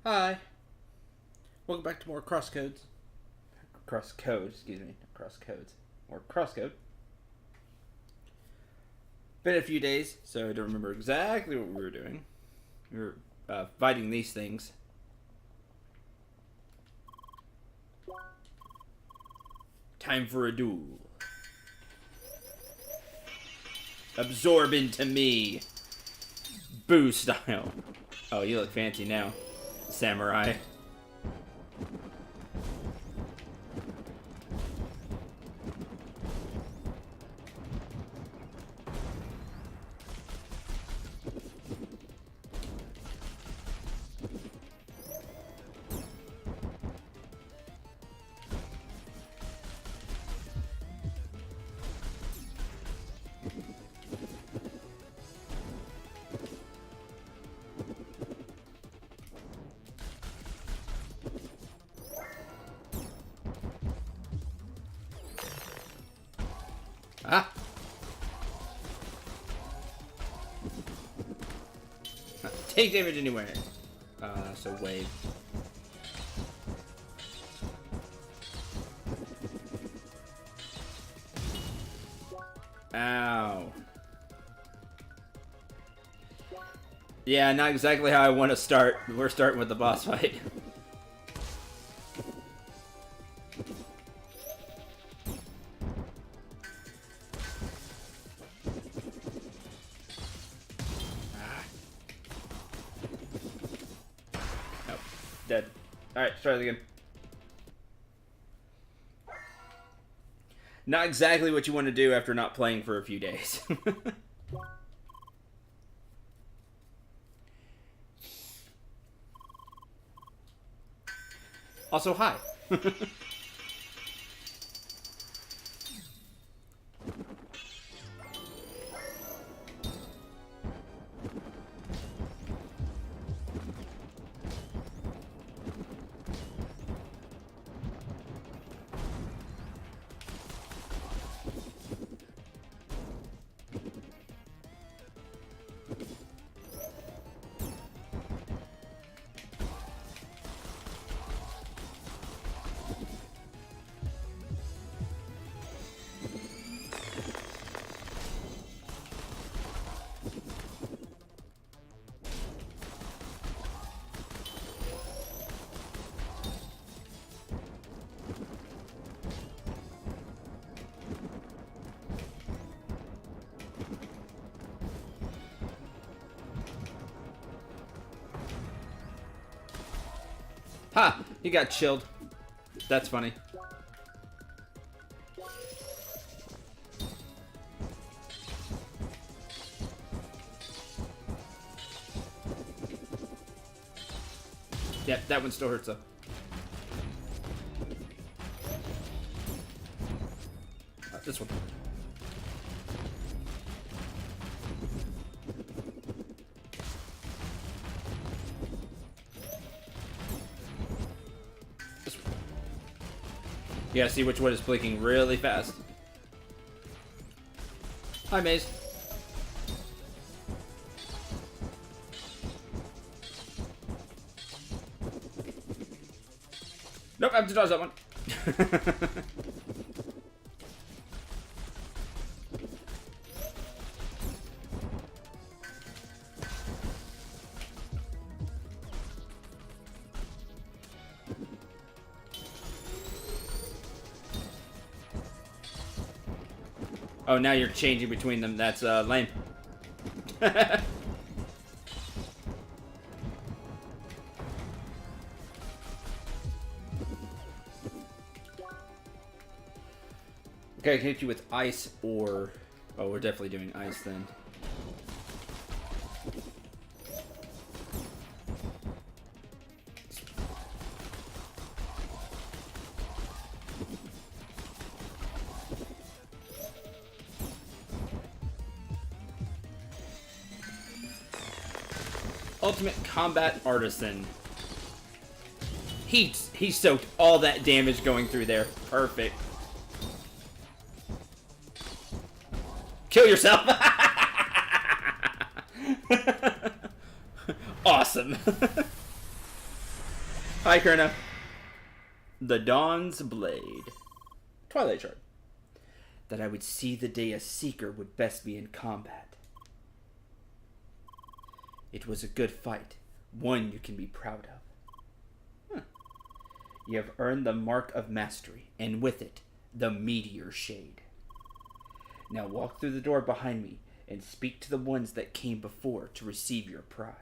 Hi. Welcome back to more CrossCodes. CrossCode, excuse me. CrossCodes. More CrossCode. Been a few days, so I don't remember exactly what we were doing. We were fighting these things. Time for a duel. Absorb into me. Boo style. Oh, you look fancy now. Samurai. Ah! Take damage anywhere. So wave. Ow. Yeah, not exactly how I want to start. We're starting with the boss fight. Dead. Alright, let's try it again. Not exactly what you want to do after not playing for a few days. Also, hi. Ha! He got chilled. That's funny. Yep, that one still hurts though. This one. You gotta see which one is blinking really fast. Hi, Maze. Nope, I have to dodge that one. Oh, now you're changing between them. That's lame. Okay, I can hit you with ice or... Oh, we're definitely doing ice then. Ultimate Combat Artisan. He soaked all that damage going through there. Perfect. Kill yourself! Awesome. Hi, Kerna. The Dawn's Blade. Twilight Shard. That I would see the day a Seeker would best be in combat. It was a good fight. One you can be proud of. You have earned the Mark of Mastery, and with it, the Meteor Shade. Now walk through the door behind me, and speak to the ones that came before to receive your prize.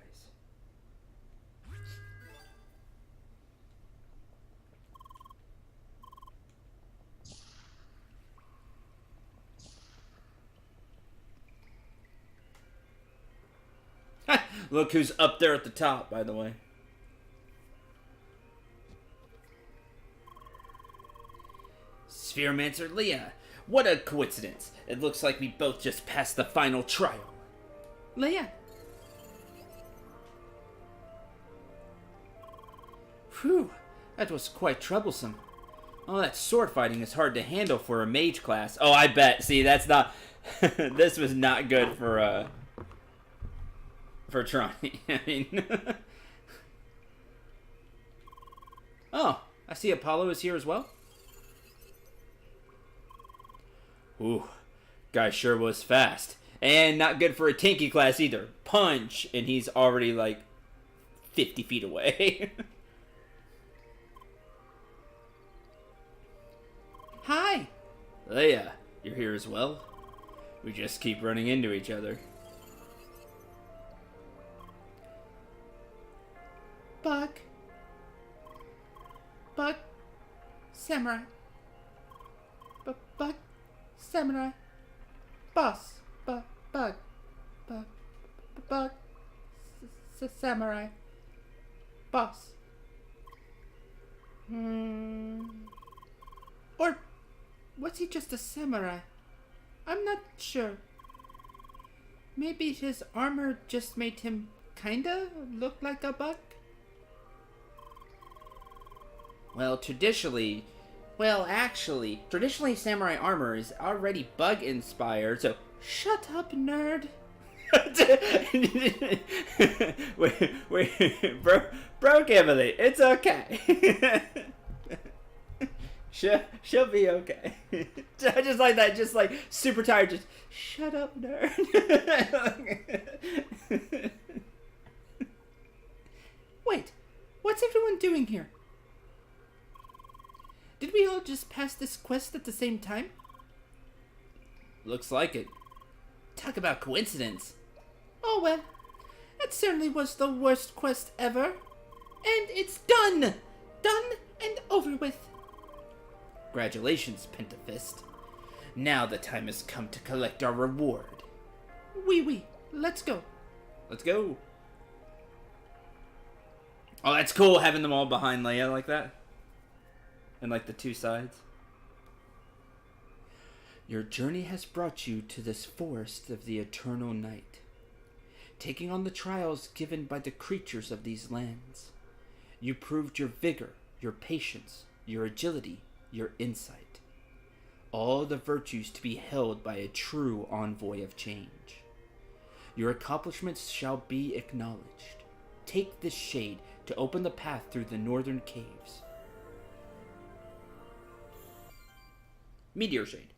Look who's up there at the top, by the way. Spheromancer Leah, what a coincidence. It looks like we both just passed the final trial. Leah. Phew, that was quite troublesome. Oh, that sword fighting is hard to handle for a mage class. Oh, I bet. See, that's not... this was not good for Tronny. I mean... Oh, I see Apollo is here as well. Ooh, guy sure was fast. And not good for a tanky class either. Punch, and he's already like 50 feet away. Hi! Leia, you're here as well? We just keep running into each other. Buck. Samurai. Buck. Samurai. Boss. Bug. Samurai. Boss. Or was he just a samurai? I'm not sure. Maybe his armor just made him kinda look like a bug? Well, traditionally samurai armor is already bug-inspired, so shut up, nerd. wait, bro, Emily, it's okay. She'll be okay. Just like that, just like super tired, just shut up, nerd. Wait, what's everyone doing here? Did we all just pass this quest at the same time? Looks like it. Talk about coincidence. Oh well, that certainly was the worst quest ever. And it's done! Done and over with. Congratulations, Pentafist. Now the time has come to collect our reward. Oui, let's go. Let's go. Oh, that's cool having them all behind Leia like that. And like the two sides. Your journey has brought you to this forest of the eternal night, taking on the trials given by the creatures of these lands. You proved your vigor, your patience, your agility, your insight. All the virtues to be held by a true envoy of change. Your accomplishments shall be acknowledged. Take this shade to open the path through the northern caves. Meteor Shade.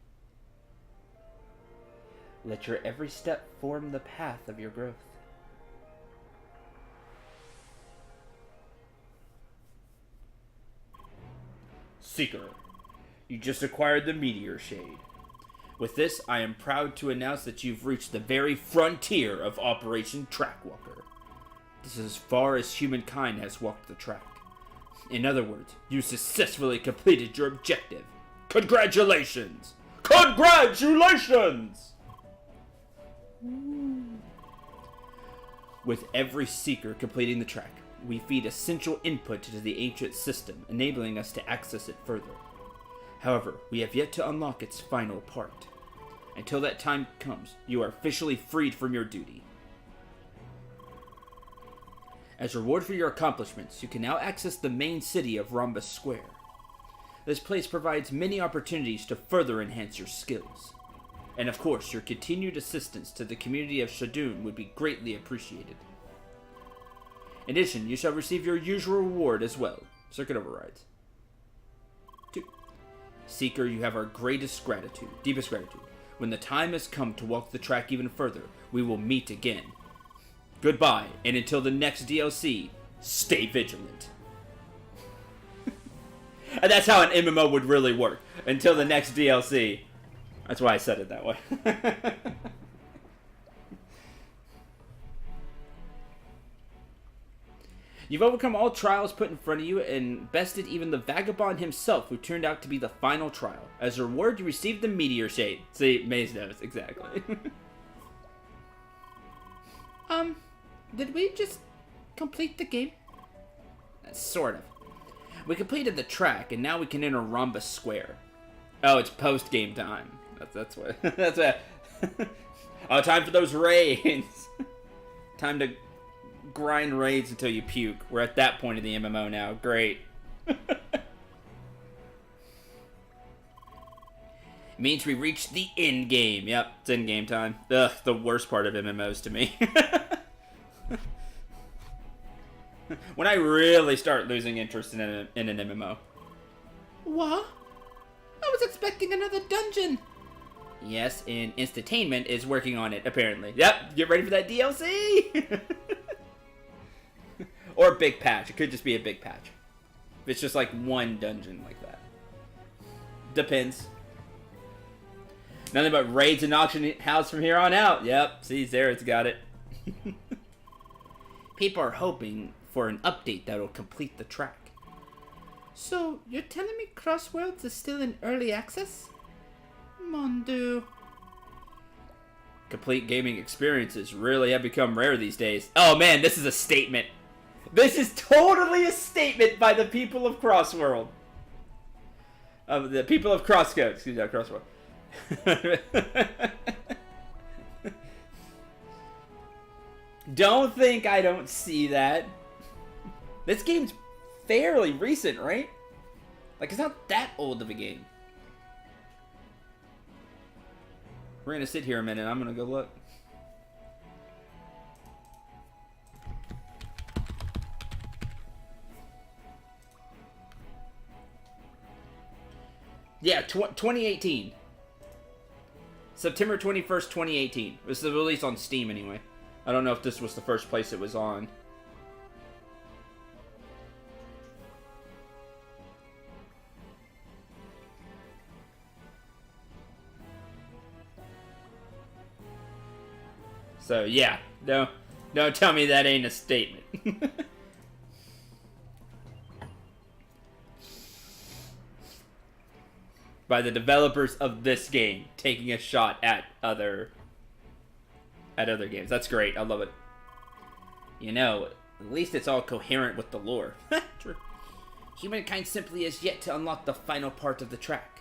Let your every step form the path of your growth. Seeker, you just acquired the Meteor Shade. With this, I am proud to announce that you've reached the very frontier of Operation Trackwalker. This is as far as humankind has walked the track. In other words, you successfully completed your objective. Congratulations! Congratulations! With every Seeker completing the track, we feed essential input to the ancient system, enabling us to access it further. However, we have yet to unlock its final part. Until that time comes, you are officially freed from your duty. As a reward for your accomplishments, you can now access the main city of Rhombus Square. This place provides many opportunities to further enhance your skills. And of course, your continued assistance to the community of Shadun would be greatly appreciated. In addition, you shall receive your usual reward as well, circuit overrides. 2. Seeker, you have our deepest gratitude. When the time has come to walk the track even further, we will meet again. Goodbye, and until the next DLC, stay vigilant. And that's how an MMO would really work. Until the next DLC. That's why I said it that way. You've overcome all trials put in front of you and bested even the vagabond himself, who turned out to be the final trial. As a reward, you received the meteor shade. See, Maze knows, exactly. Did we just complete the game? Sort of. We completed the track, and now we can enter Rhombus Square. Oh, it's post-game time. That's what... That's what... Oh, time for those raids. Time to grind raids until you puke. We're at that point of the MMO now. Great. It means we reached the end game. Yep, it's end game time. Ugh, the worst part of MMOs to me. When I really start losing interest in an MMO. What? I was expecting another dungeon. Yes, and Instantainment is working on it, apparently. Yep, get ready for that DLC! Or a big patch. It could just be a big patch. If it's just like one dungeon like that. Depends. Nothing but raids and auction house from here on out. Yep, see, Zerod's got it. People are hoping for an update that will complete the track. So, you're telling me Crossworlds is still in early access? Mon Dieu. Complete gaming experiences really have become rare these days. Oh man, this is a statement. This is totally a statement by the people of Crossworld. The people of CrossCode. Excuse me, Crossworld. Don't think I don't see that. This game's fairly recent, right? Like, it's not that old of a game. We're gonna sit here a minute. I'm gonna go look. Yeah, 2018. September 21st, 2018. It was the release on Steam anyway. I don't know if this was the first place it was on. So, yeah. No, don't tell me that ain't a statement. By the developers of this game taking a shot at other games. That's great. I love it. You know, at least it's all coherent with the lore. True. Humankind simply has yet to unlock the final part of the track.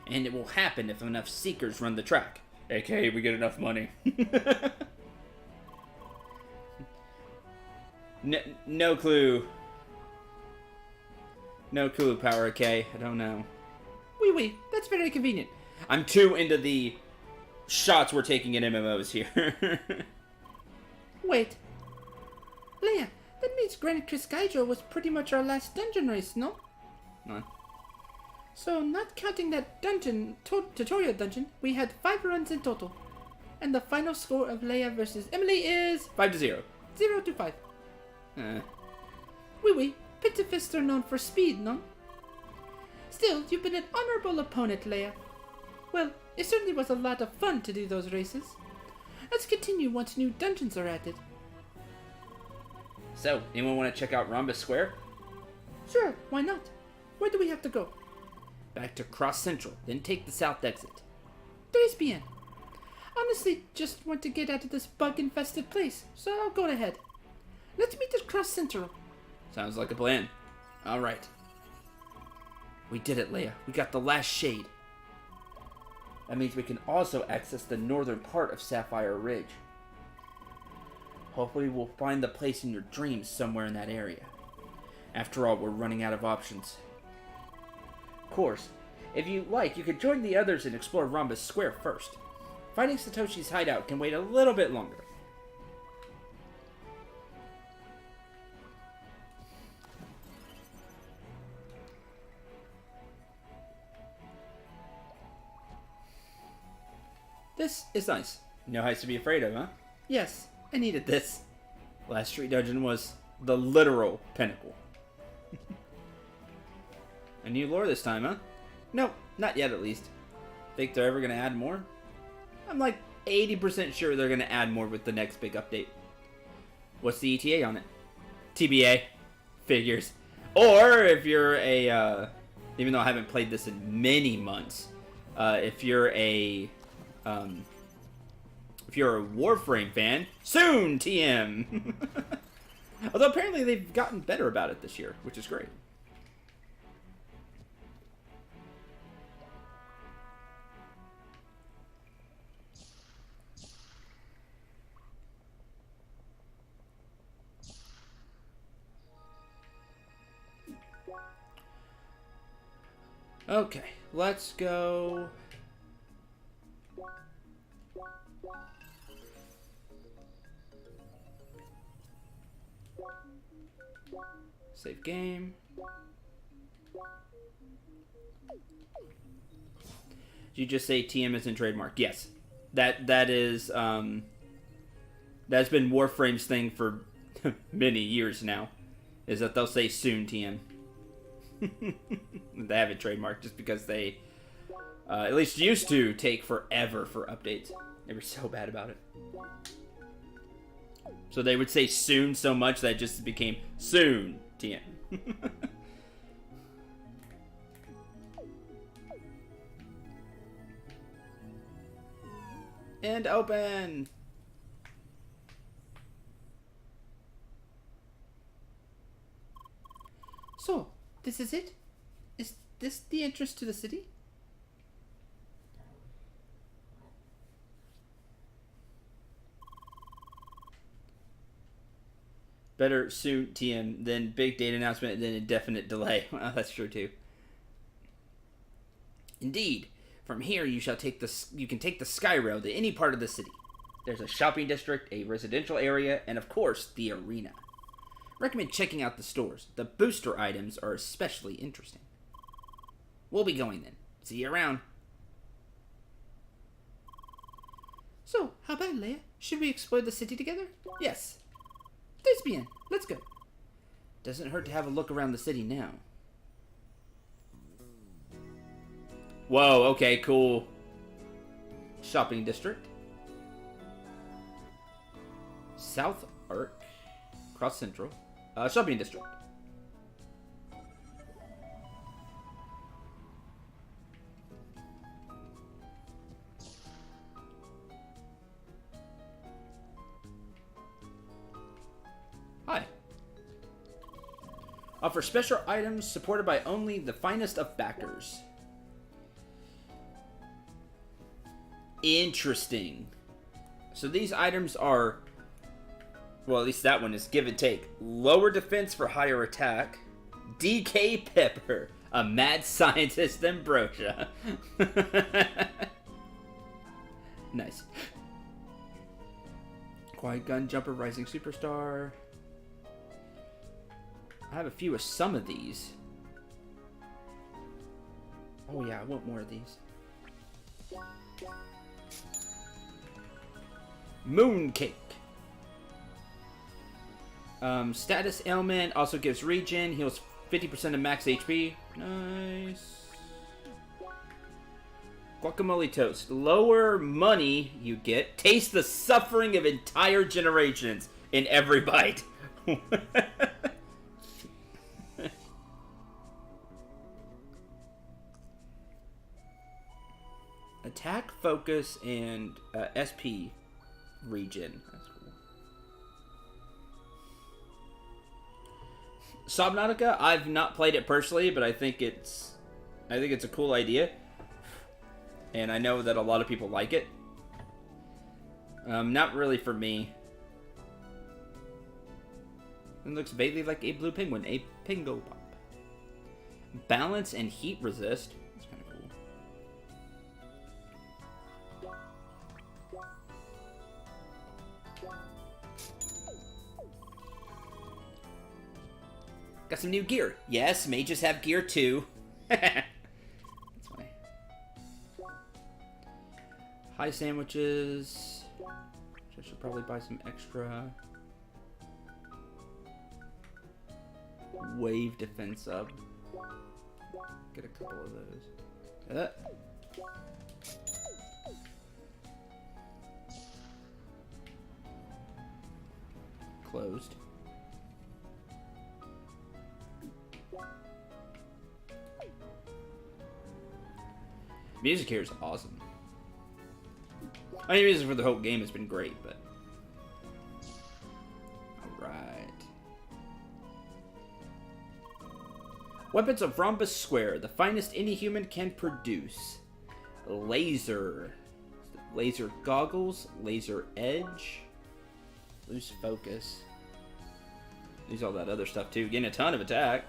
And it will happen if enough seekers run the track. AKA, we get enough money. No clue. No clue, Power K. I don't know. Oui, that's very convenient. I'm too into the shots we're taking in MMOs here. Wait. Leia, that means Grand Criscaijo was pretty much our last dungeon race, no? No. So, not counting that dungeon, tutorial dungeon, we had 5 runs in total. And the final score of Leia versus Emily is... 5-0. 0-5. Oui, Pitifists are known for speed, no? Still, you've been an honorable opponent, Leia. Well, it certainly was a lot of fun to do those races. Let's continue once new dungeons are added. So, anyone want to check out Rhombus Square? Sure, why not? Where do we have to go? Back to Cross Central, then take the south exit. 3 p.m. Honestly, just want to get out of this bug-infested place, so I'll go ahead. Let's meet at Cross Central. Sounds like a plan. Alright. We did it, Leia. We got the last shade. That means we can also access the northern part of Sapphire Ridge. Hopefully we'll find the place in your dreams somewhere in that area. After all, we're running out of options. Of course, if you like, you could join the others and explore Rhombus Square first. Finding Satoshi's hideout can wait a little bit longer. This is nice. No heights to be afraid of, huh? Yes, I needed this. Last street dungeon was the literal pinnacle. A new lore this time, huh? Nope, not yet at least. Think they're ever gonna add more? I'm like 80% sure they're gonna add more with the next big update. What's the ETA on it? TBA. Figures. Or if you're a, even though I haven't played this in many months, if you're a Warframe fan, soon TM. Although apparently they've gotten better about it this year, which is great. Okay, let's go. Save game. Did you just say TM is in trademark? Yes. That is that's been Warframe's thing for many years now. Is that they'll say soon TM. They have it trademarked just because they at least used to take forever for updates. They were so bad about it. So they would say soon so much that it just became soon TM. And open. So, this is it? Is this the entrance to the city? Better soon TM than big date announcement than indefinite delay. Well, that's true too. Indeed, from here you can take the sky rail to any part of the city. There's a shopping district, a residential area, and of course the arena. Recommend checking out the stores. The booster items are especially interesting. We'll be going then. See you around. So, how about Leia? Should we explore the city together? Yes. Très bien. Let's go. Doesn't hurt to have a look around the city now. Whoa, okay, cool. Shopping district. South Arc. Cross Central. Shopping district. Hi. Offer special items supported by only the finest of backers. Interesting. So these items are, well, at least that one is give and take. Lower defense for higher attack. DK Pepper, a mad scientist ambrosia. Nice. Quiet Gun Jumper, Rising Superstar. I have a few of some of these. Oh yeah, I want more of these. Mooncake. Status ailment also gives regen, heals 50% of max HP. Nice. Guacamole toast. Lower money you get. Taste the suffering of entire generations in every bite. Attack, focus, and SP regen. That's cool. Subnautica, I've not played it personally, but I think it's a cool idea. And I know that a lot of people like it. Not really for me. It looks vaguely like a blue penguin, a Pingo Pop. Balance and heat resist. That's kind of cool. Got some new gear. Yes, mages have gear too. That's funny. High sandwiches. I should probably buy some extra. Wave defense up. Get a couple of those. Closed. Music here is awesome. I mean, music for the whole game has been great, but... Alright. Weapons of Rhombus Square, the finest any human can produce. Laser. Laser goggles, laser edge. Loose focus. Use all that other stuff too. Getting a ton of attack.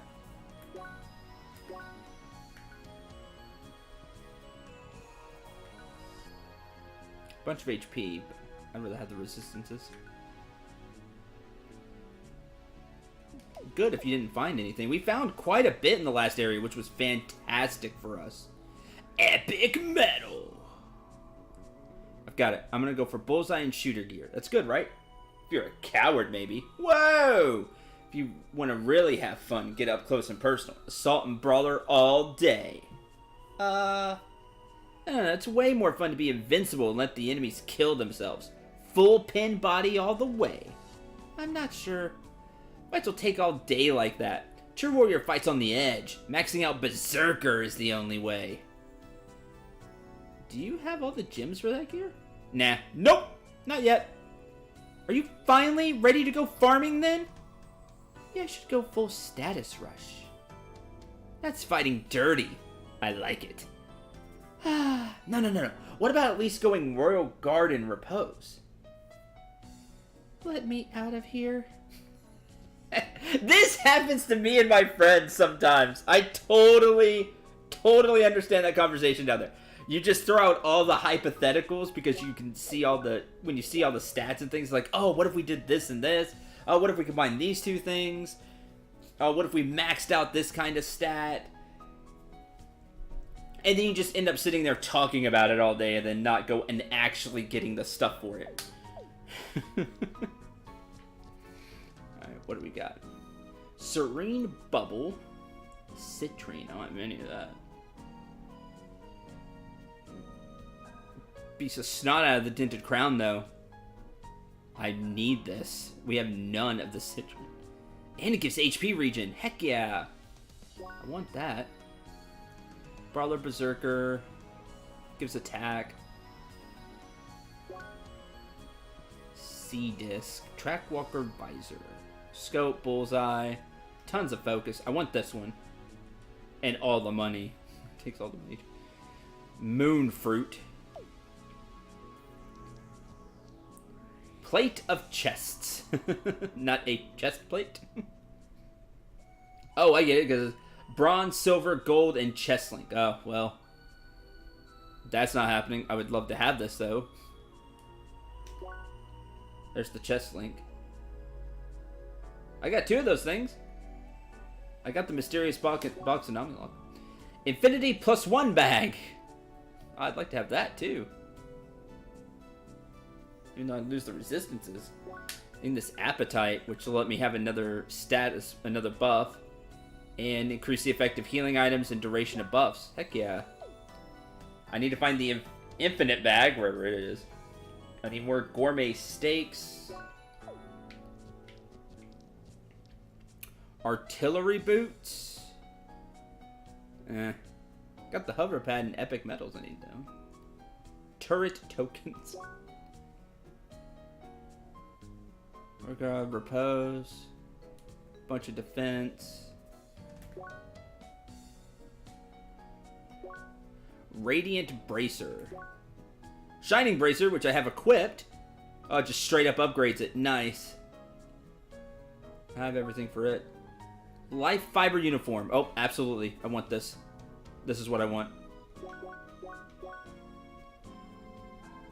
Bunch of HP, but I'd rather have the resistances. Good if you didn't find anything. We found quite a bit in the last area, which was fantastic for us. Epic metal! I've got it. I'm gonna go for bullseye and shooter gear. That's good, right? If you're a coward, maybe. Whoa! If you want to really have fun, get up close and personal. Assault and brawler all day. It's way more fun to be invincible and let the enemies kill themselves. Full pin body all the way. I'm not sure. Fights will take all day like that. True warrior fights on the edge. Maxing out berserker is the only way. Do you have all the gems for that gear? Nah. Nope. Not yet. Are you finally ready to go farming then? Yeah, I should go full status rush. That's fighting dirty. I like it. No. What about at least going Royal Guard and Repose? Let me out of here. This happens to me and my friends sometimes. I totally understand that conversation down there. You just throw out all the hypotheticals because you can see all the... When you see all the stats and things like, oh, what if we did this and this? Oh, what if we combined these two things? Oh, what if we maxed out this kind of stat? And then you just end up sitting there talking about it all day and then not go and actually getting the stuff for it. Alright, what do we got? Serene Bubble. Citrine. I don't have any of that. Piece of snot out of the dented crown, though. I need this. We have none of the citrine. And it gives HP regen. Heck yeah. I want that. Brawler Berserker. Gives attack. C-Disc. Trackwalker Visor. Scope, Bullseye. Tons of focus. I want this one. And all the money. Takes all the money. Moon Fruit. Plate of chests. Not a chest plate. Oh, I get it, because bronze, silver, gold, and chest link. Oh, well. That's not happening. I would love to have this, though. There's the chest link. I got two of those things. I got the mysterious box of Nominal. Infinity +1 bag. I'd like to have that, too. Even though I lose the resistances. In this appetite, which will let me have another status, another buff. And increase the effect of healing items and duration of buffs. Heck yeah. I need to find the infinite bag, wherever it is. I need more gourmet steaks. Artillery boots. Got the hover pad and epic metals I need, though. Turret tokens. Regard, repose, bunch of defense, Radiant Bracer, Shining Bracer, which I have equipped. Oh, it just straight up upgrades it. Nice. I have everything for it. Life fiber uniform. Oh, absolutely. I want this. This is what I want.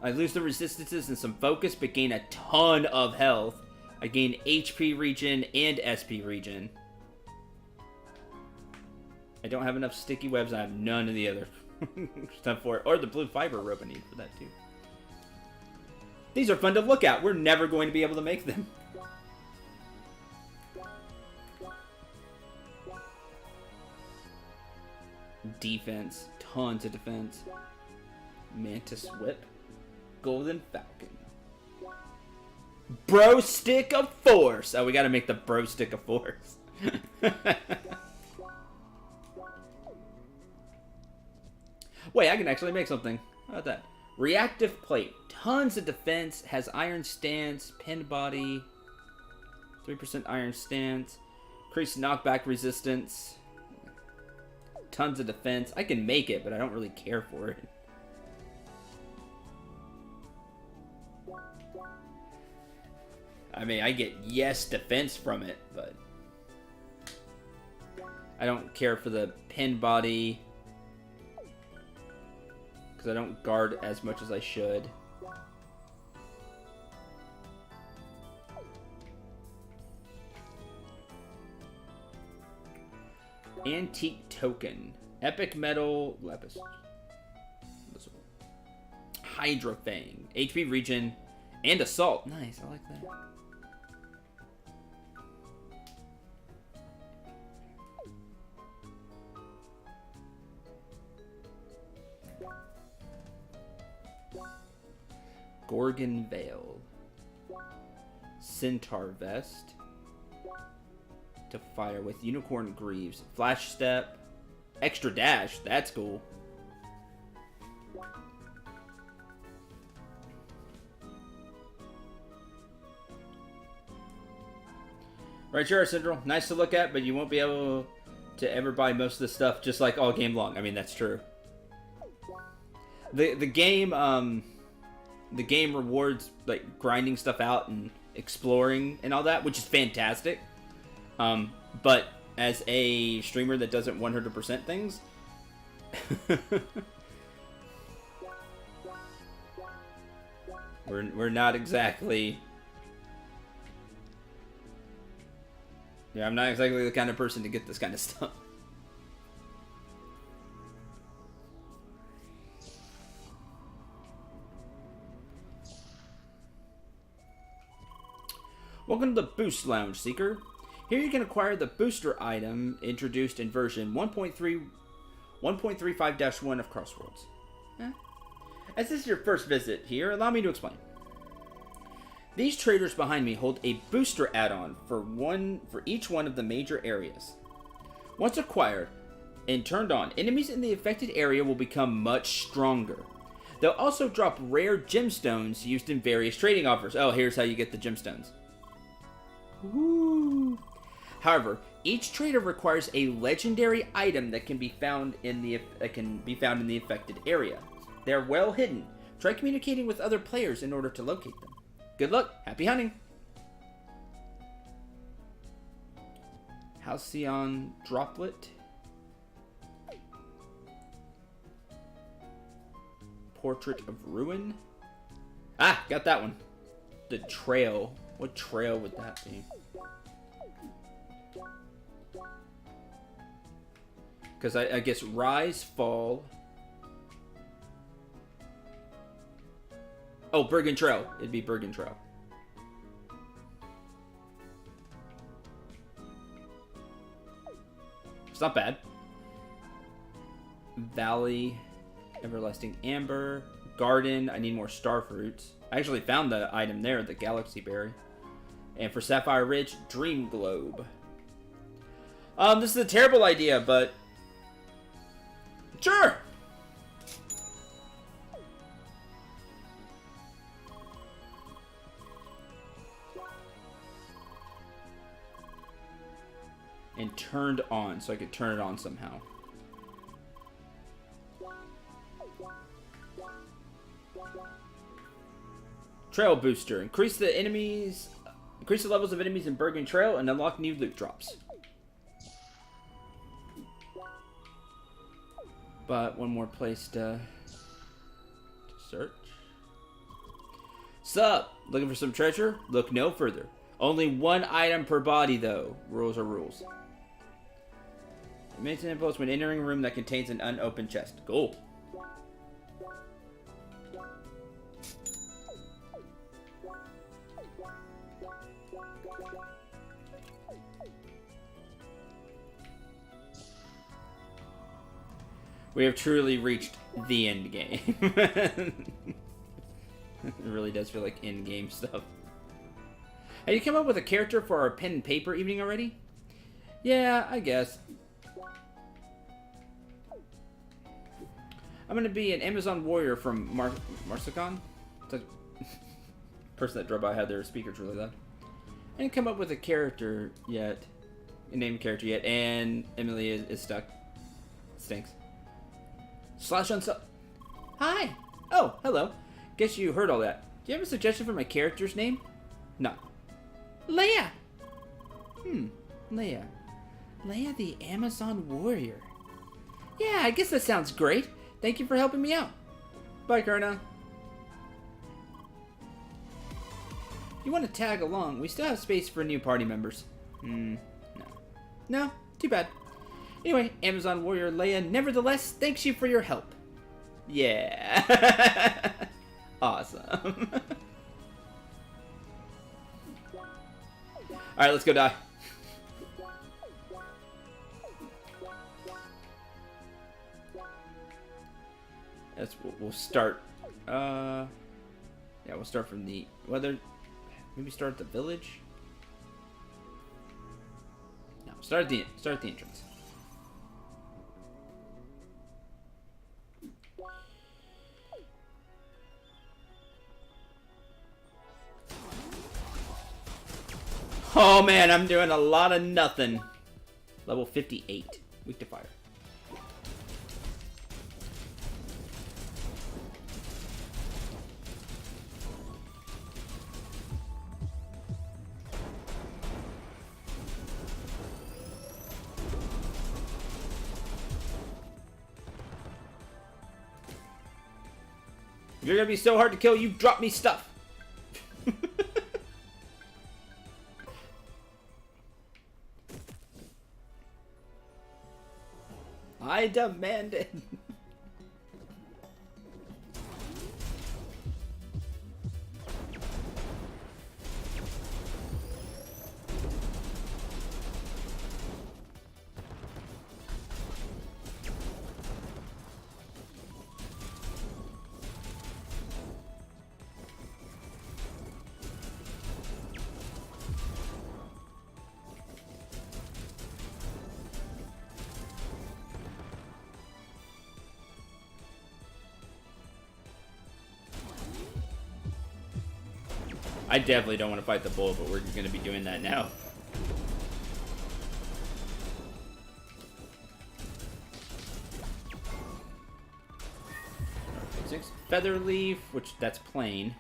I lose the resistances and some focus, but gain a ton of health. I gain HP regen and SP regen. I don't have enough sticky webs. I have none of the other stuff for it. Or the blue fiber rope I need for that too. These are fun to look at. We're never going to be able to make them. Defense. Tons of defense. Mantis Whip. Golden Falcon. Bro Stick of Force. Oh, we gotta make the Bro Stick of Force. Wait, I can actually make something. How about that? Reactive Plate. Tons of defense. Has iron stance. Pinned body. 3% iron stance. Increased knockback resistance. Tons of defense. I can make it, but I don't really care for it. I mean, I get yes defense from it, but I don't care for the pin body because I don't guard as much as I should. Antique Token. Epic Metal Lepus. Hydra Fang. HP regen and Assault. Nice, I like that. Gorgon Veil. Centaur Vest. To fire with Unicorn Greaves. Flash Step. Extra Dash. That's cool. Right, sure, Cendril. Nice to look at, but you won't be able to ever buy most of the stuff just like all game long. I mean, that's true. The game rewards like grinding stuff out and exploring and all that, which is fantastic. But as a streamer that doesn't 100% things, we're not exactly. Yeah, I'm not exactly the kind of person to get this kind of stuff. Welcome to the Boost Lounge, Seeker. Here you can acquire the booster item introduced in version 1.35-1 of Crossworlds. As this is your first visit here, allow me to explain. These traders behind me hold a booster add-on for each one of the major areas. Once acquired and turned on, enemies in the affected area will become much stronger. They'll also drop rare gemstones used in various trading offers. Oh, here's how you get the gemstones. Woo. However, each trader requires a legendary item that can be found in the affected area. They're well hidden. Try communicating with other players in order to locate them. Good luck. Happy hunting. Halcyon Droplet. Portrait of Ruin. Ah, got that one. The Trail. What trail would that be? Because I guess Rise, Fall. Oh, Bergen Trail. It'd be Bergen Trail. It's not bad. Valley, Everlasting Amber, Garden. I need more star fruits. I actually found the item there, the Galaxy Berry. And for Sapphire Ridge, Dream Globe. This is a terrible idea, but sure. And turned on, so I could turn it on somehow. Trail Booster. Increase the enemy's Increase the levels of enemies in Bergen Trail and unlock new loot drops. But one more place to search. Sup? Looking for some treasure? Look no further. Only one item per body, though. Rules are rules. Maintain impulse when entering a room that contains an unopened chest. Cool. We have truly reached the end game. It really does feel like in-game stuff. Have you come up with a character for our pen and paper evening already? Yeah, I guess. I'm gonna be an Amazon warrior from Marsicon. It's a person that drove by had their speakers really loud. I didn't come up with a character yet. A named character yet, and Emily is stuck. Stinks. Slash on sub. Hi! Oh, hello. Guess you heard all that. Do you have a suggestion for my character's name? No. Leia! Leia. Leia the Amazon warrior. Yeah, I guess that sounds great. Thank you for helping me out. Bye, Karna. You want to tag along? We still have space for new party members. No. No? Too bad. Anyway, Amazon warrior Leia nevertheless thanks you for your help. Yeah. Awesome. Alright, let's go die. We'll start. Yeah, we'll start from the maybe start at the village. No, start at the entrance. Oh man, I'm doing a lot of nothing. Level 58. Weak to fire. You're gonna be so hard to kill, you drop me stuff. I demand it. I definitely don't want to fight the bull, but we're going to be doing that now. Feather leaf, which that's plain.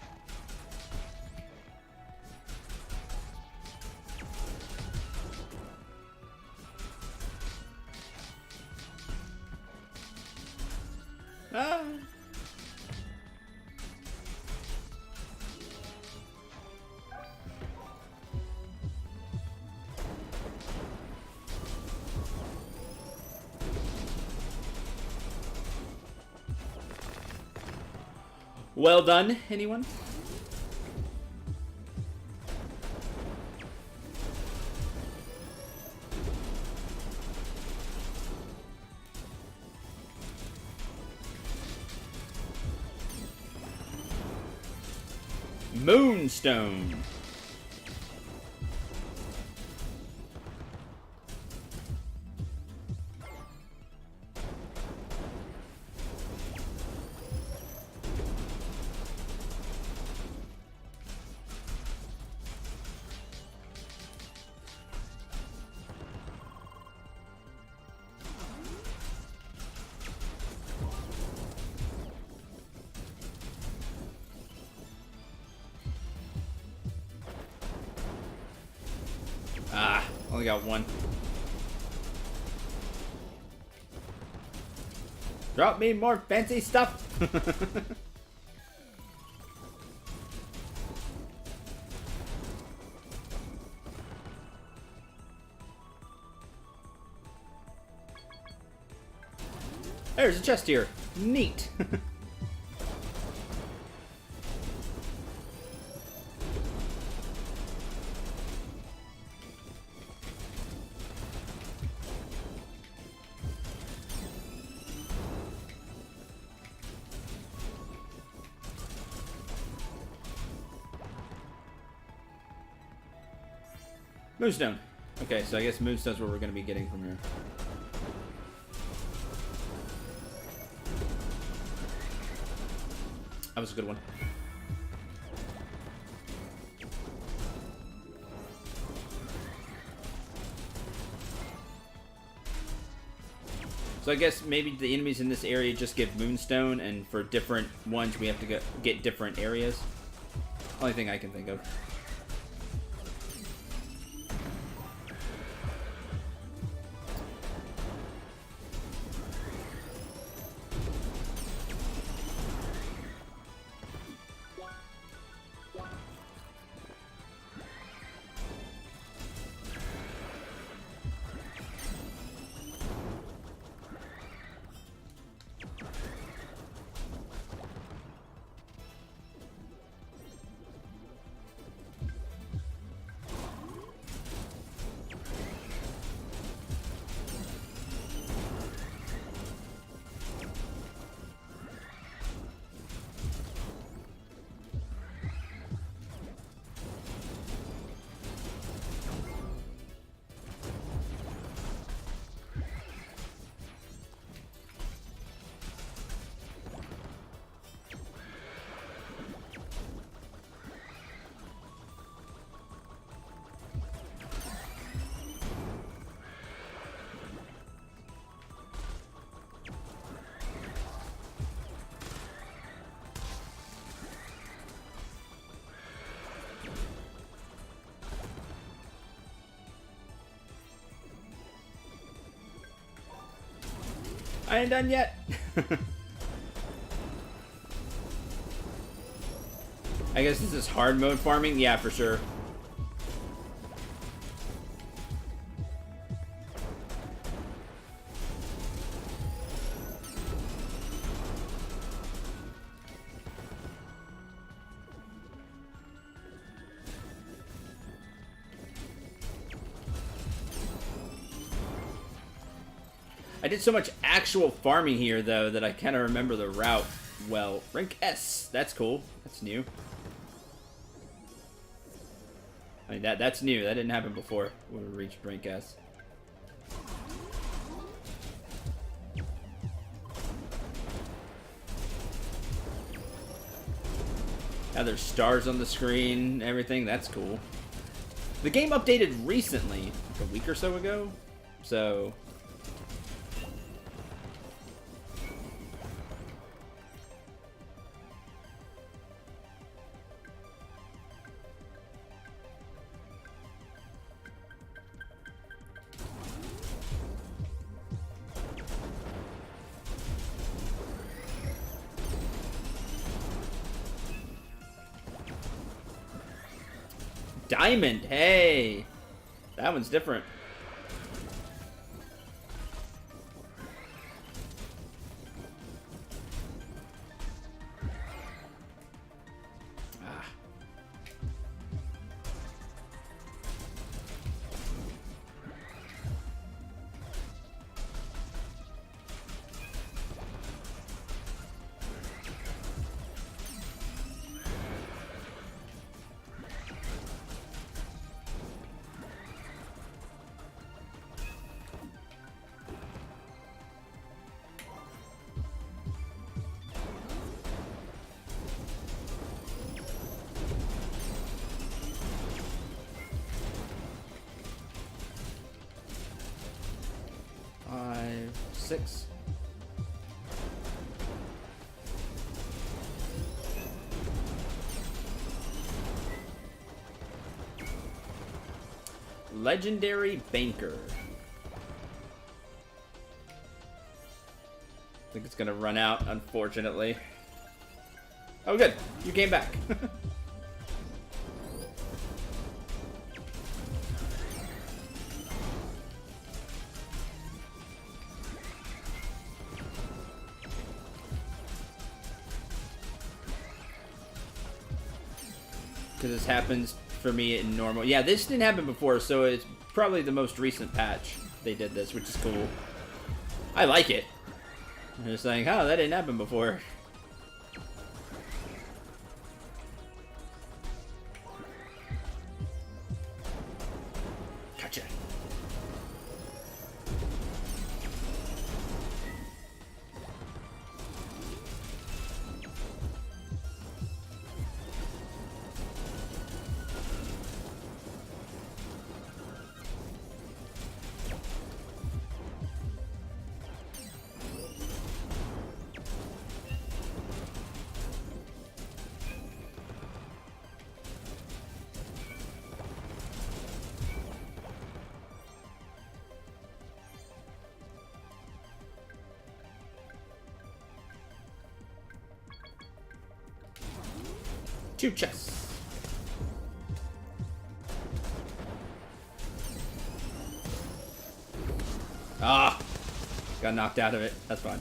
Ah. Well done, anyone? Moonstone. Ah, only got one. Drop me more fancy stuff. There's a chest here. Neat. Moonstone. Okay, so I guess Moonstone's what we're going to be getting from here. That was a good one. So I guess maybe the enemies in this area just give Moonstone, and for different ones we have to get different areas. Only thing I can think of. I ain't done yet. I guess this is hard mode farming? Yeah, for sure. I did so much actual farming here, though, that I kind of remember the route well. Rank S. That's cool. That's new. I mean, that's new. That didn't happen before when we reached rank S. Now there's stars on the screen, everything. That's cool. The game updated recently, like a week or so ago. So... Diamond, hey! That one's different. Ah. Six. Legendary Banker. I think it's gonna run out, unfortunately. Oh, good. You came back. Because this happens for me in normal. Yeah, this didn't happen before, so it's probably the most recent patch they did this, which is cool. I like it. I'm just saying, oh, that didn't happen before. Gotcha. Two chests. Ah! Got knocked out of it. That's fine.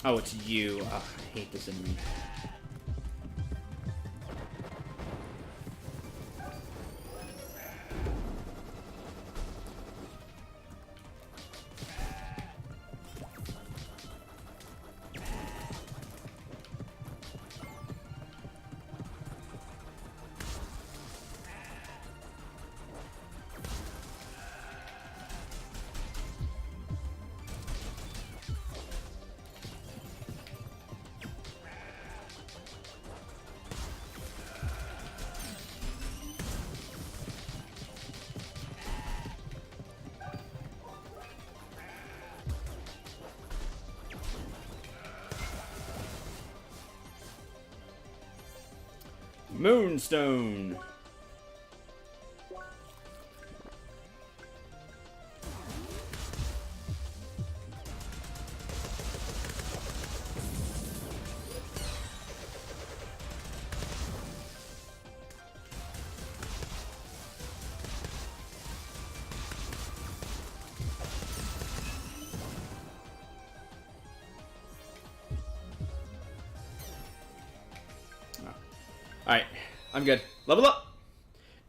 Oh, it's you. Oh, I hate this enemy. Moonstone. Alright, I'm good. Level up!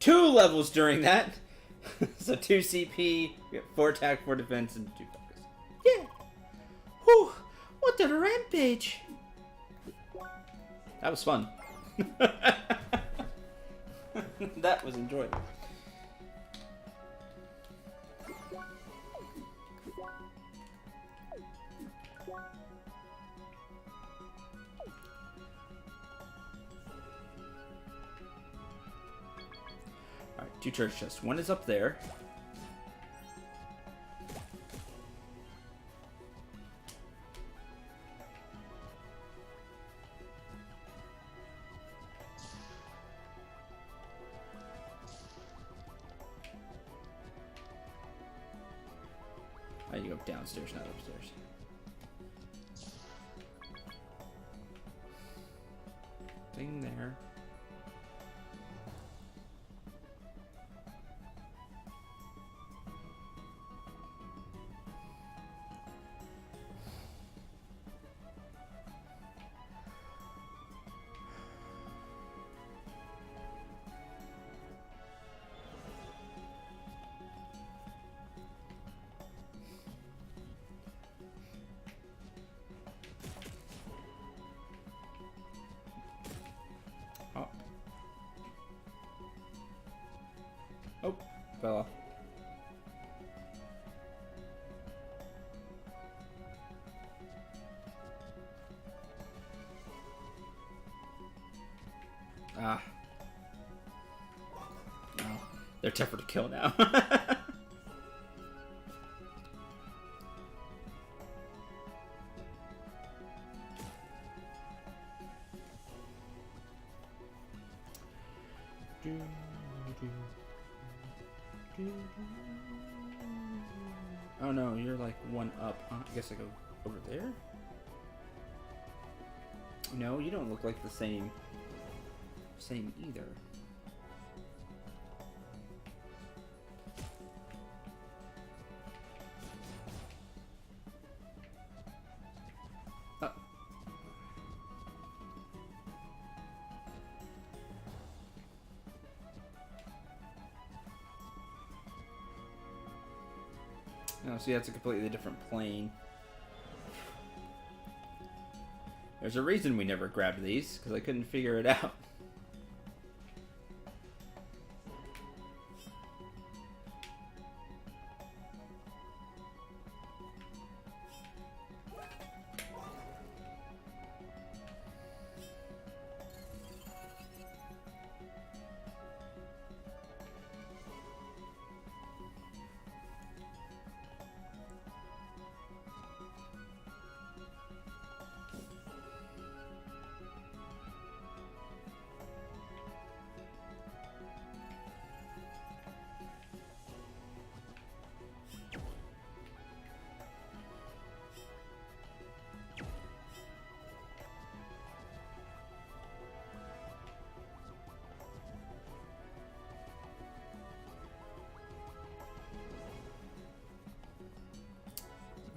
2 levels during that. So 2 CP, 4 attack, 4 defense, and 2 focus. Yeah. Whew. What a rampage. That was fun. That was enjoyable. Alright, 2 church chests. One is up there. I need to go downstairs, not upstairs. Thing there. Oh. Oh, fell off. Ah. No. They're tougher to kill now. Oh no, you're like one up. I guess I go over there? No, you don't look like the same either. No, see, that's a completely different plane. There's a reason we never grabbed these, because I couldn't figure it out.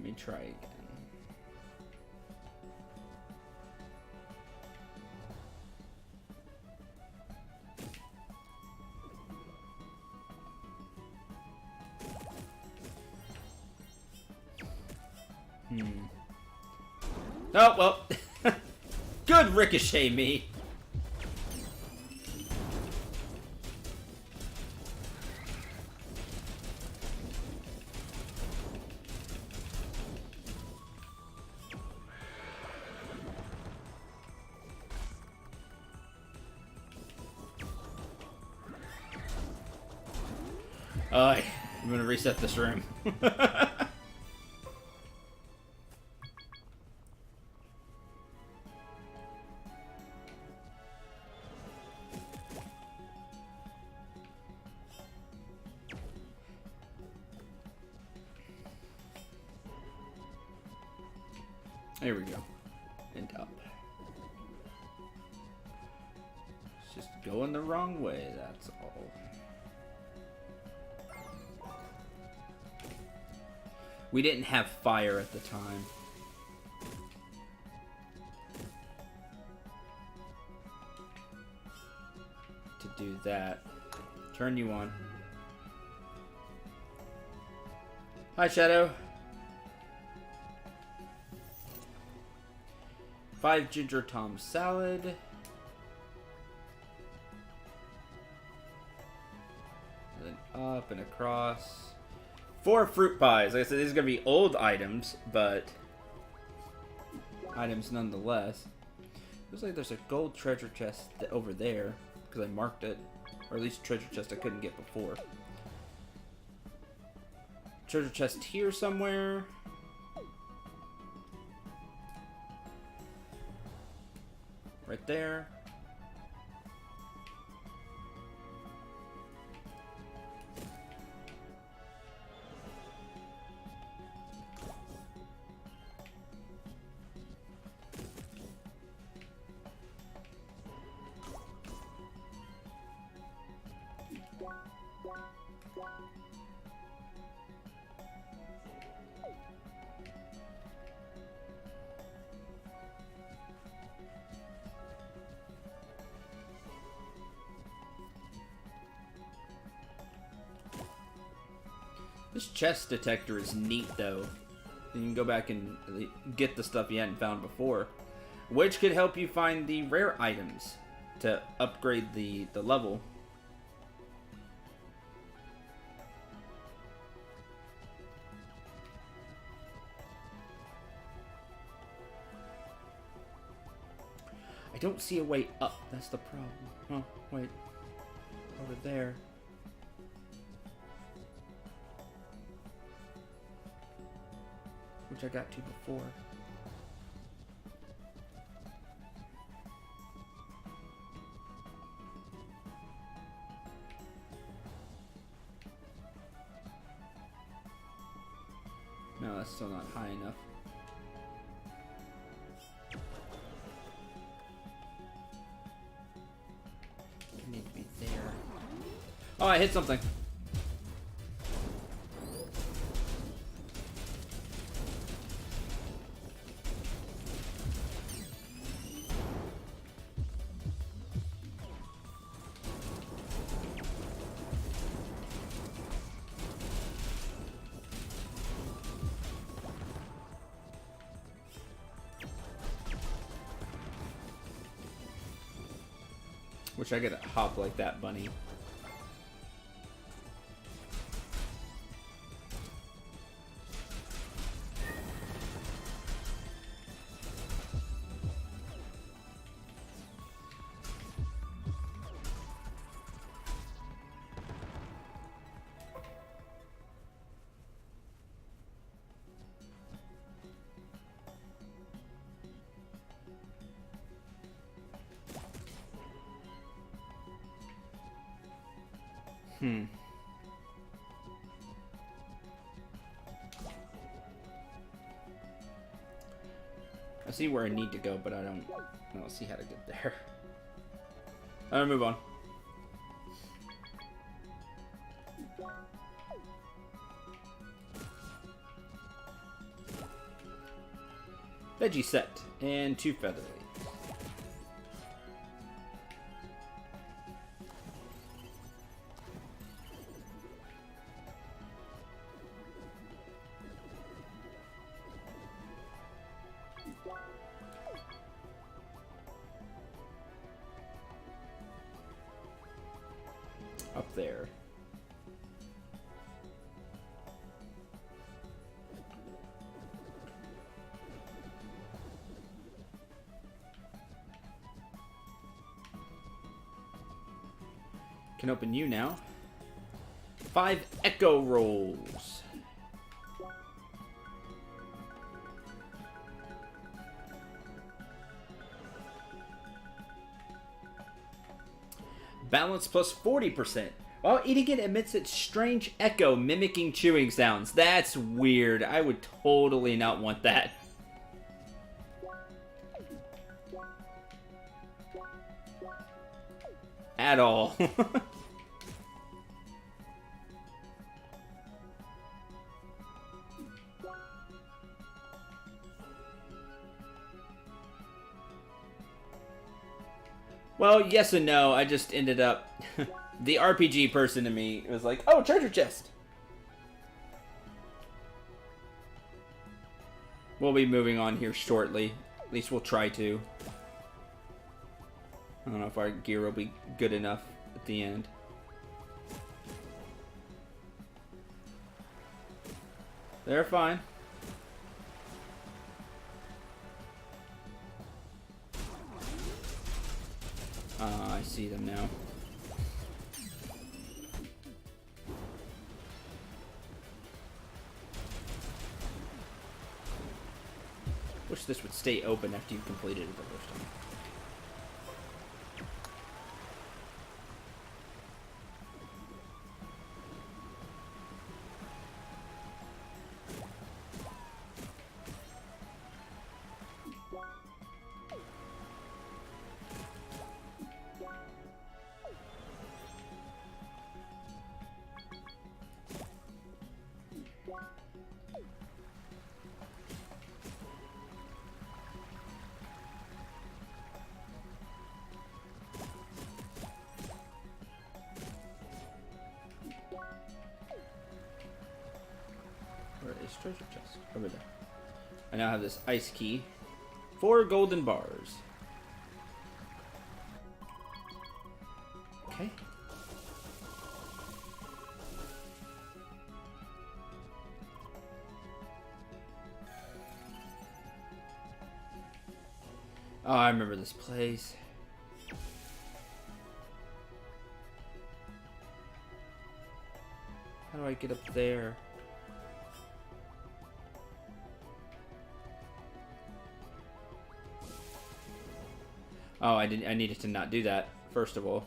Let me try again. Oh, well. Good ricochet, me. I'm gonna reset this room. There we go. And up. It's just going the wrong way, that's all. We didn't have fire at the time. To do that. Turn you on. Hi, Shadow. 5 ginger tom salad. And then up and across. 4 fruit pies. Like I said, these are going to be old items, but items nonetheless. Looks like there's a gold treasure chest over there, because I marked it. Or at least treasure chest I couldn't get before. Treasure chest here somewhere. Right there. This chest detector is neat, though. You can go back and get the stuff you hadn't found before, which could help you find the rare items to upgrade the level. I don't see a way up. That's the problem. Oh, wait. Over there. Which I got to before. No, that's still not high enough. I need to be there. Oh, I hit something. Wish I could hop like that bunny. I see where I need to go, but I don't see how to get there. I'm gonna move on. Veggie set and 2 feather leaves. Up there. Can open you now. 5 echo rolls. Balance plus 40%. While eating it emits its strange echo mimicking chewing sounds. That's weird. I would totally not want that. At all. Well, yes and no. I just ended up... the RPG person in me was like, oh, treasure chest! We'll be moving on here shortly. At least we'll try to. I don't know if our gear will be good enough at the end. They're fine. I see them now. Wish this would stay open after you completed it the first time. Treasure chest over there. I now have this ice key. 4 golden bars. Okay. Oh, I remember this place. How do I get up there? Oh, I needed to not do that, first of all.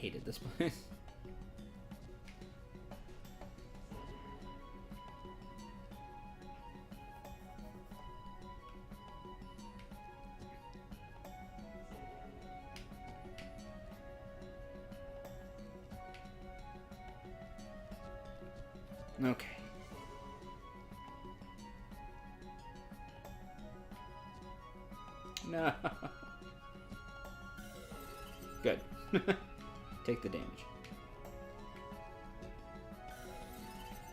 hated this place. Okay. No. Good. Take the damage.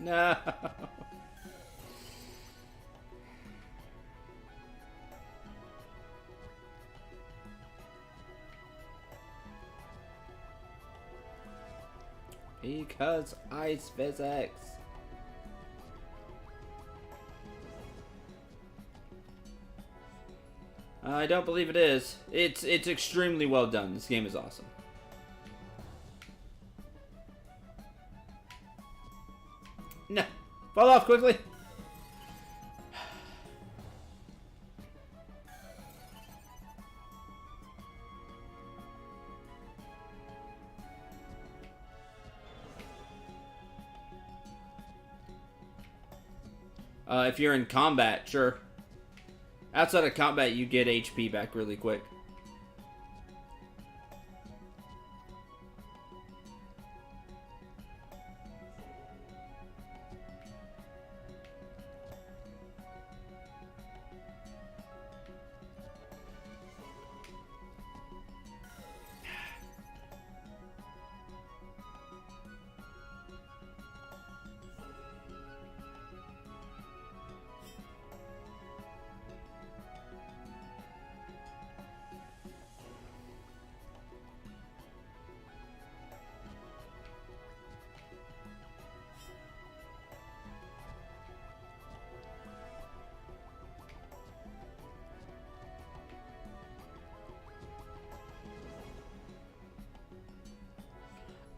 No. Because ice physics. I don't believe it is. It's extremely well done. This game is awesome. No. Fall off quickly. If you're in combat, sure. Outside of combat, you get HP back really quick.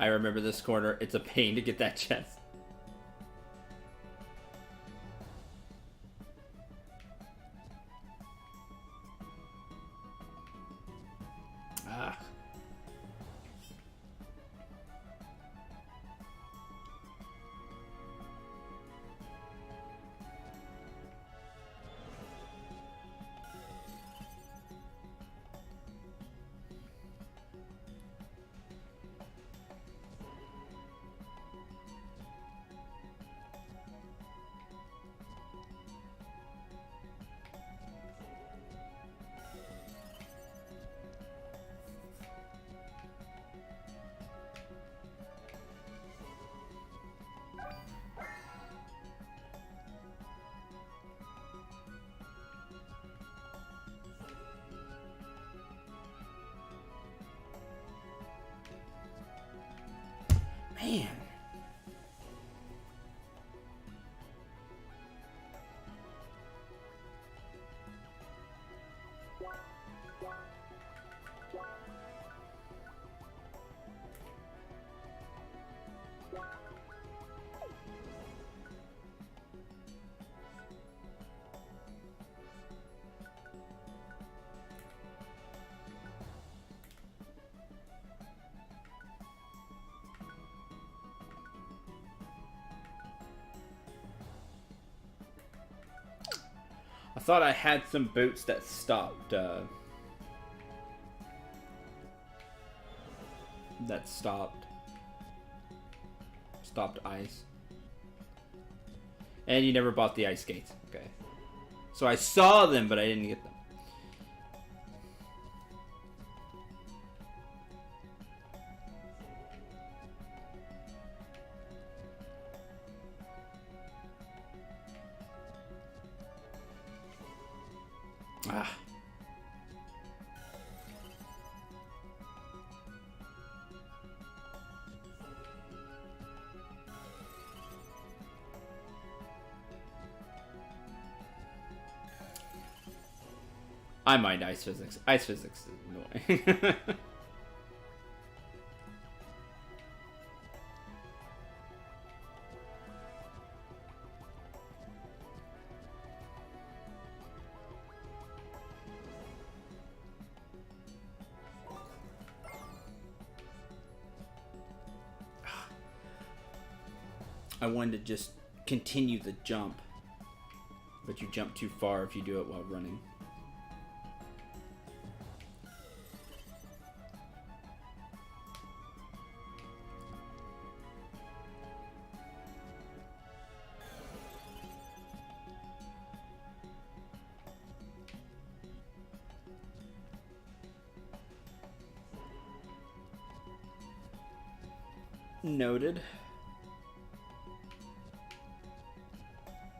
I remember this corner. It's a pain to get that chest. Ah. Man. I thought I had some boots that stopped, stopped ice. And you never bought the ice skates. Okay. So I saw them, but I didn't get them. Ah. I mind ice physics. Ice physics is annoying. I wanted to just continue the jump. But you jump too far if you do it while running. Noted.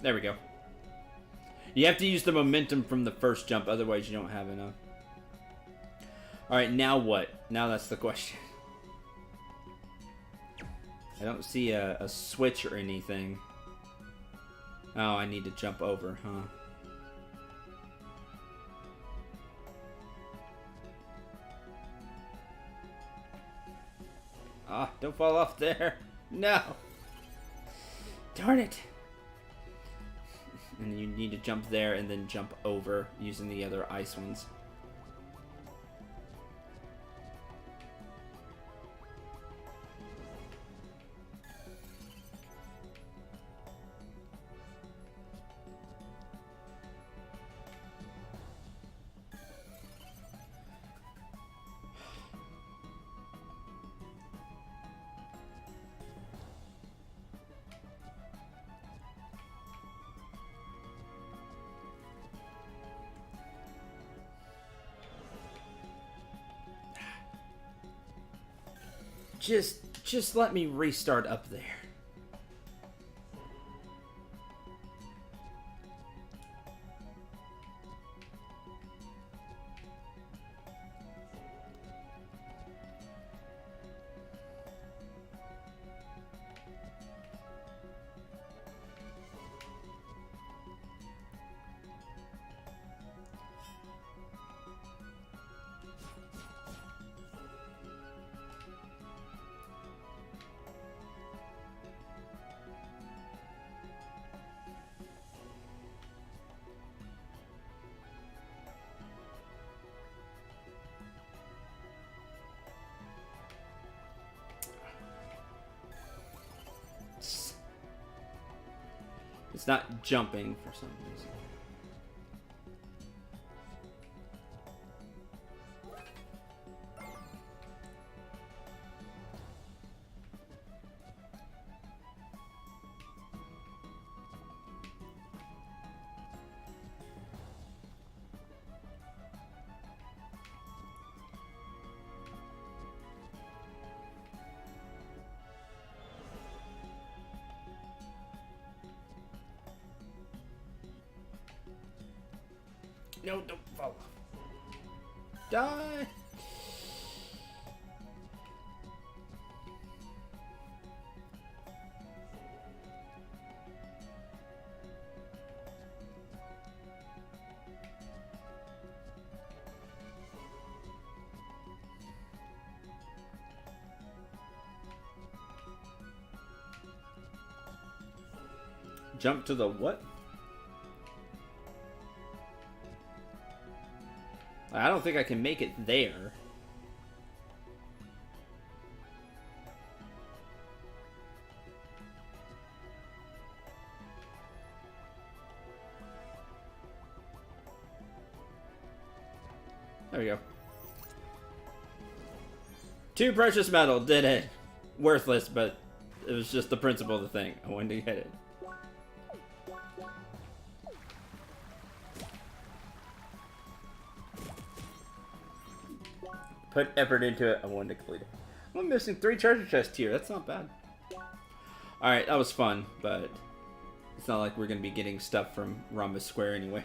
There we go. You have to use the momentum from the first jump, otherwise you don't have enough. Alright, now what? Now that's the question. I don't see a switch or anything. Oh, I need to jump over, huh? Ah, don't fall off there. No. Darn it. And you need to jump there and then jump over using the other ice ones. Just let me restart up there. It's not jumping for some reason. No, don't fall off. Die! Jump to the what? I don't think I can make it there. There we go. 2 precious metal, did it. Worthless, but it was just the principle of the thing. I wanted to get it. Put effort into it. I wanted to complete it. I'm missing 3 treasure chests here. That's not bad. Alright, that was fun, but it's not like we're going to be getting stuff from Rhombus Square anyway.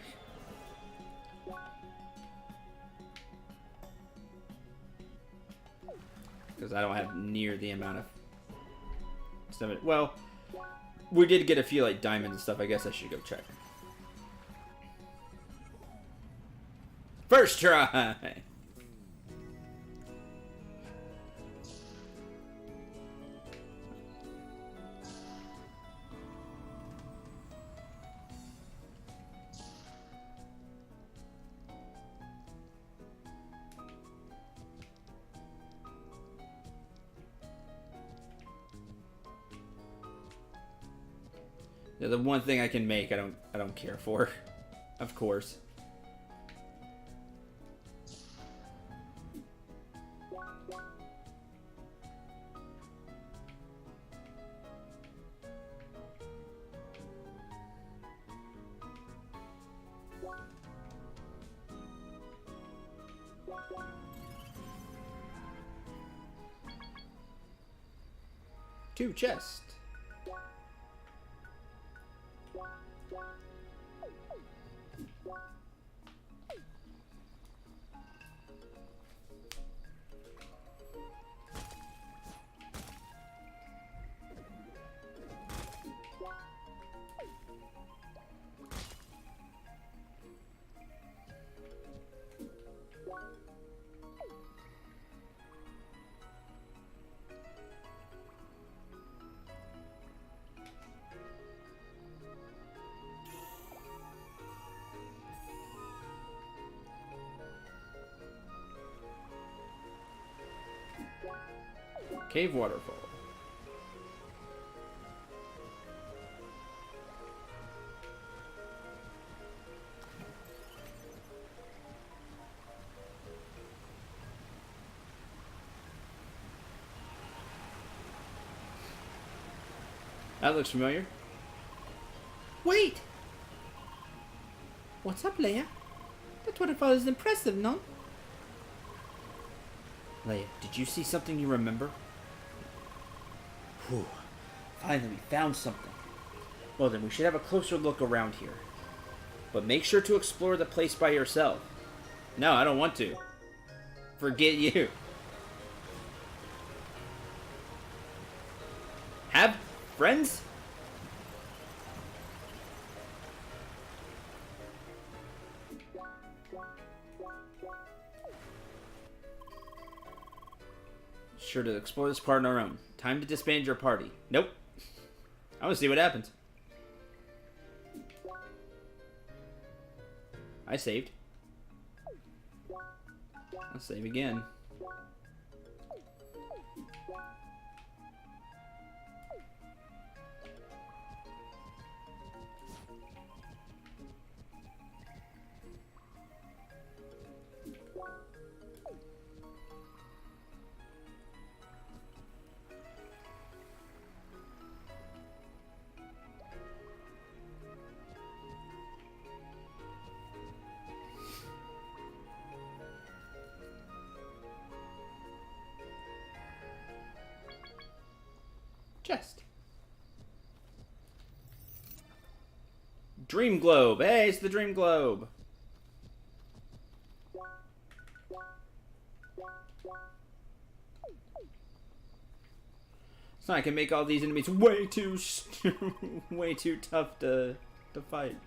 Because I don't have near the amount of stuff. Well, we did get a few like diamonds and stuff. I guess I should go check. First try! The one thing I can make, I don't care for. Of course. Two chests. Cave waterfall. That looks familiar. Wait! What's up, Leia? That waterfall is impressive, no? Leia, did you see something you remember? Whew. Finally, we found something. Well then, we should have a closer look around here. But make sure to explore the place by yourself. No, I don't want to. Forget you. Have friends? Sure to explore this part on our own. Time to disband your party. Nope. I want to see what happens. I saved. I'll save again. Chest. Dream Globe. Hey, it's the Dream Globe. So I can make all these enemies way too way too tough to fight.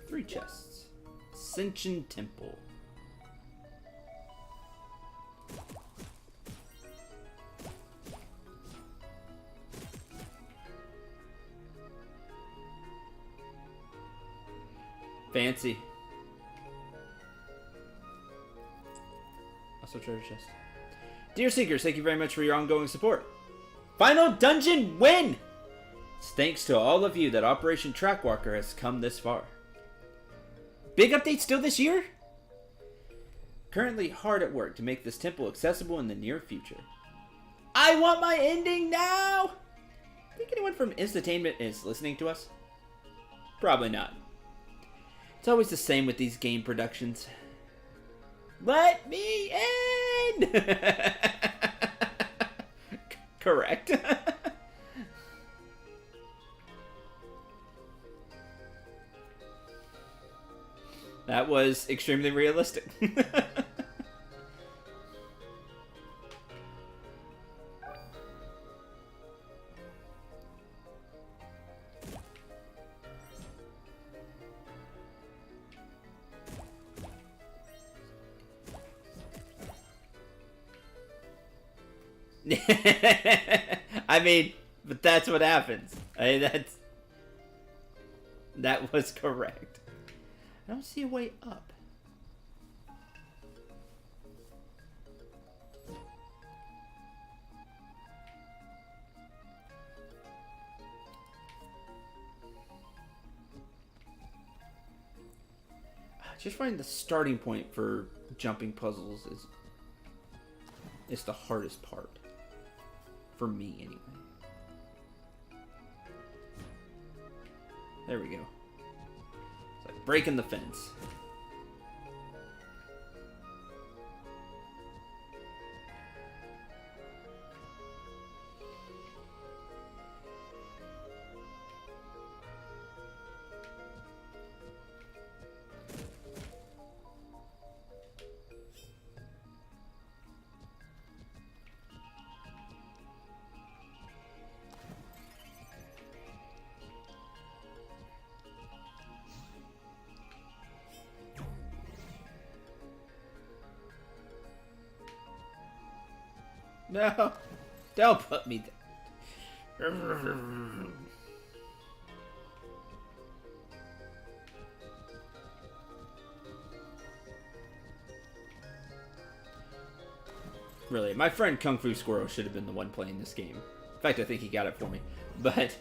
Three chests. Ascension Temple. Fancy. Also treasure chest. Dear Seekers, thank you very much for your ongoing support. Final dungeon win! It's thanks to all of you that Operation Trackwalker has come this far. Big update still this year? Currently hard at work to make this temple accessible in the near future. I want my ending now! Think anyone from Instatainment is listening to us? Probably not. It's always the same with these game productions. Let me in! Correct. That was extremely realistic. I mean, but that's what happens. That was correct. I don't see a way up. Just finding the starting point for jumping puzzles is the hardest part. For me, anyway. There we go. It's like breaking the fence. No, don't put me there. Really, my friend Kung Fu Squirrel should have been the one playing this game. In fact, I think he got it for me. But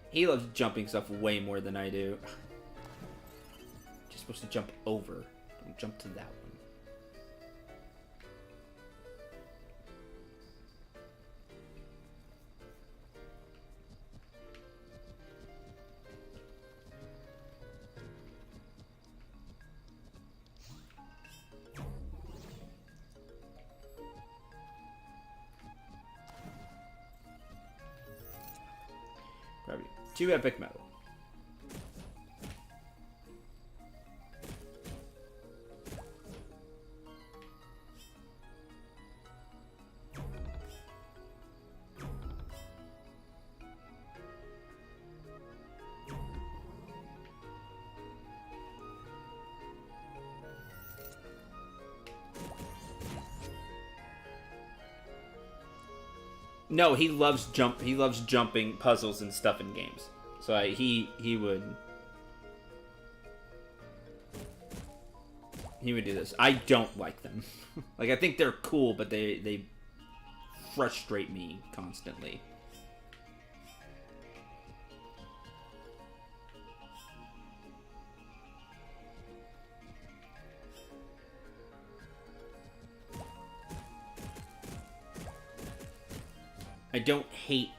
he loves jumping stuff way more than I do. Just supposed to jump over. Don't jump to that one. Probably 2 epic metal. No, he loves jumping puzzles and stuff in games. So he would do this. I don't like them. Like, I think they're cool, but they frustrate me constantly. I don't hate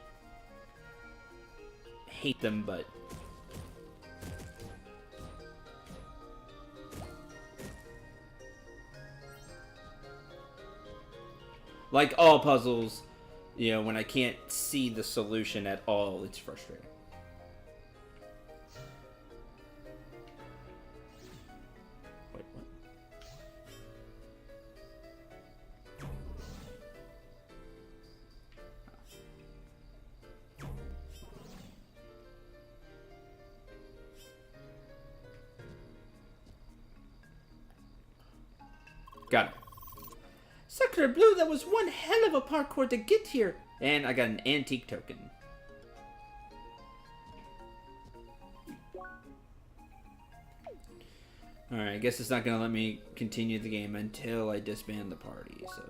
them, but like all puzzles, you know, when I can't see the solution at all, it's frustrating. Wait, what? Got it. Sacre bleu, that was one hell of a parkour to get here. And I got an antique token. Alright, I guess it's not going to let me continue the game until I disband the party, so...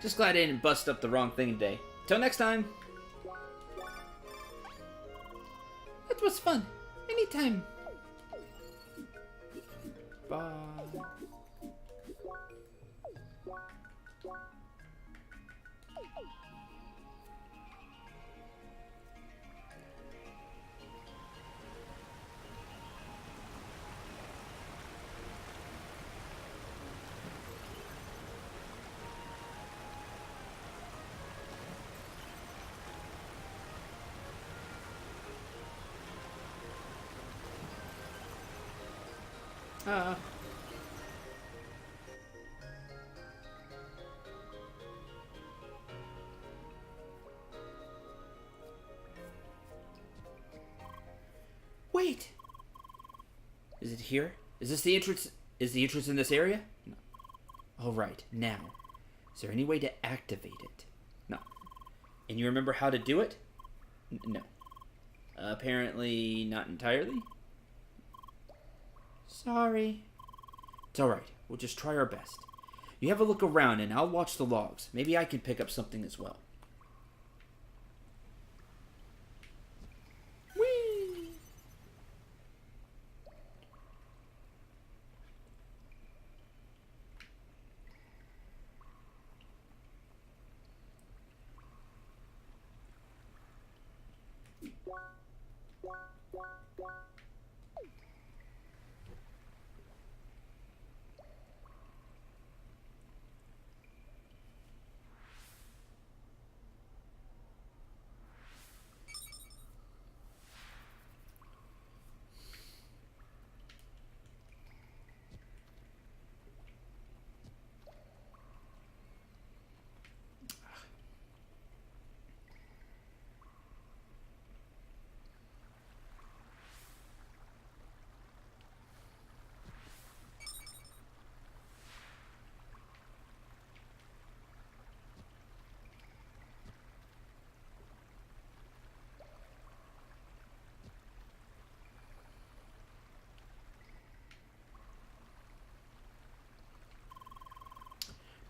Just glad I didn't bust up the wrong thing today. Till next time. That was fun. Anytime. Bye. Wait! Is it here? Is this the entrance? Is the entrance in this area? No. All right, now. Is there any way to activate it? No. And you remember how to do it? No. Apparently not entirely. Sorry. It's all right. We'll just try our best. You have a look around and I'll watch the logs. Maybe I can pick up something as well. Whee!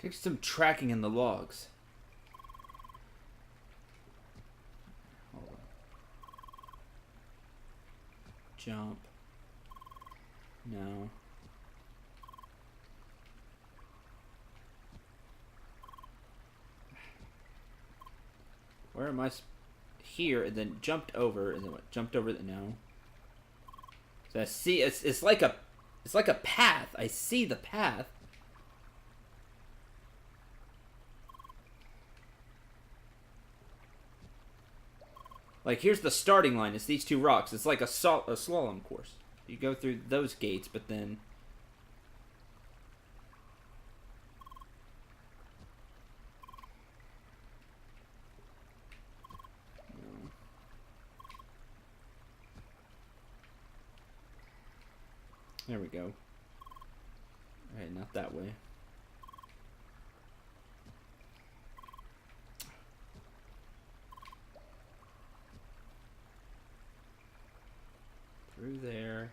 Take some tracking in the logs. Hold on. Jump. No. Where am I? Here, and then jumped over, and then what? Jumped over the no. So I see it's like a path. I see the path. Like, here's the starting line. It's these two rocks. It's like a slalom course. You go through those gates, but then... No. There we go. Alright, not that way. Through there.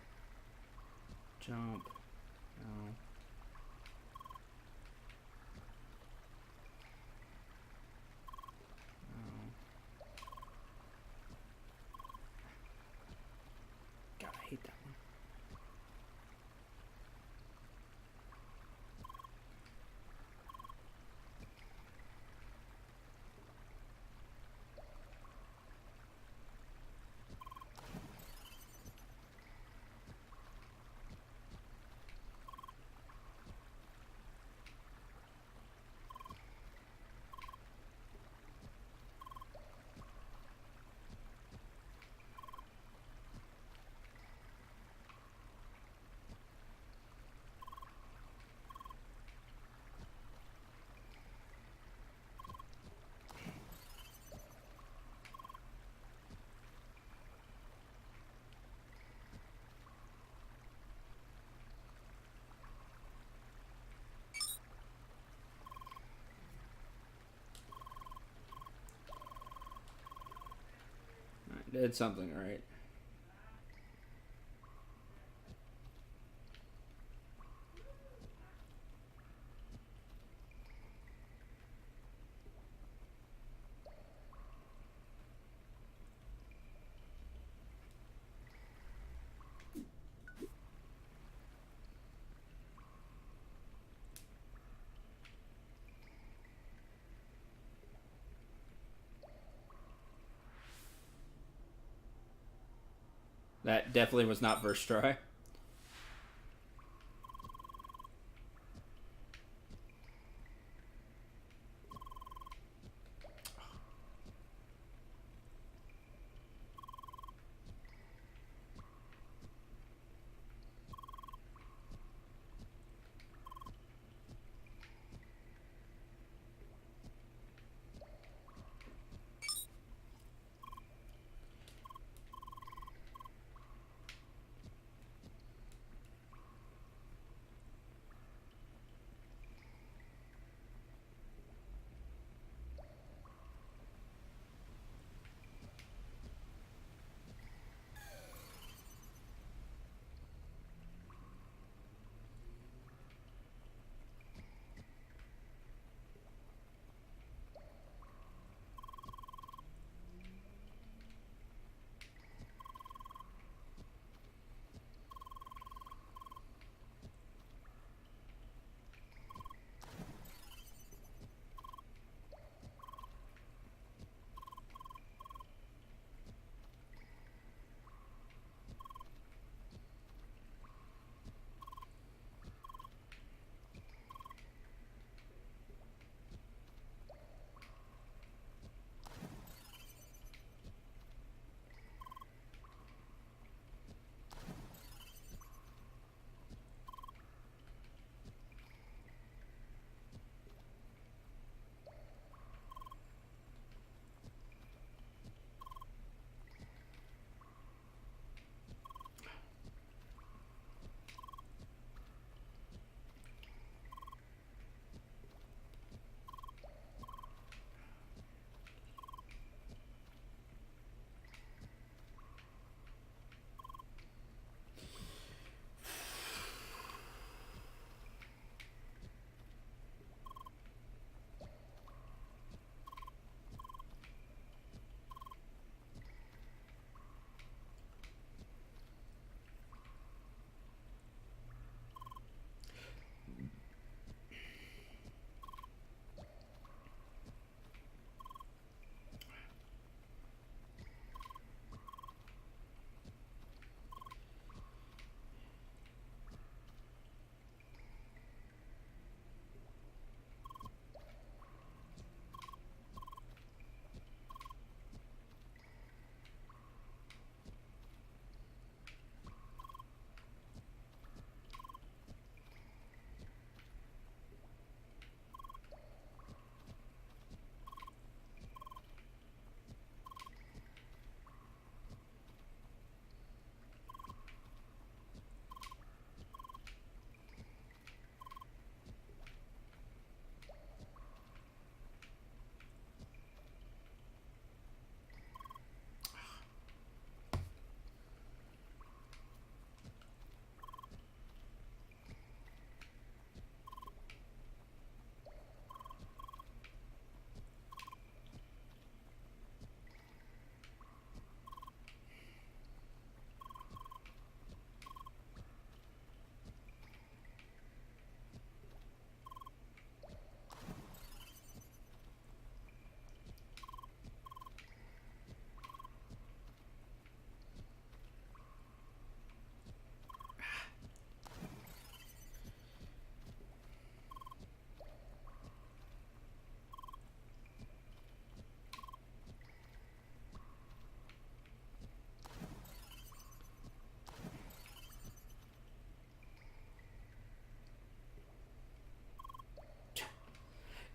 Jump. No. No. God, I hate that one. Did something right. That definitely was not first try.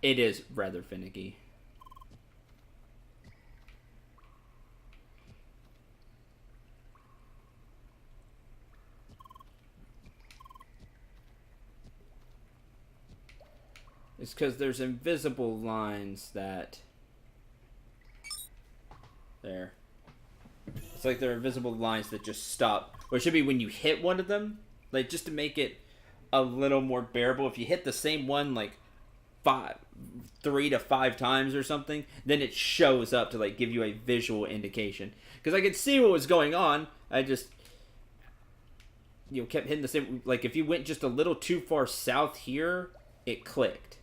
It is rather finicky. It's because there's invisible lines that... There. It's like there are invisible lines that just stop. Or it should be when you hit one of them. Like, just to make it a little more bearable. If you hit the same one, like, 3 to 5 times or something, then it shows up to, like, give you a visual indication. Because I could see what was going on. I just... You know, kept hitting the same... Like, if you went just a little too far south here, it clicked.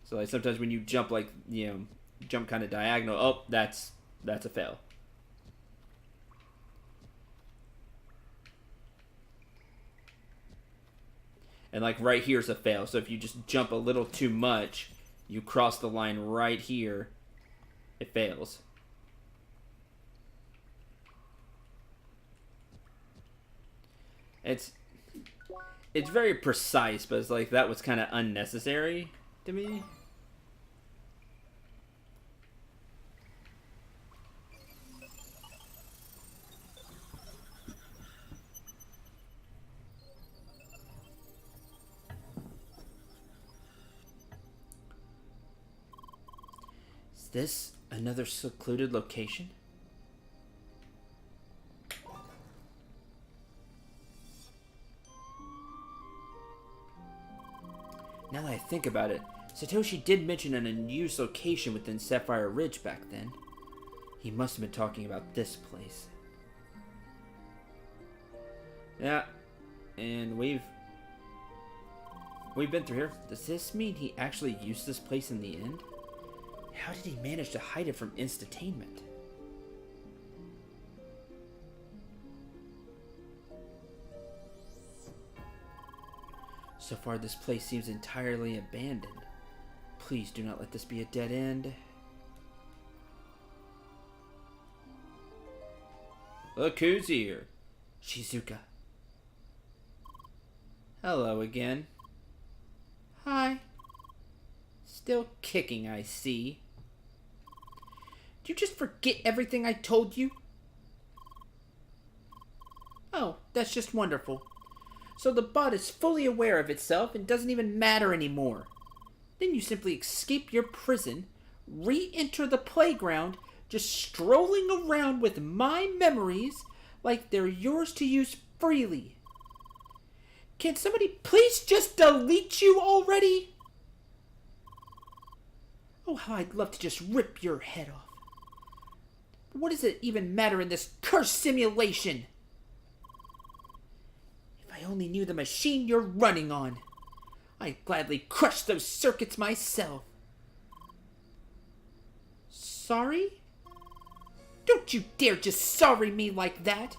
So, like, sometimes when you jump, like, you know, jump kind of diagonal, oh, that's a fail. And, like, right here's a fail. So if you just jump a little too much, you cross the line right here, it fails. It's very precise, but it's like that was kind of unnecessary to me. Is this another secluded location? Now that I think about it, Satoshi did mention an unused location within Sapphire Ridge back then. He must have been talking about this place. Yeah, and we've been through here. Does this mean he actually used this place in the end? How did he manage to hide it from instantainment? So far, this place seems entirely abandoned. Please do not let this be a dead end. Look who's here. Shizuka. Hello again. Hi. Still kicking, I see. Did you just forget everything I told you? Oh, that's just wonderful. So the bot is fully aware of itself and doesn't even matter anymore. Then you simply escape your prison, re-enter the playground, just strolling around with my memories like they're yours to use freely. Can somebody please just delete you already? Oh, how I'd love to just rip your head off. But what does it even matter in this cursed simulation? If I only knew the machine you're running on, I'd gladly crush those circuits myself. Sorry? Don't you dare just sorry me like that.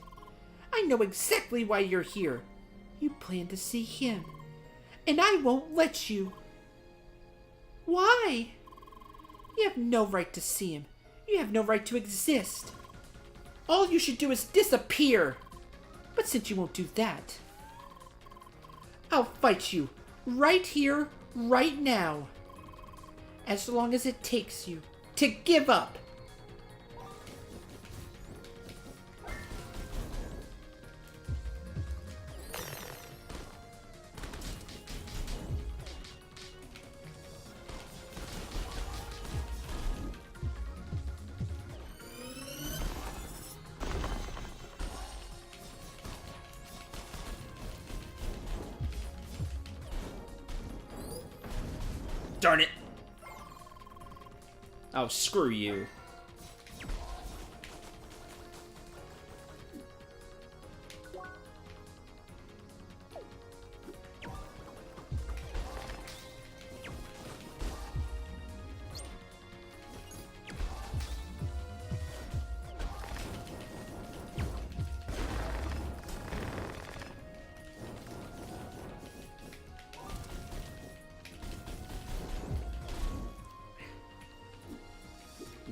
I know exactly why you're here. You plan to see him, and I won't let you. Why? You have no right to see him. You have no right to exist. All you should do is disappear. But since you won't do that, I'll fight you right here, right now. As long as it takes you to give up. Darn it! Oh, screw you.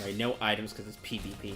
Alright, no items because it's PvP.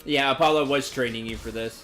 Yeah, Apollo was training you for this.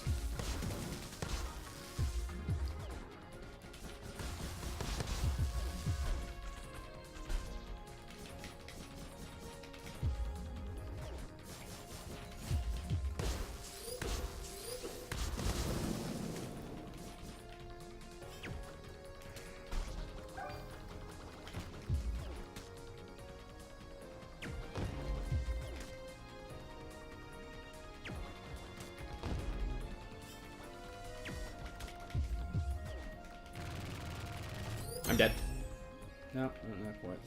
I'm dead. No, not quite.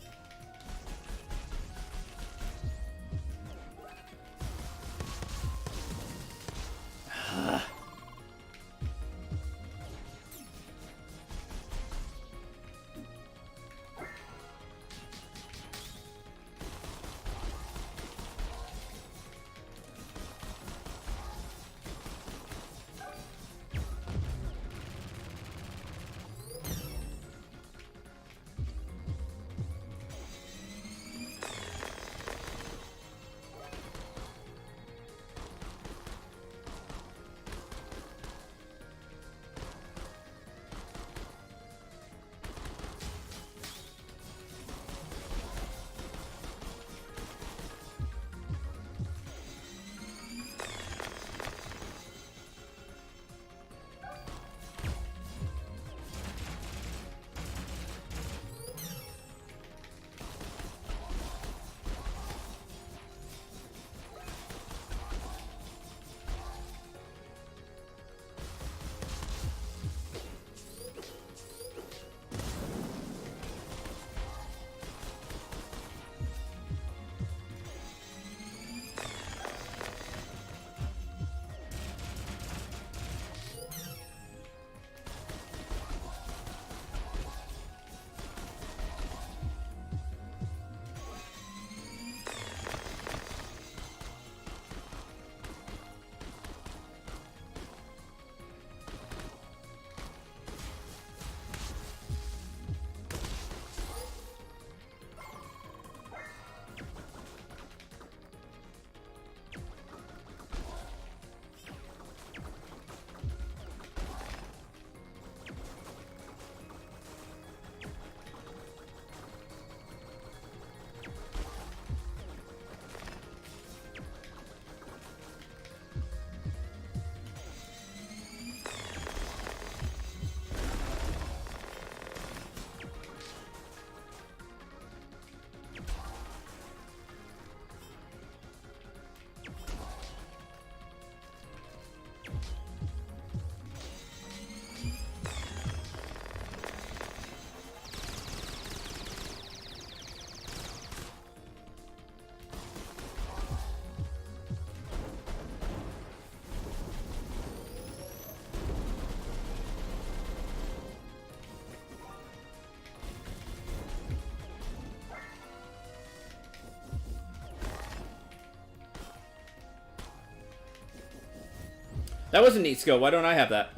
That was a neat skill. Why don't I have that?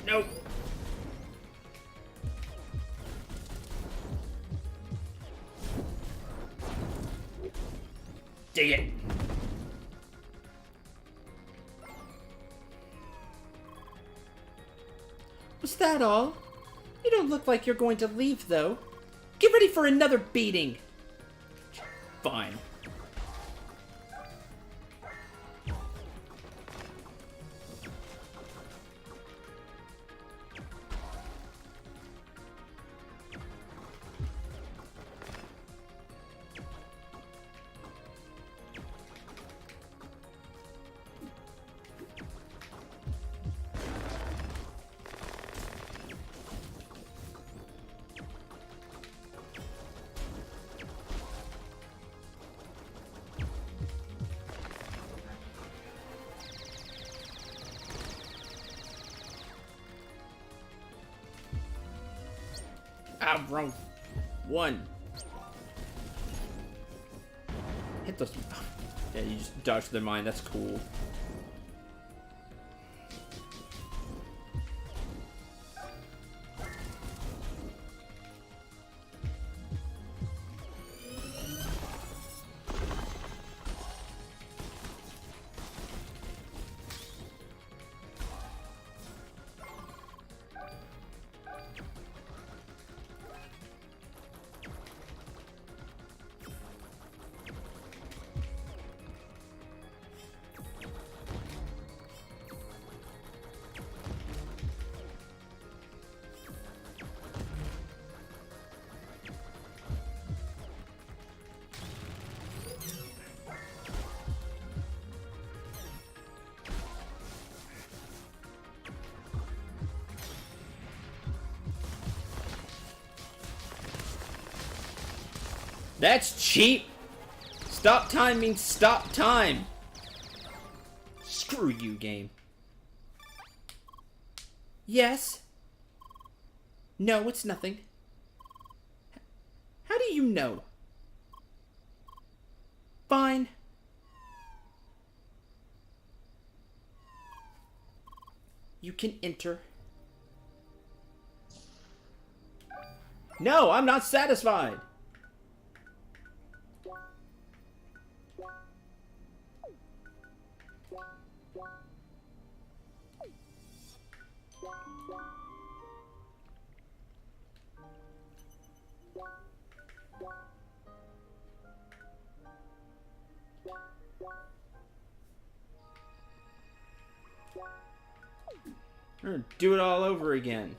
Nope. Dig it. Was that all? You don't look like you're going to leave, though. Get ready for another beating. Fine. Ah, wrong one. Hit those. Yeah, you just dodged their mind. That's cool. That's cheap! Stop time means stop time! Screw you, game. Yes. No, it's nothing. How do you know? Fine. You can enter. No, I'm not satisfied! We're gonna do it all over again.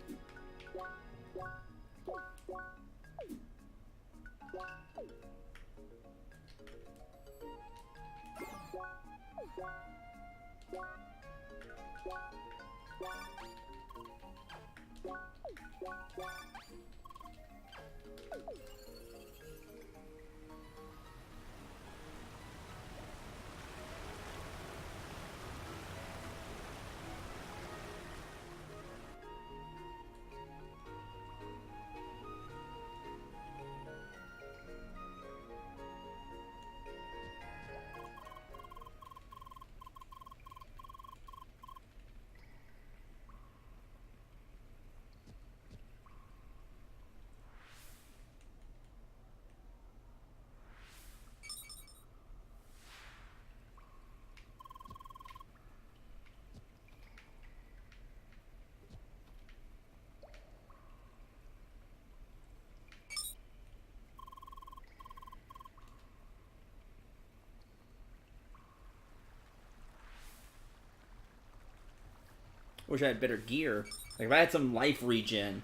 Wish I had better gear. Like, if I had some life regen,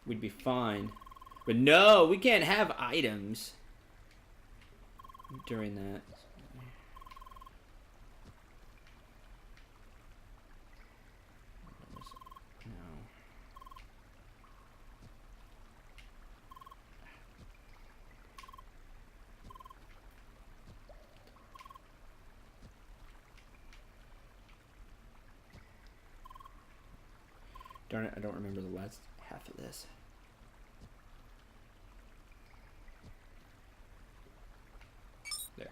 we'd be fine. But no, we can't have items during that. No. Darn it, I don't remember the last half of this. There.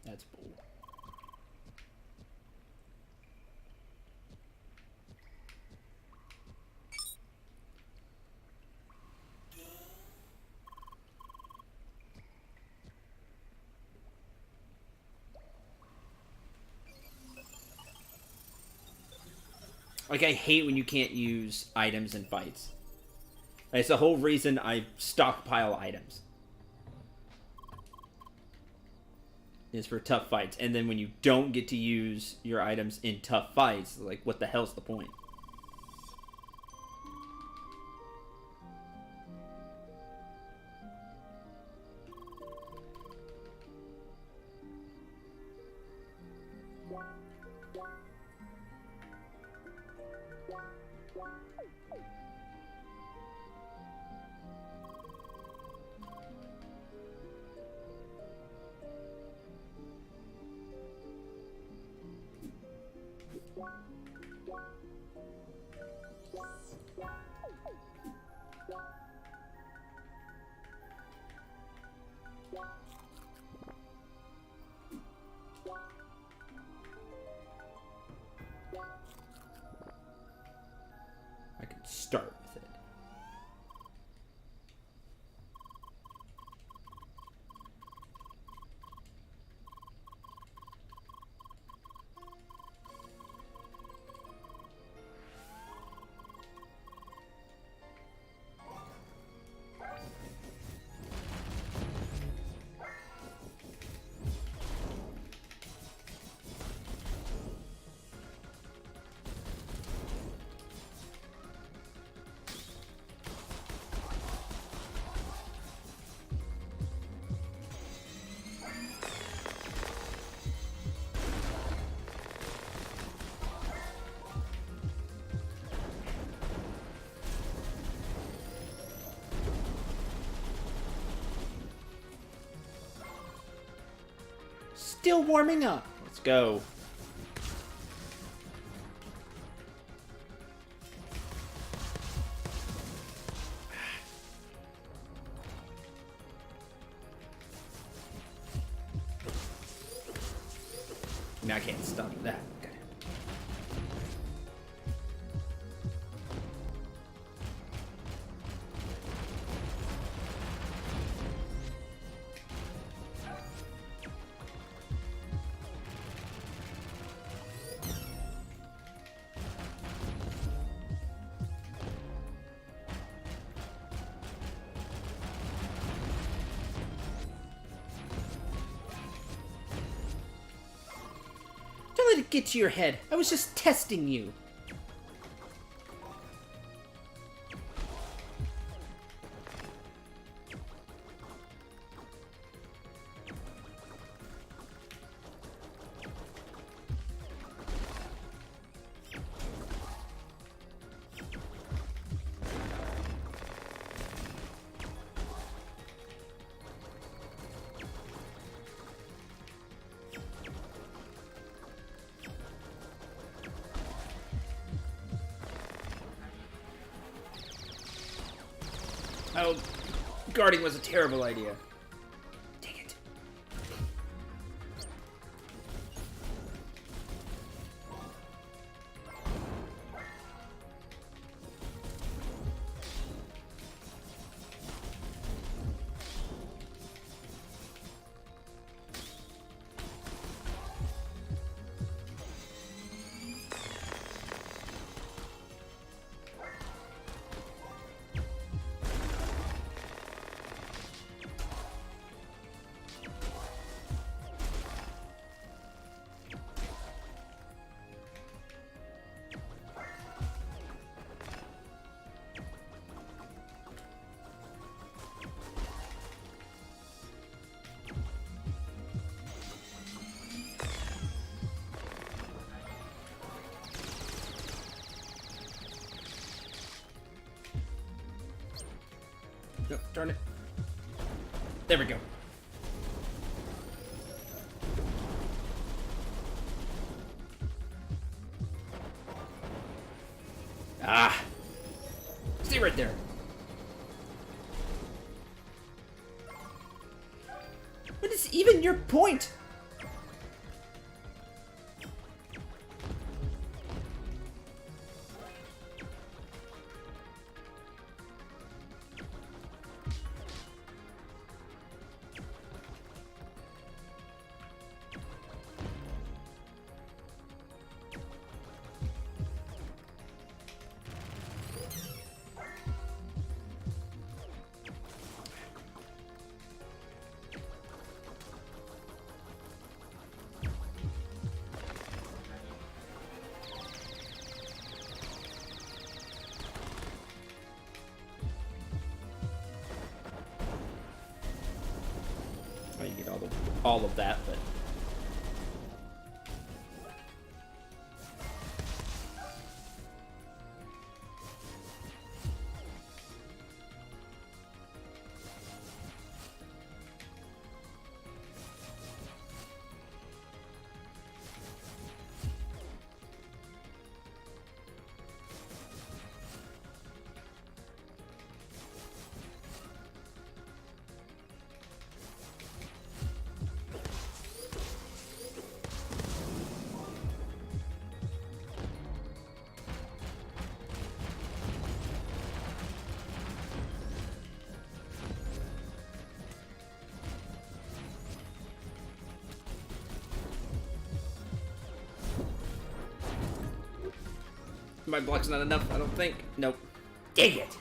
That's bull. Like, I hate when you can't use items in fights. It's the whole reason I stockpile items. Is for tough fights. And then when you don't get to use your items in tough fights, like, what the hell's the point? I can start with it. Still warming up. Let's go. No, I can't stop that. Okay. Don't let it get to your head. I was just testing you. Oh, guarding was a terrible idea. Dang it. No, darn it. There we go. Ah. Stay right there. What is even your point? You get all of that, but my block's not enough, I don't think. Nope. Dang it!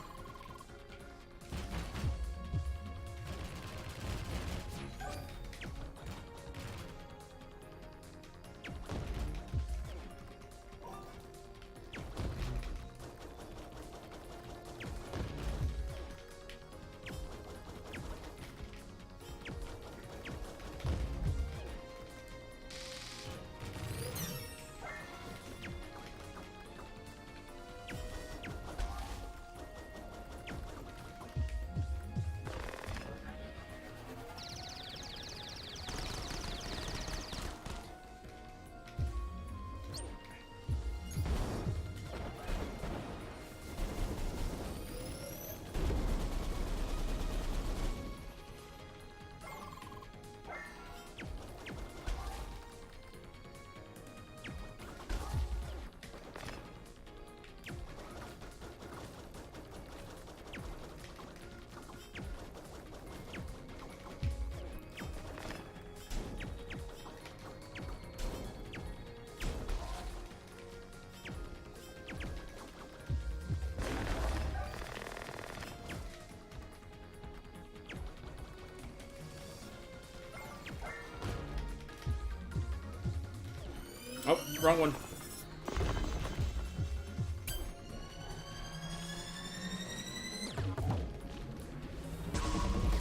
Wrong one.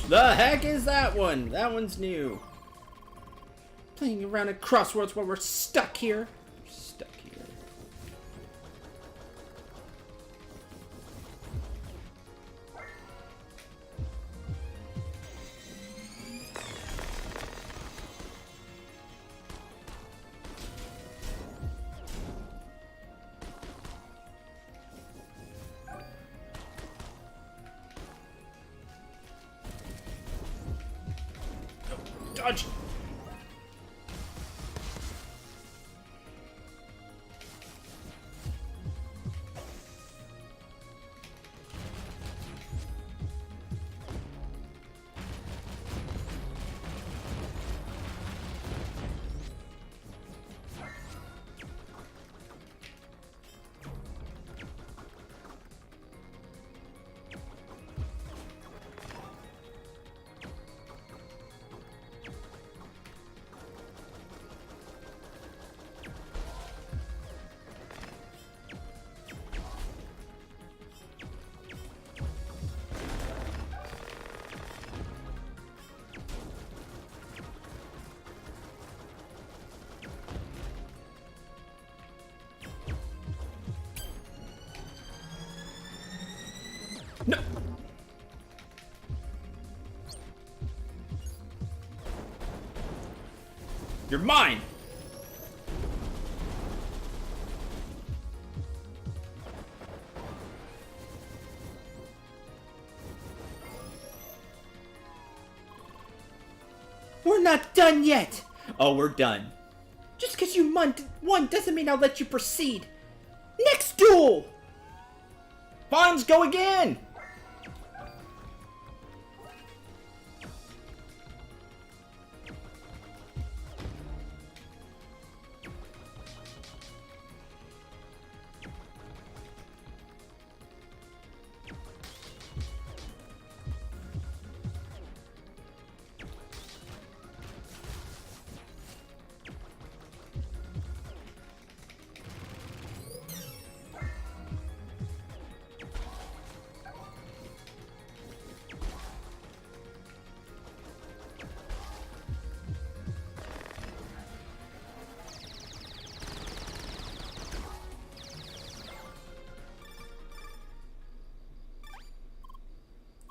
The heck is that one? That one's new. Playing around at Crossroads while we're stuck here. Stuck here. Dodge! No! You're mine! We're not done yet! Oh, we're done. Just because you won doesn't mean I'll let you proceed. Next duel! Fines, go again!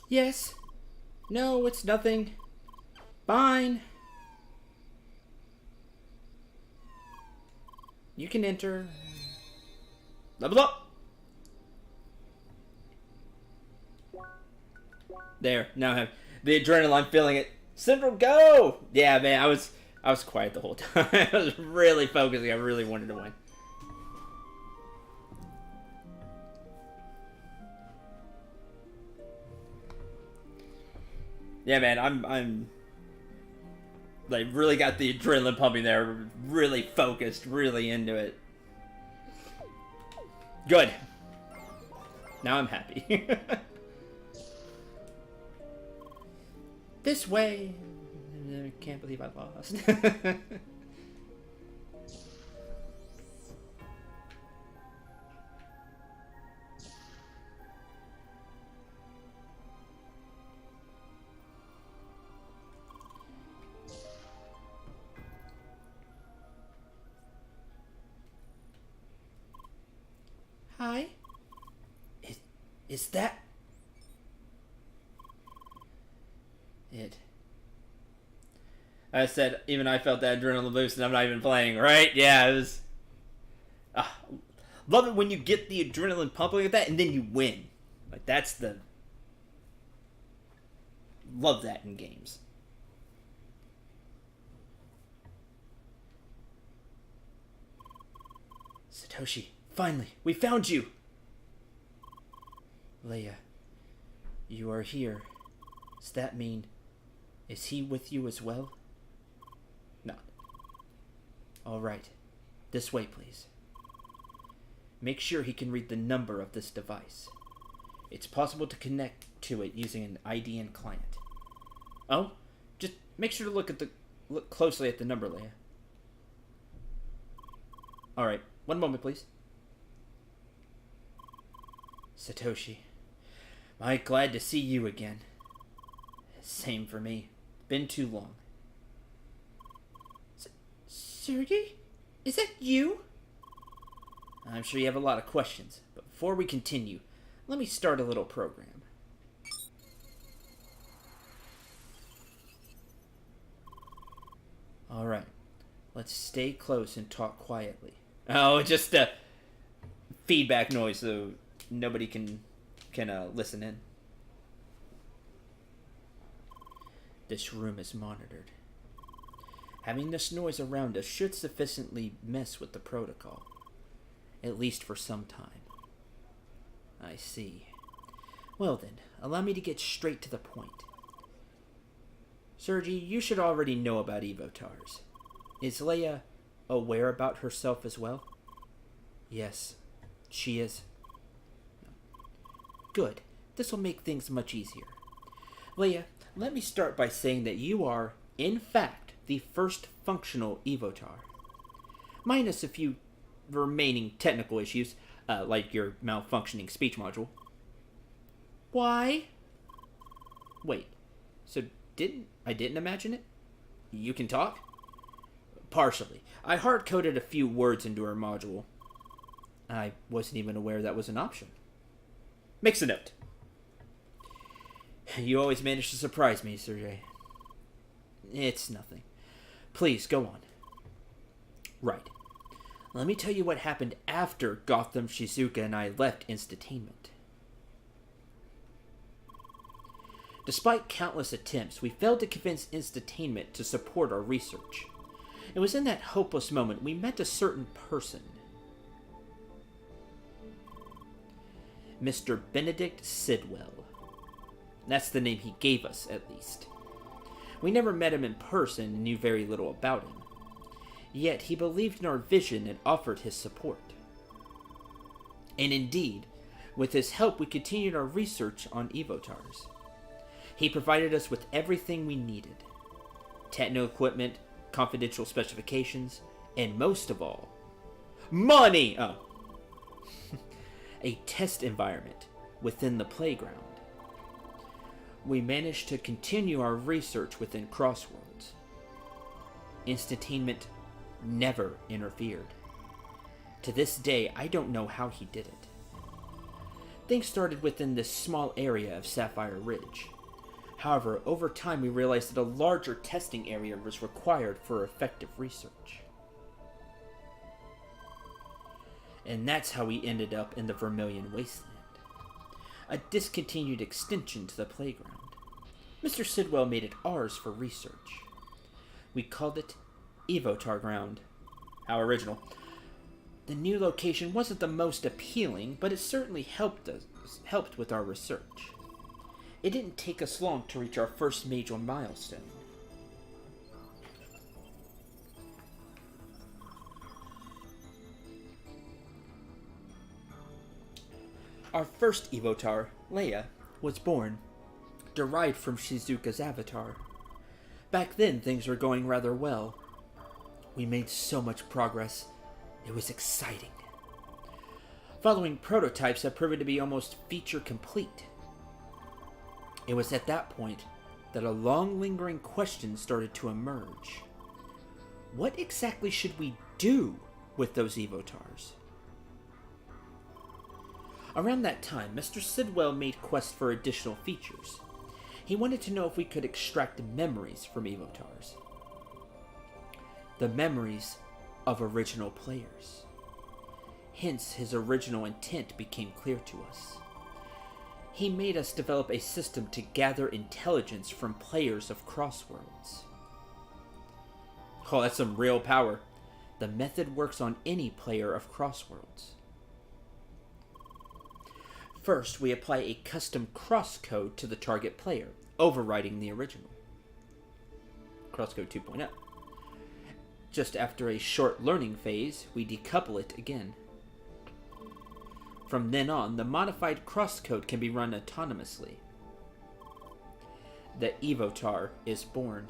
Yes. No, it's nothing. Fine. You can enter. Level up! There, now I have the adrenaline, I'm feeling it. Cendril, go! Yeah, man, I was quiet the whole time. I was really focusing, I really wanted to win. Yeah, man, I'm like really got the adrenaline pumping there, really focused, really into it. Good. Now I'm happy. This way. I can't believe I lost. Hi? Is that it? I said, even I felt that adrenaline boost and I'm not even playing, right? Yeah, it was... love it when you get the adrenaline pumping like that and then you win. Like, that's the... Love that in games. Satoshi, finally, we found you! Leia, you are here. Does that mean... Is he with you as well? No. All right. This way, please. Make sure he can read the number of this device. It's possible to connect to it using an IDN client. Oh, just make sure to look closely at the number, Leia. Alright, one moment, please. Satoshi, I'm glad to see you again. Same for me. Been too long. Sergey? Is that you? I'm sure you have a lot of questions, but before we continue, let me start a little program. Alright, let's stay close and talk quietly. Oh, just a feedback noise so nobody can listen in. This room is monitored. Having this noise around us should sufficiently mess with the protocol. At least for some time. I see. Well then, allow me to get straight to the point. Sergey, you should already know about Evotars. Is Leia aware about herself as well? Yes, she is. Good. This will make things much easier. Leia, let me start by saying that you are, in fact, the first functional Evotar. Minus a few remaining technical issues, like your malfunctioning speech module. Why? Wait, so I didn't imagine it? You can talk? Partially. I hard-coded a few words into her module. I wasn't even aware that was an option. Makes a note. You always manage to surprise me, Sergey. It's nothing. Please, go on. Right. Let me tell you what happened after Gotham, Shizuka, and I left Instatainment. Despite countless attempts, we failed to convince Instatainment to support our research. It was in that hopeless moment we met a certain person. Mr. Benedict Sidwell. That's the name he gave us, at least. We never met him in person and knew very little about him. Yet he believed in our vision and offered his support. And indeed, with his help we continued our research on Evotars. He provided us with everything we needed. Techno equipment, confidential specifications, and most of all, money! Oh. A test environment within the playground. We managed to continue our research within Crossworlds. Instatainment never interfered. To this day, I don't know how he did it. Things started within this small area of Sapphire Ridge. However, over time we realized that a larger testing area was required for effective research. And that's how we ended up in the Vermilion Wasteland. A discontinued extension to the playground. Mr. Sidwell made it ours for research. We called it Evotar Ground. How original. The new location wasn't the most appealing, but it certainly helped with our research. It didn't take us long to reach our first major milestone. Our first Evotar, Leia, was born, derived from Shizuka's avatar. Back then, things were going rather well. We made so much progress. It was exciting. Following prototypes have proven to be almost feature complete. It was at that point that a long lingering question started to emerge. What exactly should we do with those Evotars? Around that time, Mr. Sidwell made quests for additional features. He wanted to know if we could extract memories from Evotars. The memories of original players. Hence, his original intent became clear to us. He made us develop a system to gather intelligence from players of Crossworlds. Oh, that's some real power. The method works on any player of Crossworlds. First, we apply a custom CrossCode to the target player, overriding the original. CrossCode 2.0. Just after a short learning phase, we decouple it again. From then on, the modified CrossCode can be run autonomously. The Evotar is born.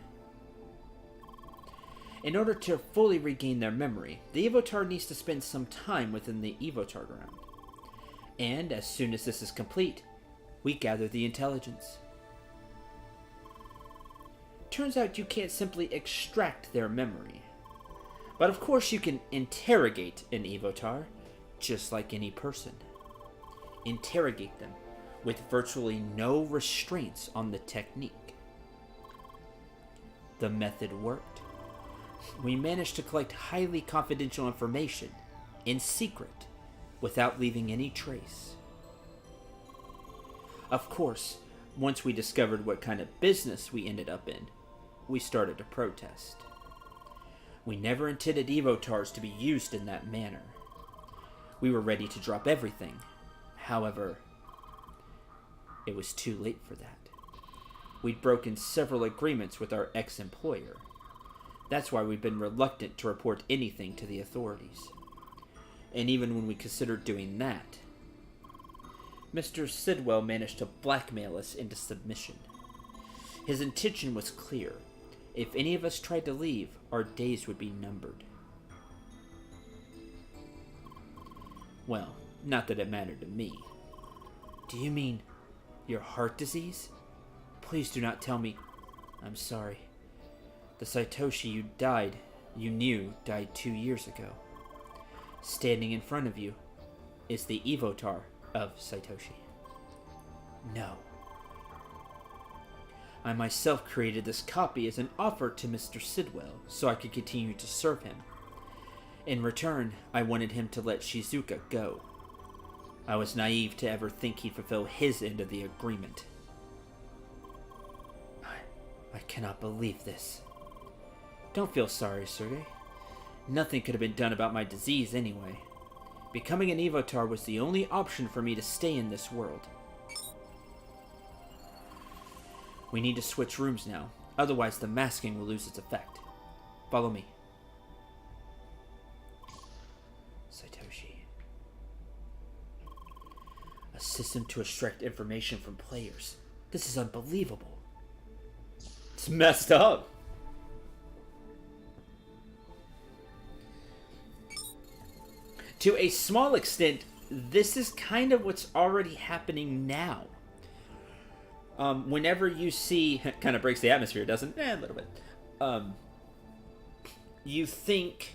In order to fully regain their memory, the Evotar needs to spend some time within the Evotar ground. And as soon as this is complete, we gather the intelligence. Turns out you can't simply extract their memory. But of course you can interrogate an Evotar, just like any person. Interrogate them with virtually no restraints on the technique. The method worked. We managed to collect highly confidential information, in secret, without leaving any trace. Of course, once we discovered what kind of business we ended up in, we started to protest. We never intended Evotars to be used in that manner. We were ready to drop everything. However, it was too late for that. We'd broken several agreements with our ex-employer. That's why we've been reluctant to report anything to the authorities. And even when we considered doing that, Mr. Sidwell managed to blackmail us into submission. His intention was clear. If any of us tried to leave, our days would be numbered. Well, not that it mattered to me. Do you mean your heart disease? Please do not tell me. I'm sorry. The Satoshi you knew died 2 years ago. Standing in front of you is the Evotar of Satoshi. No. I myself created this copy as an offer to Mr. Sidwell so I could continue to serve him. In return, I wanted him to let Shizuka go. I was naive to ever think he'd fulfill his end of the agreement. I cannot believe this. Don't feel sorry, Sergei. Nothing could have been done about my disease anyway. Becoming an Evotar was the only option for me to stay in this world. We need to switch rooms now, otherwise the masking will lose its effect. Follow me. Satoshi. A system to extract information from players. This is unbelievable. It's messed up. To a small extent, this is kind of what's already happening now. Whenever you see... It kind of breaks the atmosphere, doesn't it? A little bit. You think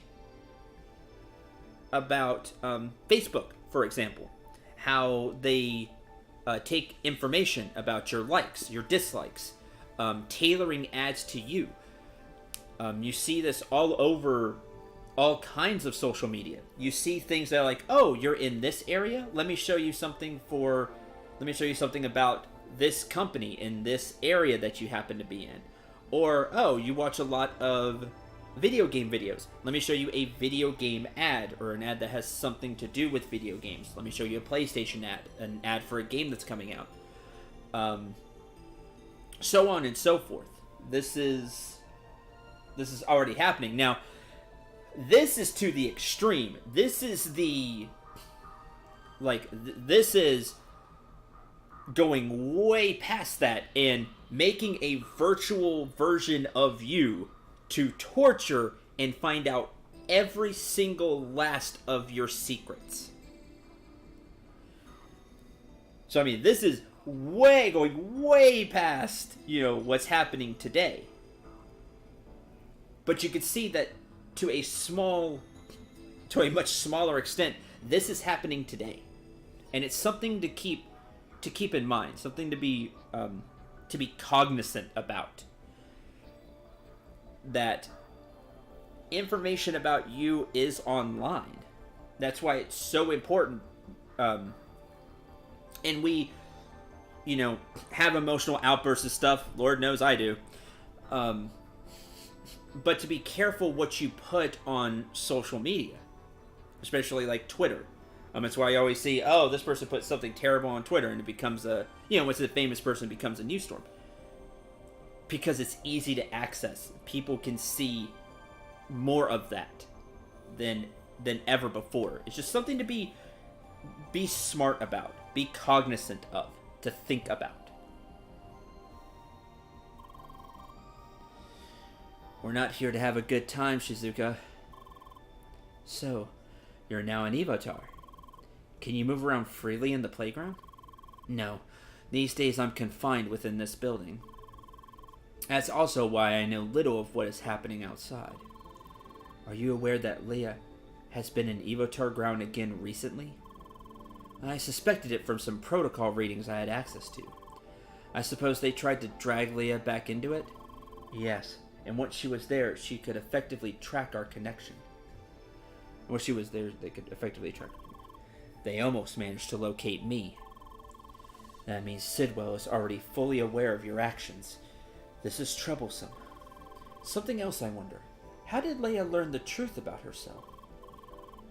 about Facebook, for example. How they take information about your likes, your dislikes, tailoring ads to you. You see this all over all kinds of social media. You see things that are like, oh, you're in this area? Let me show you something about this company in this area that you happen to be in. Or, oh, you watch a lot of video game videos. Let me show you a video game ad, or an ad that has something to do with video games. Let me show you a PlayStation ad, an ad for a game that's coming out. So on and so forth. This is already happening. Now, this is to the extreme. This is this is going way past that and making a virtual version of you to torture and find out every single last of your secrets. So, I mean, this is going way past, what's happening today. But you can see that to a much smaller extent, this is happening today. And it's something to keep in mind, something to be cognizant about. That information about you is online. That's why it's so important. And we, have emotional outbursts and stuff. Lord knows I do. But to be careful what you put on social media, especially like Twitter. That's why I always see, oh, this person put something terrible on Twitter, and it becomes what's the famous person becomes a news storm. Because it's easy to access. People can see more of that than ever before. It's just something to be smart about, be cognizant of, to think about. We're not here to have a good time, Shizuka. So, you're now an Evotar. Can you move around freely in the playground? No. These days I'm confined within this building. That's also why I know little of what is happening outside. Are you aware that Leia has been in Evotar ground again recently? I suspected it from some protocol readings I had access to. I suppose they tried to drag Leia back into it? Yes, and once she was there, she could effectively track our connection. Once she was there, they could effectively track her. They almost managed to locate me. That means Sidwell is already fully aware of your actions. This is troublesome. Something else I wonder. How did Leia learn the truth about herself?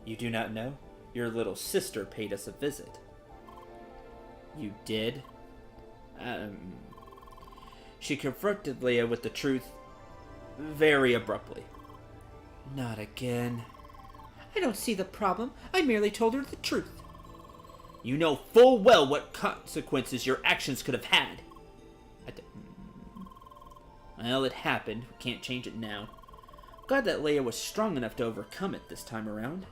You do not know? Your little sister paid us a visit. You did? She confronted Leia with the truth very abruptly. Not again. I don't see the problem. I merely told her the truth. You know full well what consequences your actions could have had. Well, it happened. We can't change it now. Glad that Leia was strong enough to overcome it this time around.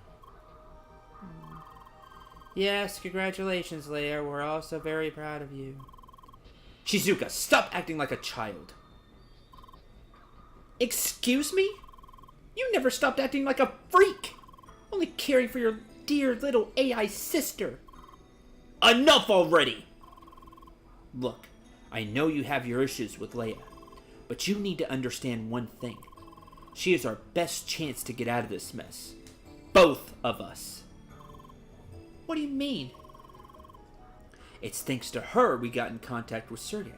Yes, congratulations, Leia. We're also very proud of you. Shizuka, stop acting like a child. Excuse me? You never stopped acting like a freak. Only caring for your dear little AI sister. Enough already! Look, I know you have your issues with Leia, but you need to understand one thing. She is our best chance to get out of this mess. Both of us. What do you mean? It's thanks to her we got in contact with Sergei.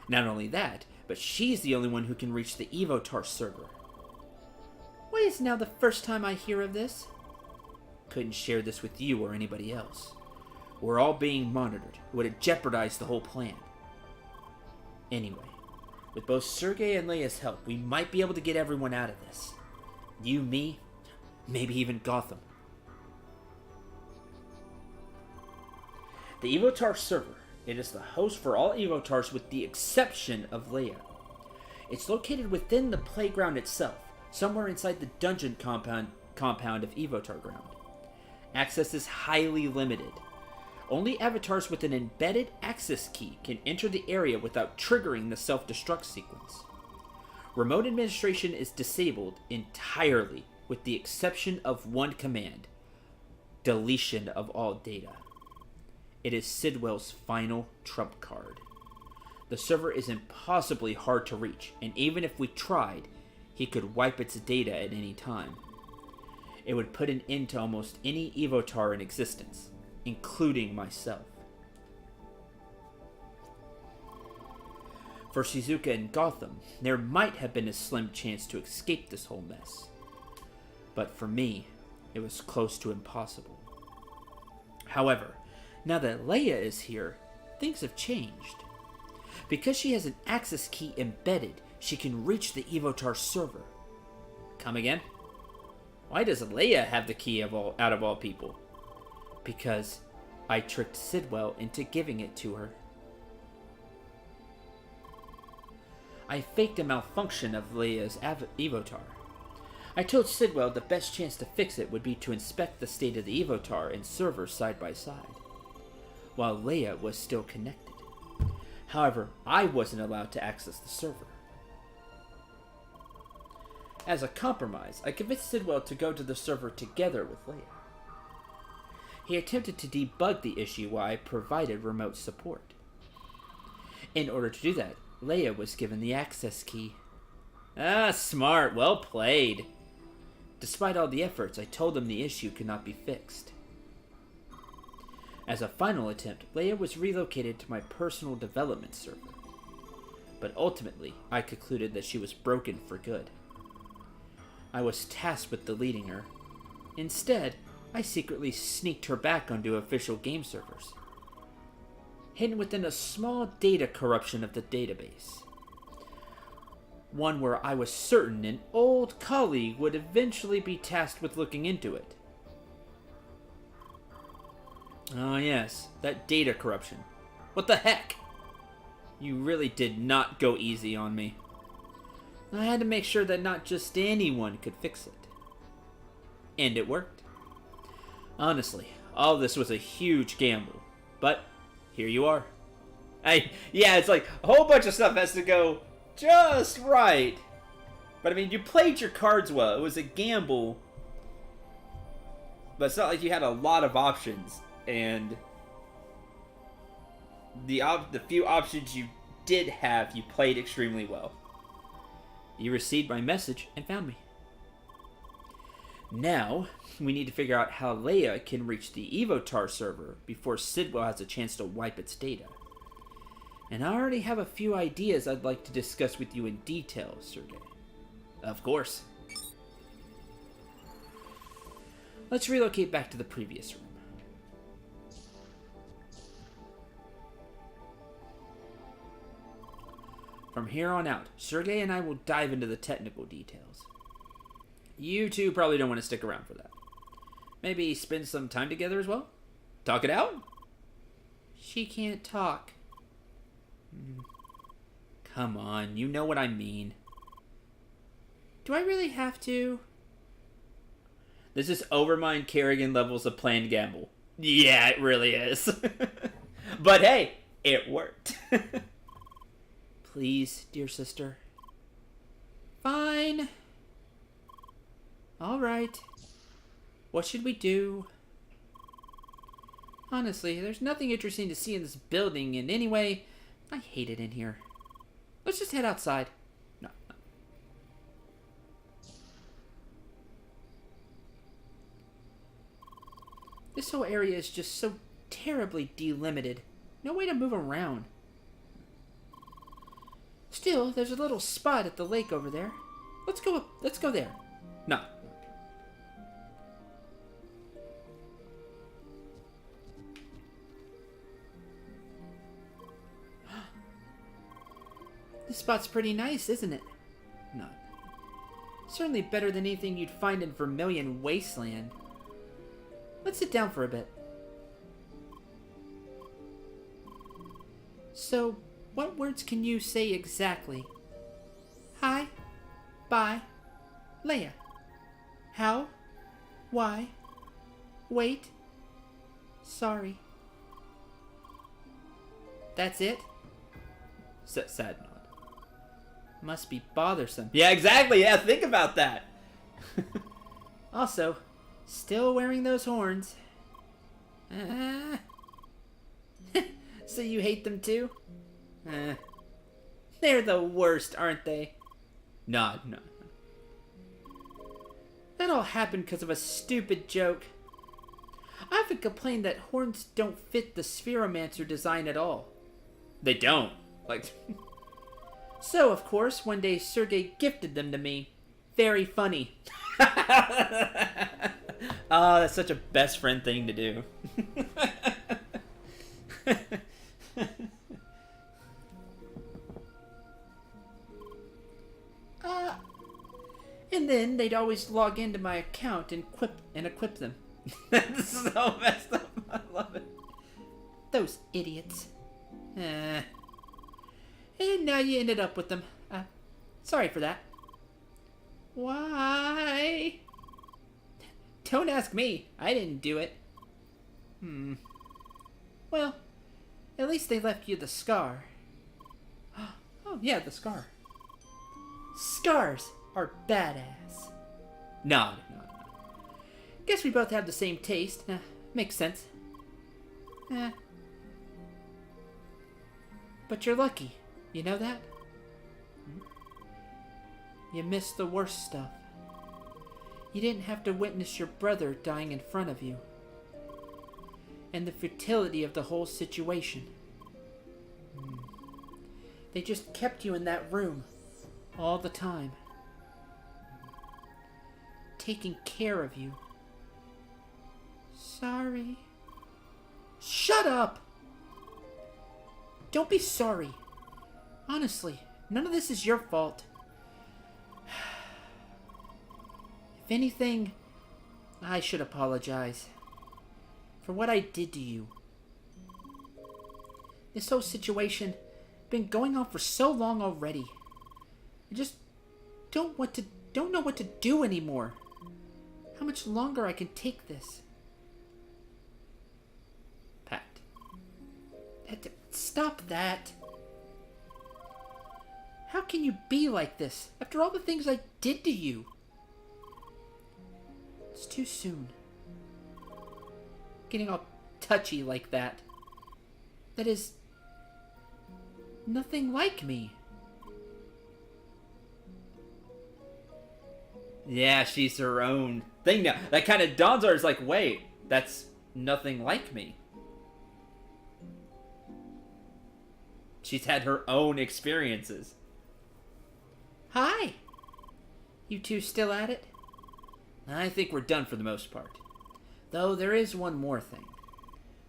Not only that, but she's the only one who can reach the Evotar server. Why is now the first time I hear of this? Couldn't share this with you or anybody else. We're all being monitored. It would have jeopardized the whole plan. Anyway, with both Sergei and Leia's help, we might be able to get everyone out of this. You, me, maybe even Gotham. The Evotar server. It is the host for all Evotars with the exception of Leia. It's located within the playground itself, somewhere inside the dungeon compound of Evotar ground. Access is highly limited. Only avatars with an embedded access key can enter the area without triggering the self-destruct sequence. Remote administration is disabled entirely with the exception of one command: deletion of all data. It is Sidwell's final trump card. The server is impossibly hard to reach, and even if we tried, he could wipe its data at any time. It would put an end to almost any Evotar in existence, including myself. For Shizuka and Gotham, there might have been a slim chance to escape this whole mess. But for me, it was close to impossible. However, now that Leia is here, things have changed. Because she has an access key embedded, she can reach the Evotar server. Come again? Why does Leia have the key out of all people? Because I tricked Sidwell into giving it to her. I faked a malfunction of Leia's Evotar. I told Sidwell the best chance to fix it would be to inspect the state of the Evotar and server side by side, while Leia was still connected. However, I wasn't allowed to access the server. As a compromise, I convinced Sidwell to go to the server together with Leia. He attempted to debug the issue while I provided remote support. In order to do that, Leia was given the access key. Ah, smart. Well played. Despite all the efforts, I told him the issue could not be fixed. As a final attempt, Leia was relocated to my personal development server. But ultimately, I concluded that she was broken for good. I was tasked with deleting her. Instead, I secretly sneaked her back onto official game servers, hidden within a small data corruption of the database. One where I was certain an old colleague would eventually be tasked with looking into it. Oh yes, that data corruption. What the heck? You really did not go easy on me. I had to make sure that not just anyone could fix it. And it worked. Honestly, all this was a huge gamble. But here you are. Yeah, it's like a whole bunch of stuff has to go just right. But I mean, you played your cards well. It was a gamble. But it's not like you had a lot of options. And the few options you did have, you played extremely well. You received my message and found me. Now, we need to figure out how Leia can reach the Evotar server before Cendril has a chance to wipe its data. And I already have a few ideas I'd like to discuss with you in detail, Sergey. Of course. Let's relocate back to the previous room. From here on out, Sergey and I will dive into the technical details. You two probably don't want to stick around for that. Maybe spend some time together as well? Talk it out? She can't talk. Come on, you know what I mean. Do I really have to? This is Overmind Kerrigan levels of planned gamble. Yeah, it really is. But hey, it worked. Please, dear sister. Fine. All right. What should we do? Honestly, there's nothing interesting to see in this building, and anyway, I hate it in here. Let's just head outside. No. This whole area is just so terribly delimited. No way to move around. Still, there's a little spot at the lake over there. Let's go up. Let's go there. No. This spot's pretty nice, isn't it? No. Certainly better than anything you'd find in Vermilion Wasteland. Let's sit down for a bit. So, what words can you say exactly? Hi. Bye. Leia. How? Why? Wait. Sorry. That's it? Sad nod. Must be bothersome. Yeah, exactly. Yeah, think about that. Also, still wearing those horns. So you hate them too? They're the worst, aren't they? No. That all happened because of a stupid joke. I often complain that horns don't fit the Spheromancer design at all. They don't. So, of course, one day Sergey gifted them to me. Very funny. Oh, that's such a best friend thing to do. And then they'd always log into my account and equip them. That's so messed up. I love it. Those idiots. And now you ended up with them. Sorry for that. Why? Don't ask me. I didn't do it. Well, at least they left you the scar. Oh, yeah, the scar. Scars are badass. No. Guess we both have the same taste. Makes sense. But you're lucky. You know that? You missed the worst stuff. You didn't have to witness your brother dying in front of you. And the futility of the whole situation. They just kept you in that room all the time. Taking care of you. Sorry. Shut up! Don't be sorry. Honestly, none of this is your fault. If anything, I should apologize for what I did to you. This whole situation been going on for so long already. don't know what to do anymore. How much longer I can take this? Pat. Stop that. How can you be like this after all the things I did to you? It's too soon. Getting all touchy like that. That is nothing like me. Yeah, she's her own thing now. That kind of dawns on her. It's like, wait, that's nothing like me. She's had her own experiences. Hi. You two still at it? I think we're done for the most part. Though there is one more thing.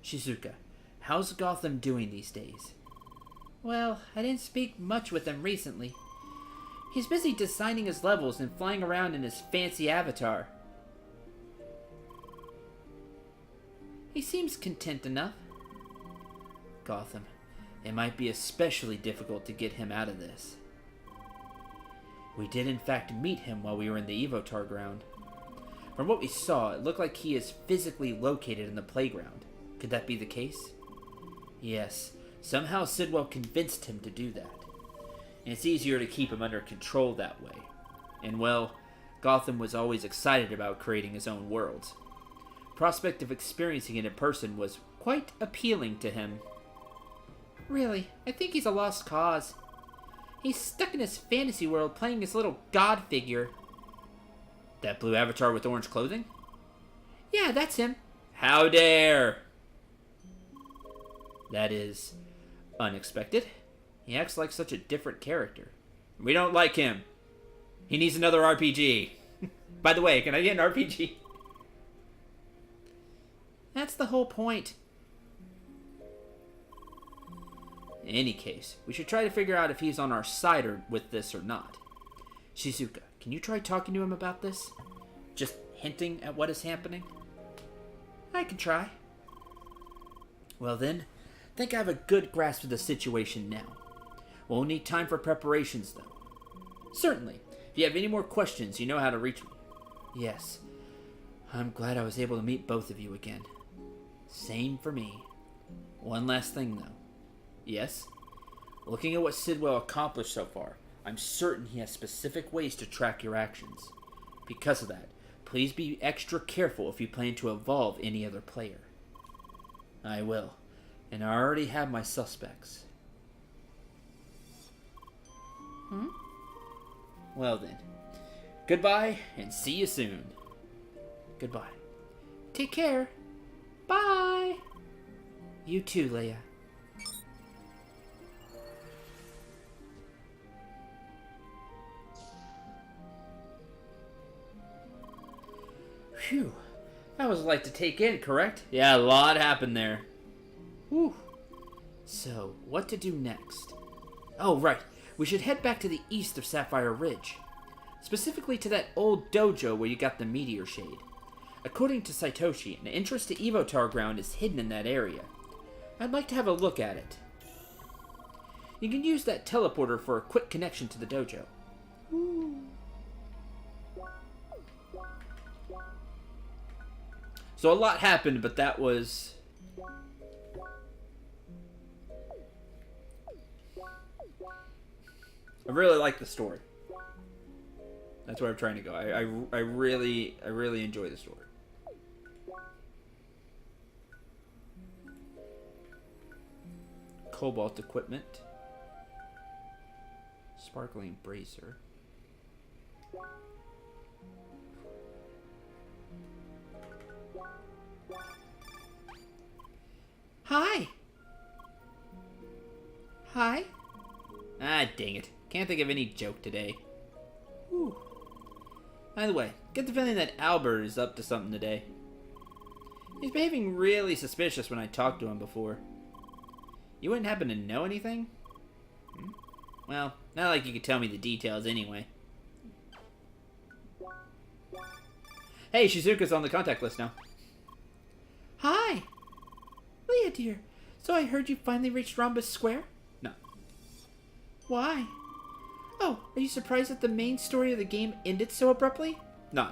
Shizuka, how's Gotham doing these days? Well, I didn't speak much with him recently. He's busy designing his levels and flying around in his fancy avatar. He seems content enough. Gotham, it might be especially difficult to get him out of this. We did in fact meet him while we were in the Evotar ground. From what we saw, it looked like he is physically located in the playground. Could that be the case? Yes, somehow Sidwell convinced him to do that. And it's easier to keep him under control that way. And well, Gotham was always excited about creating his own worlds. Prospect of experiencing it in person was quite appealing to him. Really, I think he's a lost cause. He's stuck in his fantasy world playing his little god figure. That blue avatar with orange clothing? Yeah, that's him. How dare! That is unexpected. He acts like such a different character. We don't like him. He needs another RPG. By the way, can I get an RPG? That's the whole point. In any case, we should try to figure out if he's on our side with this or not. Shizuka, can you try talking to him about this? Just hinting at what is happening? I can try. Well then, I think I have a good grasp of the situation now. We'll need time for preparations, though. Certainly. If you have any more questions, you know how to reach me. Yes. I'm glad I was able to meet both of you again. Same for me. One last thing, though. Yes? Looking at what Sidwell accomplished so far, I'm certain he has specific ways to track your actions. Because of that, please be extra careful if you plan to evolve any other player. I will. And I already have my suspects. Well then. Goodbye, and see you soon. Goodbye. Take care. Bye. You too, Leia. Phew. That was like to take in, correct? Yeah, a lot happened there. Whew. So, what to do next? Oh, right. We should head back to the east of Sapphire Ridge. Specifically to that old dojo where you got the meteor shade. According to Saitoshi, an entrance to Evotar ground is hidden in that area. I'd like to have a look at it. You can use that teleporter for a quick connection to the dojo. Ooh. So a lot happened, but that was... I really like the story. That's where I'm trying to go. I really enjoy the story. Cobalt equipment. Sparkling bracer. Hi. Hi. Ah, dang it. Can't think of any joke today. Whew. By the way, get the feeling that Albert is up to something today. He's behaving really suspicious when I talked to him before. You wouldn't happen to know anything? Well, not like you could tell me the details anyway. Hey, Shizuka's on the contact list now. Hi. Leah, dear. So I heard you finally reached Rhombus Square? No. Why? Oh, are you surprised that the main story of the game ended so abruptly? No.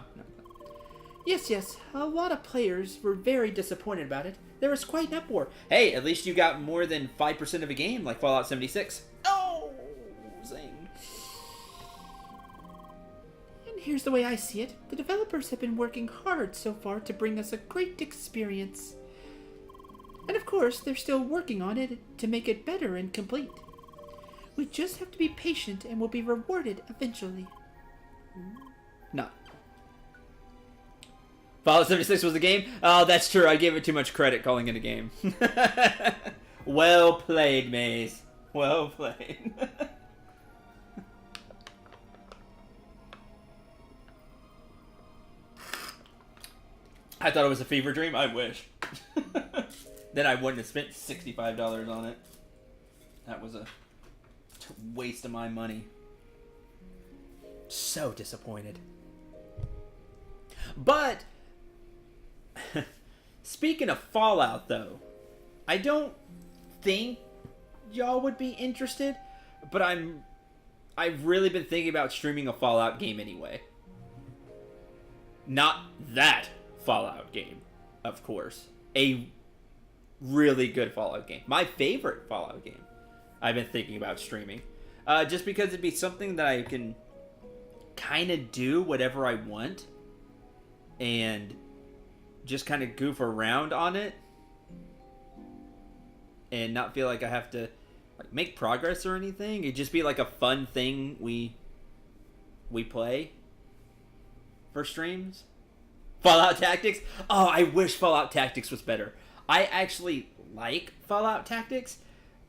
Yes. A lot of players were very disappointed about it. There was quite an uproar. Hey, at least you got more than 5% of a game like Fallout 76. Oh, zing. And here's the way I see it. The developers have been working hard so far to bring us a great experience. And of course, they're still working on it to make it better and complete. We just have to be patient and we'll be rewarded eventually. No. Fallout 76 was a game? Oh, that's true. I gave it too much credit calling it a game. Well played, Maze. Well played. I thought it was a fever dream. I wish. Then I wouldn't have spent $65 on it. That was a waste of my money. So disappointed. But speaking of Fallout, though, I don't think y'all would be interested, but I've really been thinking about streaming a Fallout game anyway. Not that Fallout game, of course. A really good Fallout game. My favorite Fallout game. I've been thinking about streaming. Just because it'd be something that I can kind of do whatever I want and just kind of goof around on it and not feel like I have to like make progress or anything. It'd just be like a fun thing we play for streams. Fallout Tactics? Oh, I wish Fallout Tactics was better. I actually like Fallout Tactics,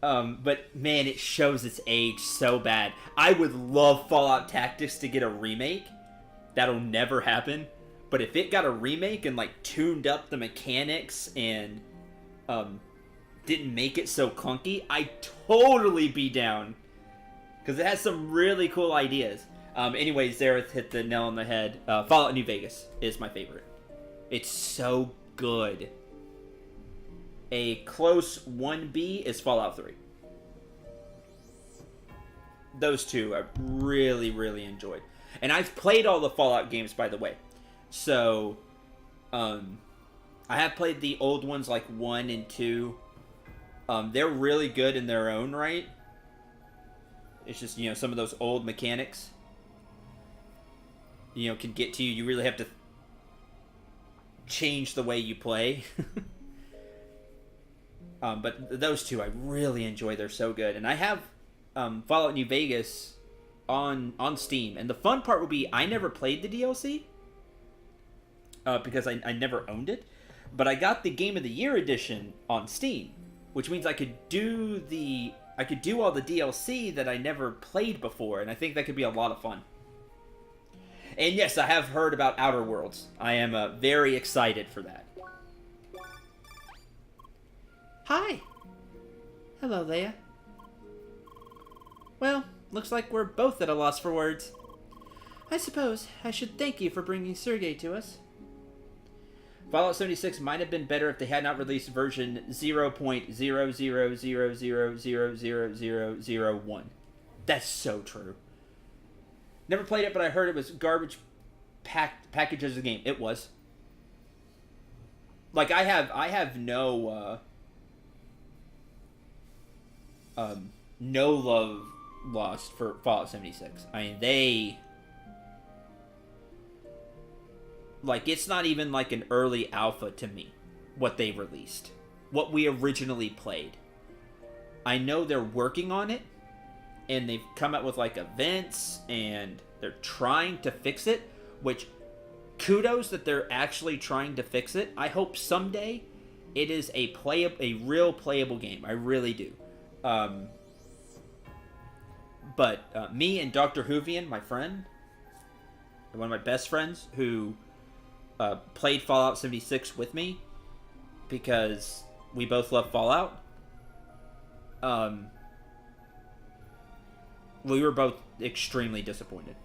but man, it shows its age so bad. I would love Fallout Tactics to get a remake. That'll never happen. But if it got a remake and like tuned up the mechanics and didn't make it so clunky, I'd totally be down. Because it has some really cool ideas. Anyways, Zareth hit the nail on the head. Fallout New Vegas is my favorite. It's so good. A close 1B is Fallout 3. Those two I really, really enjoyed. And I've played all the Fallout games, by the way. So, I have played the old ones like 1 and 2. They're really good in their own right. It's just, some of those old mechanics, can get to you. You really have to change the way you play. But those two I really enjoy. They're so good. And I have Fallout New Vegas on Steam. And the fun part would be I never played the DLC because I never owned it. But I got the Game of the Year edition on Steam, which means I could do all the DLC that I never played before. And I think that could be a lot of fun. And yes, I have heard about Outer Worlds. I am very excited for that. Hi. Hello, Leia. Well, looks like we're both at a loss for words. I suppose I should thank you for bringing Sergei to us. Fallout 76 might have been better if they had not released version 0.000000001. That's so true. Never played it, but I heard it was garbage package as a game. It was. Like, I have no no love lost for Fallout 76. I mean, it's not even like an early alpha to me, what they released. What we originally played. I know they're working on it, and they've come up with like events, and they're trying to fix it, which kudos that they're actually trying to fix it. I hope someday it is a real playable game. I really do. But me and Dr. Hoovian, my friend, one of my best friends, who played Fallout 76 with me because we both love Fallout, we were both extremely disappointed.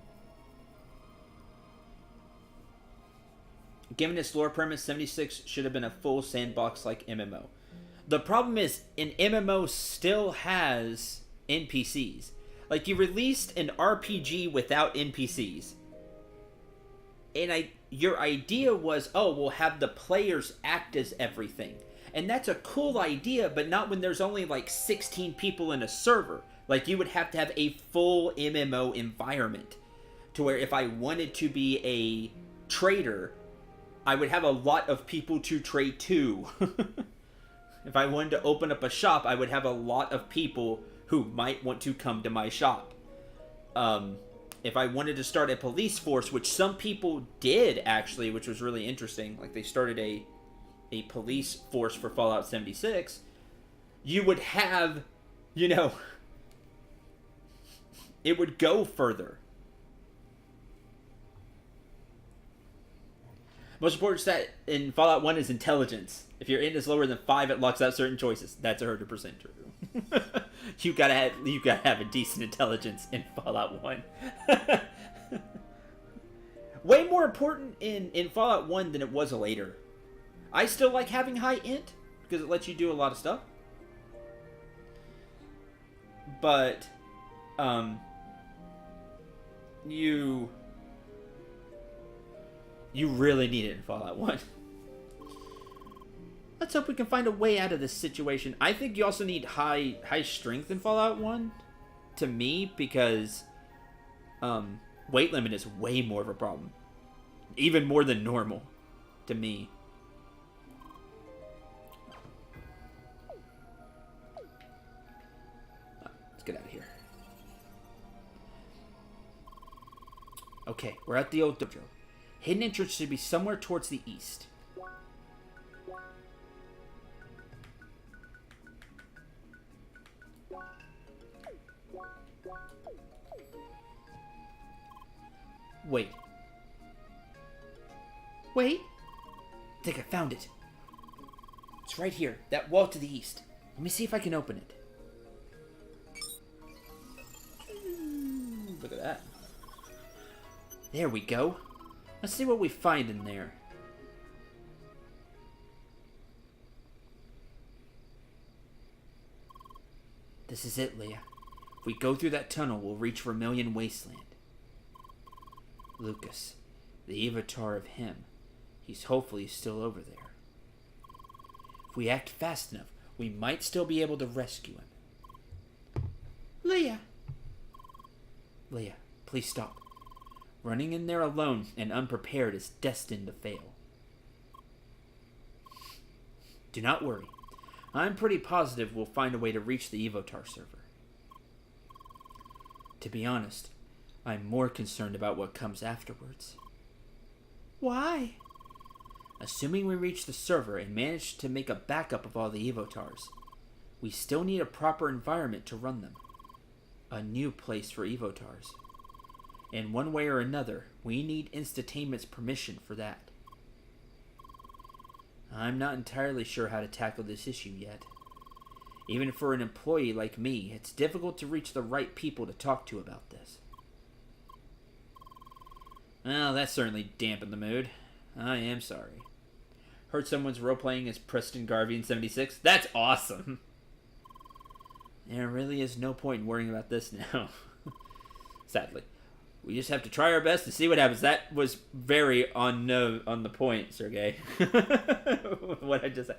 Given its lore premise, 76 should have been a full sandbox like MMO. The problem is, an MMO still has NPCs. Like, you released an RPG without NPCs. And your idea was, oh, we'll have the players act as everything. And that's a cool idea, but not when there's only like 16 people in a server. Like, you would have to have a full MMO environment. To where if I wanted to be a trader, I would have a lot of people to trade to. If I wanted to open up a shop, I would have a lot of people who might want to come to my shop. If I wanted to start a police force, which some people did, actually, which was really interesting. Like, they started a police force for Fallout 76. You would have, you know, it would go further. Most important stat in Fallout 1 is intelligence. If your int is lower than 5, it locks out certain choices. That's 100% true. You gotta have a decent intelligence in Fallout 1. Way more important in Fallout 1 than it was later. I still like having high int because it lets you do a lot of stuff. But you really need it in Fallout 1. Let's hope we can find a way out of this situation. I think you also need high strength in Fallout 1, to me, because weight limit is way more of a problem. Even more than normal, to me. Let's get out of here. Okay, we're at the old dojo. Hidden entrance should be somewhere towards the east. Wait. Wait. I think I found it. It's right here. That wall to the east. Let me see if I can open it. Look at that. There we go. Let's see what we find in there. This is it, Leah. If we go through that tunnel, we'll reach Vermilion Wasteland. Lucas, the avatar of him. He's hopefully still over there. If we act fast enough, we might still be able to rescue him. Leah! Leah, please stop. Running in there alone and unprepared is destined to fail. Do not worry. I'm pretty positive we'll find a way to reach the Evotar server. To be honest, I'm more concerned about what comes afterwards. Why? Assuming we reach the server and manage to make a backup of all the Evotars, we still need a proper environment to run them. A new place for Evotars. In one way or another, we need Instatainment's permission for that. I'm not entirely sure how to tackle this issue yet. Even for an employee like me, it's difficult to reach the right people to talk to about this. Well, that certainly dampened the mood. I am sorry. Heard someone's role-playing as Preston Garvey in 76? That's awesome! There really is no point in worrying about this now. Sadly. We just have to try our best to see what happens. That was very on the point, Sergey. What I just said.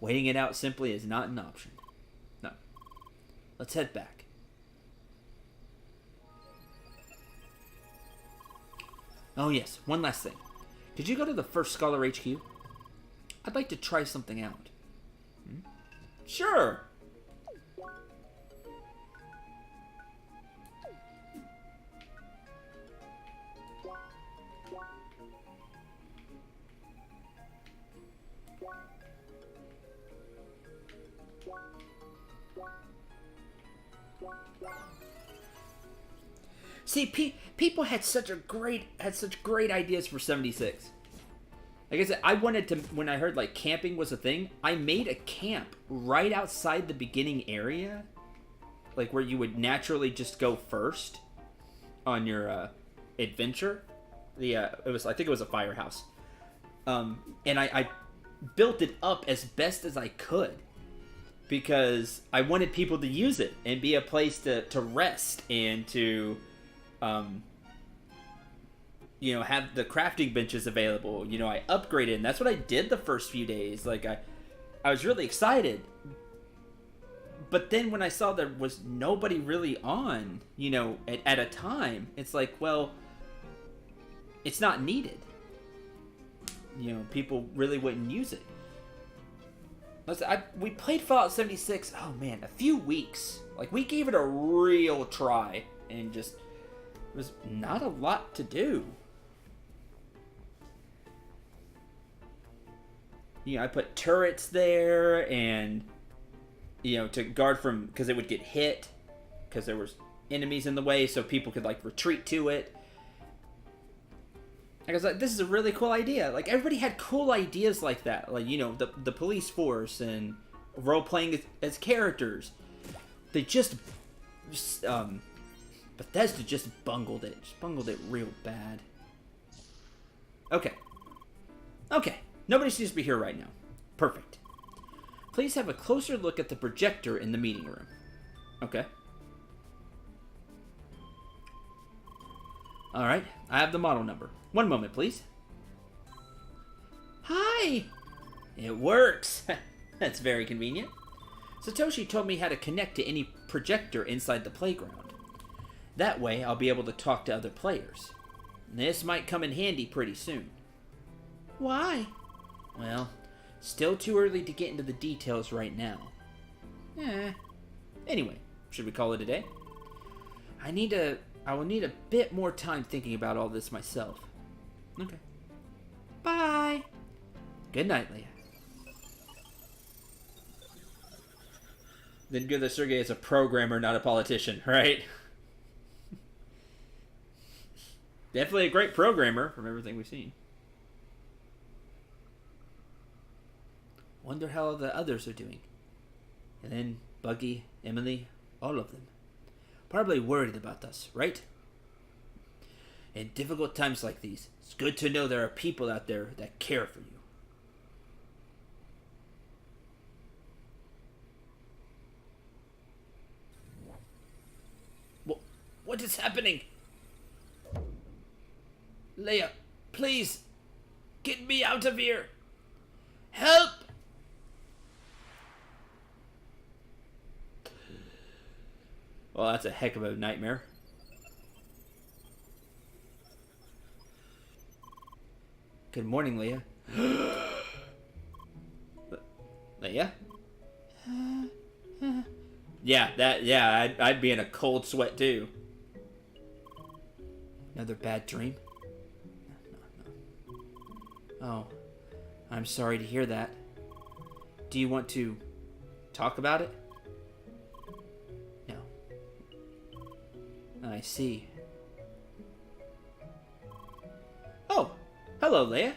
Waiting it out simply is not an option. No. Let's head back. Oh yes, one last thing. Did you go to the first Scholar HQ? I'd like to try something out. Sure! See, people had such great ideas for 76. Like I said, I wanted to, when I heard like camping was a thing, I made a camp right outside the beginning area, like where you would naturally just go first on your adventure. I think it was a firehouse, and I built it up as best as I could. because I wanted people to use it and be a place to rest and to, have the crafting benches available. I upgraded, and that's what I did the first few days. Like, I was really excited. But then when I saw there was nobody really on, at a time, it's like, well, it's not needed. People really wouldn't use it. We played Fallout 76, oh man, a few weeks. Like, we gave it a real try, and just, there was not a lot to do. I put turrets there, and, to guard from, because it would get hit, because there was enemies in the way, so people could, like, retreat to it. I was like, this is a really cool idea. Like, everybody had cool ideas like that. Like, the police force and role-playing as characters. They Bethesda just bungled it. Just bungled it real bad. Okay. Nobody seems to be here right now. Perfect. Please have a closer look at the projector in the meeting room. Okay. Alright, I have the model number. One moment, please. Hi! It works! That's very convenient. Satoshi told me how to connect to any projector inside the playground. That way, I'll be able to talk to other players. This might come in handy pretty soon. Why? Well, still too early to get into the details right now. Anyway, should we call it a day? I will need a bit more time thinking about all this myself. Okay. Bye. Good night, Leia. Then good that Sergei is a programmer, not a politician, right? Definitely a great programmer from everything we've seen. Wonder how the others are doing. And then Buggy, Emily, all of them. Probably worried about us, right? In difficult times like these, it's good to know there are people out there that care for you. What is happening? Leia, please, get me out of here. Help! Well, that's a heck of a nightmare. Good morning, Leia. Leia? Yeah, I'd be in a cold sweat too. Another bad dream? No. Oh, I'm sorry to hear that. Do you want to talk about it? No. I see. Oh, hello, Leia.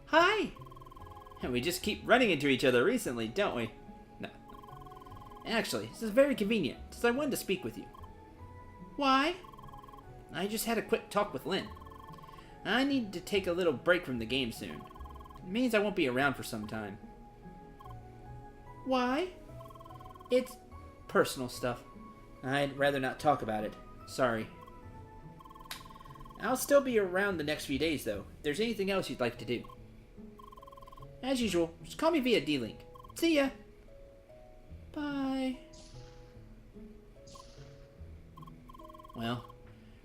Hi. And we just keep running into each other recently, don't we? No. Actually, this is very convenient, since I wanted to speak with you. Why? I just had a quick talk with Lynn. I need to take a little break from the game soon. It means I won't be around for some time. Why? It's personal stuff. I'd rather not talk about it. Sorry. I'll still be around the next few days, though. If there's anything else you'd like to do. As usual, just call me via D-Link. See ya! Bye. Well,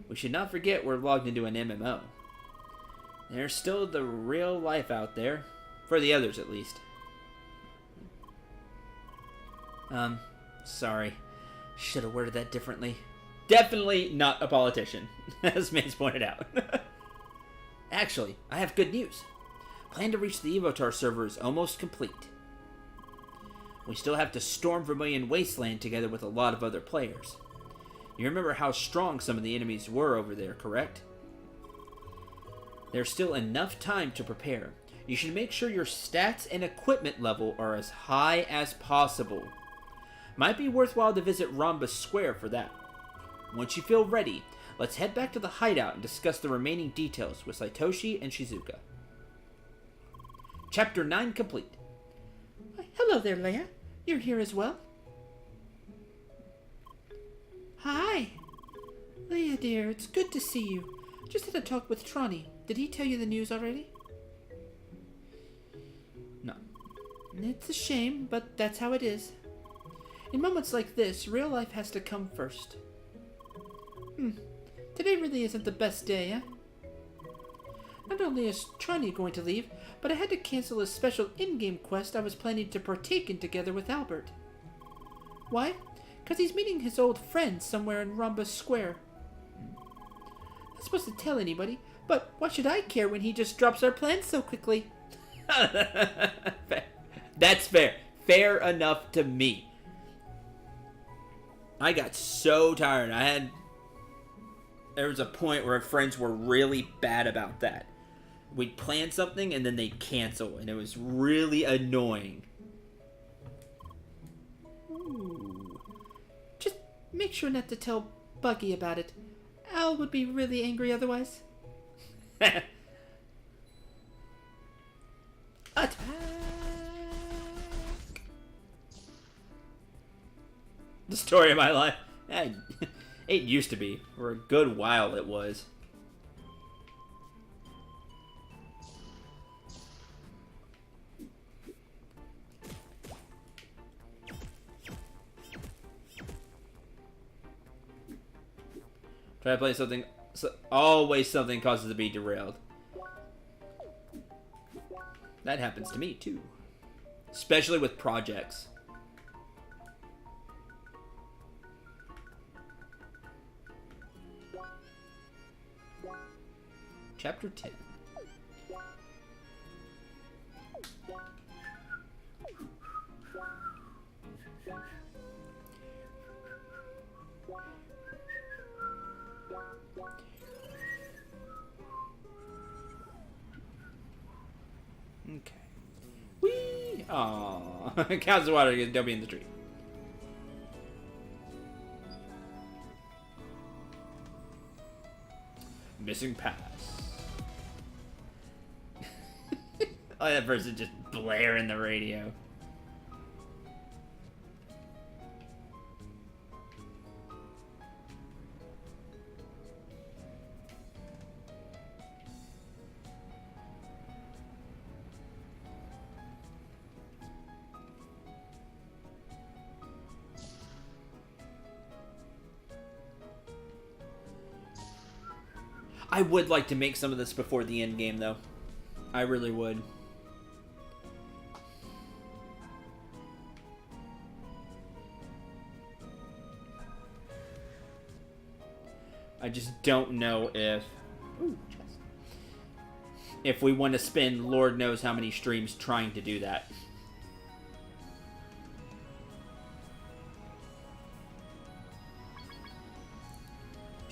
we should not forget we're logged into an MMO. There's still the real life out there. For the others, at least. Sorry. Should have worded that differently. Definitely not a politician, as Mace pointed out. Actually, I have good news. Plan to reach the Evotar server is almost complete. We still have to storm Vermilion Wasteland together with a lot of other players. You remember how strong some of the enemies were over there, correct? There's still enough time to prepare. You should make sure your stats and equipment level are as high as possible. Might be worthwhile to visit Rhombus Square for that. Once you feel ready, let's head back to the hideout and discuss the remaining details with Satoshi and Shizuka. Chapter 9 complete. Hello there, Leia. You're here as well? Hi. Leia, dear, it's good to see you. Just had a talk with Trani. Did he tell you the news already? No. It's a shame, but that's how it is. In moments like this, real life has to come first. Today really isn't the best day, eh? Not only is Trani going to leave, but I had to cancel a special in-game quest I was planning to partake in together with Albert. Why? Because he's meeting his old friend somewhere in Rhombus Square. Not supposed to tell anybody, but why should I care when he just drops our plans so quickly? That's fair. Fair enough to me. I got so tired. There was a point where friends were really bad about that. We'd plan something and then they'd cancel, and it was really annoying. Ooh. Just make sure not to tell Buggy about it. Al would be really angry otherwise. Attack! The story of my life. It used to be. For a good while it was. Try to play something. Always something causes to be derailed. That happens to me too. Especially with projects. Chapter 10. Okay. Whee! Aww. Counts the water, don't be in the tree. Missing pass. Oh, that person just blaring the radio. I would like to make some of this before the end game, though. I really would. I just don't know if... Ooh, chest. If we want to spend Lord knows how many streams trying to do that.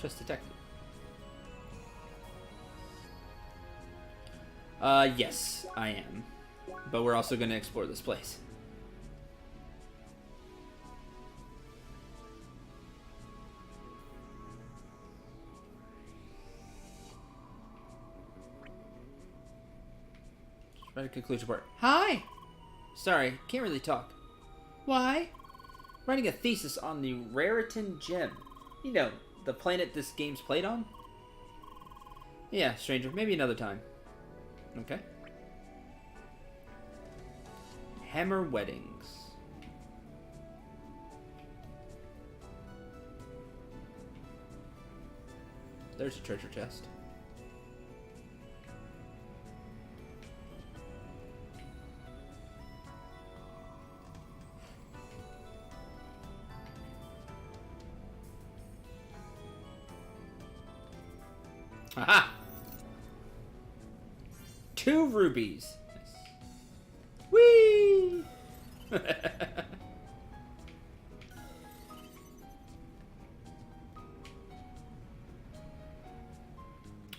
Just detected. Yes, I am. But we're also going to explore this place. Try to conclude your part. Hi! Sorry, can't really talk. Why? Writing a thesis on the Raritan Gem. You know, the planet this game's played on? Yeah, stranger, maybe another time. Okay. Hammer weddings. There's a treasure chest. Aha! 2 rubies. Whee!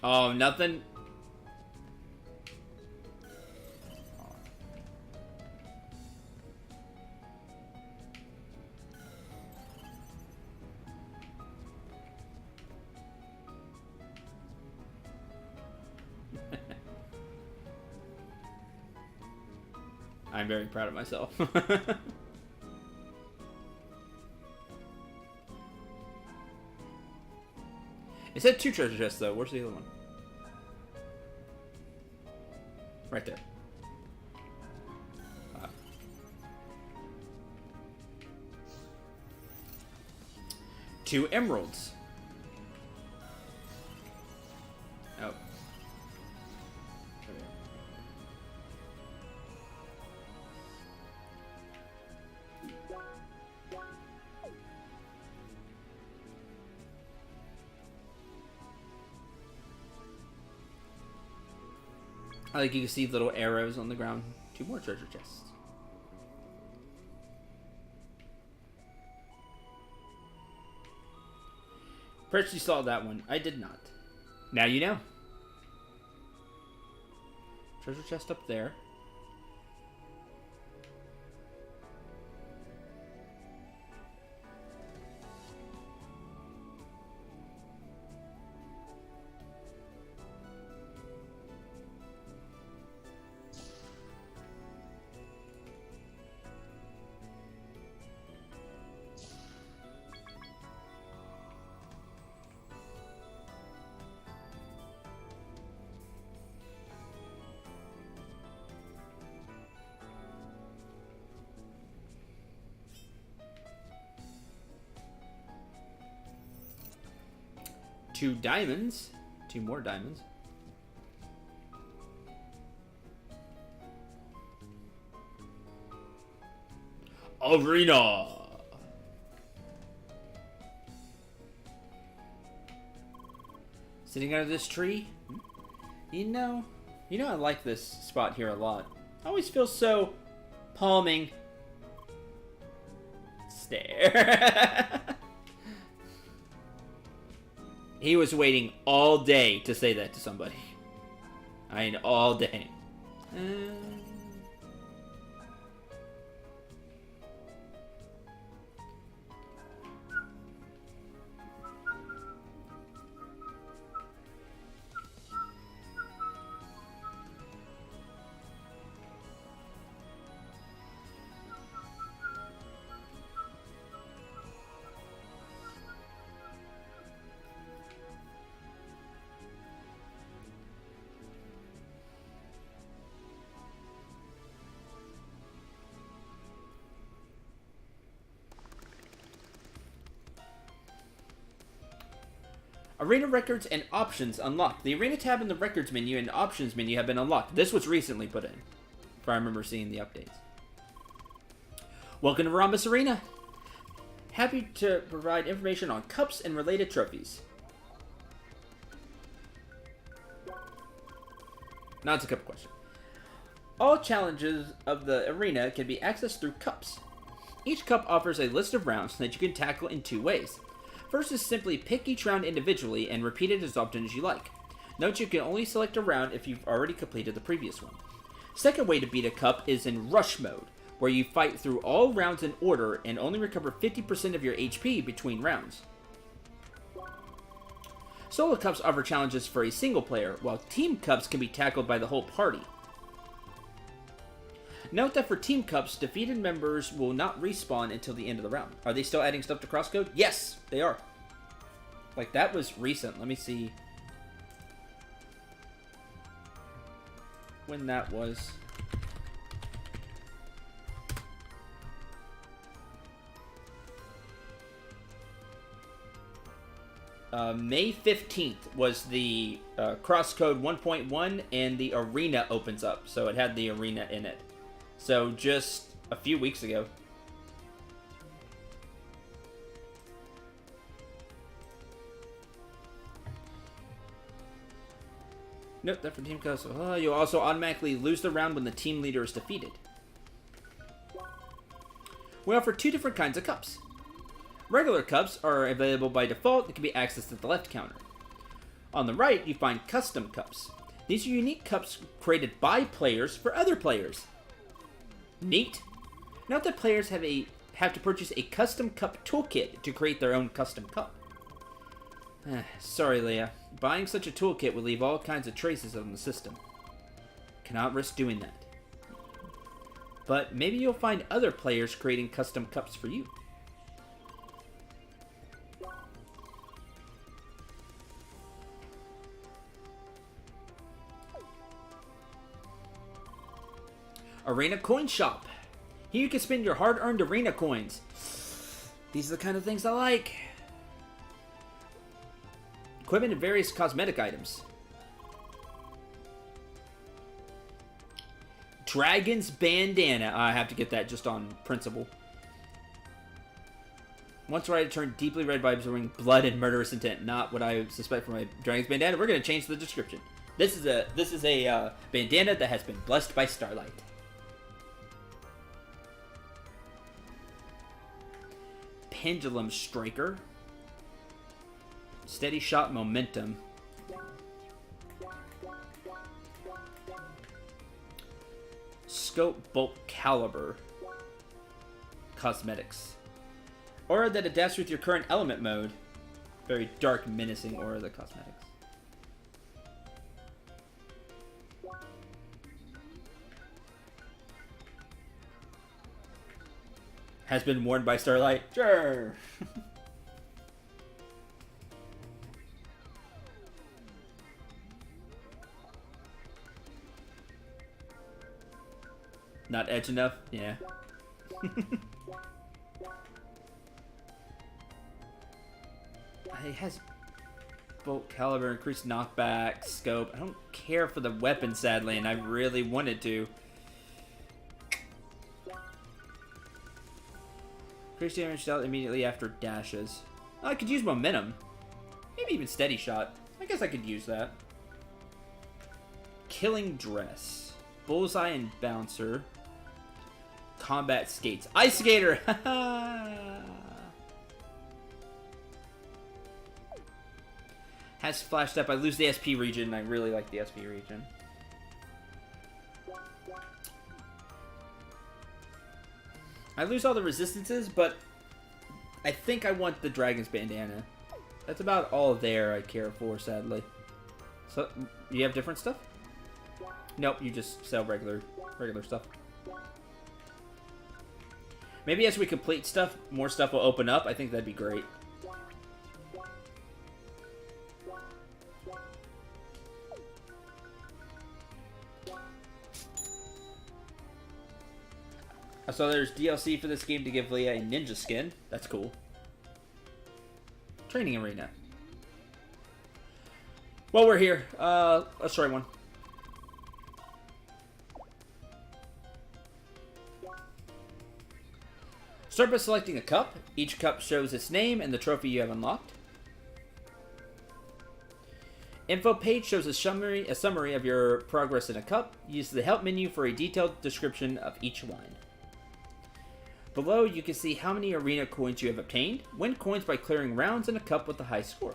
Oh, nothing. I'm very proud of myself. It said 2 treasure chests, though. Where's the other one? Right there. 2 emeralds. Oh. I like you can see little arrows on the ground. 2 more treasure chests. Perhaps you saw that one. I did not. Now you know. Treasure chest up there. Two diamonds. 2 more diamonds. Arena. Sitting under this tree. You know, I like this spot here a lot. I always feel so calming. Stare. He was waiting all day to say that to somebody. I mean, all day. Arena records and options unlocked. The Arena tab in the records menu and options menu have been unlocked. This was recently put in, if I remember seeing the updates. Welcome to Rhombus Arena. Happy to provide information on cups and related trophies. Now it's a cup question. All challenges of the arena can be accessed through cups. Each cup offers a list of rounds that you can tackle in 2 ways. First is simply pick each round individually and repeat it as often as you like. Note you can only select a round if you've already completed the previous one. Second way to beat a cup is in rush mode, where you fight through all rounds in order and only recover 50% of your HP between rounds. Solo cups offer challenges for a single player, while team cups can be tackled by the whole party. Note that for team cups, defeated members will not respawn until the end of the round. Are they still adding stuff to CrossCode? Yes, they are. Like, that was recent. Let me see when that was. May 15th was the CrossCode 1.1 and the arena opens up. So it had the arena in it. So just a few weeks ago. Note that for team cups, you'll also automatically lose the round when the team leader is defeated. We offer 2 different kinds of cups. Regular cups are available by default and can be accessed at the left counter. On the right, you find custom cups. These are unique cups created by players for other players. Neat. Note that players have to purchase a custom cup toolkit to create their own custom cup. Sorry, Leia. Buying such a toolkit will leave all kinds of traces on the system. Cannot risk doing that. But maybe you'll find other players creating custom cups for you. Arena Coin Shop. Here you can spend your hard-earned arena coins. These are the kind of things I like. Equipment and various cosmetic items. Dragon's Bandana. I have to get that just on principle. Once ready to turn deeply red by absorbing blood and murderous intent. Not what I suspect from my Dragon's Bandana. We're going to change the description. This is a bandana that has been blessed by starlight. Pendulum Striker. Steady Shot Momentum. Scope Bolt Caliber. Cosmetics. Aura that adapts with your current element mode. Very dark, menacing aura of the cosmetics. Has been worn by starlight? Sure! Not edge enough? Yeah. It has bolt caliber, increased knockback, scope. I don't care for the weapon, sadly, and I really wanted to. Increase damage dealt immediately after dashes. Oh, I could use momentum. Maybe even steady shot. I guess I could use that. Killing Dress. Bullseye and Bouncer. Combat Skates. Ice Skater! Has flashed up. I lose the SP region. I really like the SP region. I lose all the resistances, but I think I want the Dragon's Bandana. That's about all there I care for, sadly. So, you have different stuff? Nope, you just sell regular stuff. Maybe as we complete stuff, more stuff will open up. I think that'd be great. I saw there's DLC for this game to give Leah a ninja skin. That's cool. Training arena. Well, we're here. Let's try one. Start by selecting a cup. Each cup shows its name and the trophy you have unlocked. Info page shows a summary of your progress in a cup. Use the help menu for a detailed description of each line. Below, you can see how many arena coins you have obtained. Win coins by clearing rounds in a cup with a high score.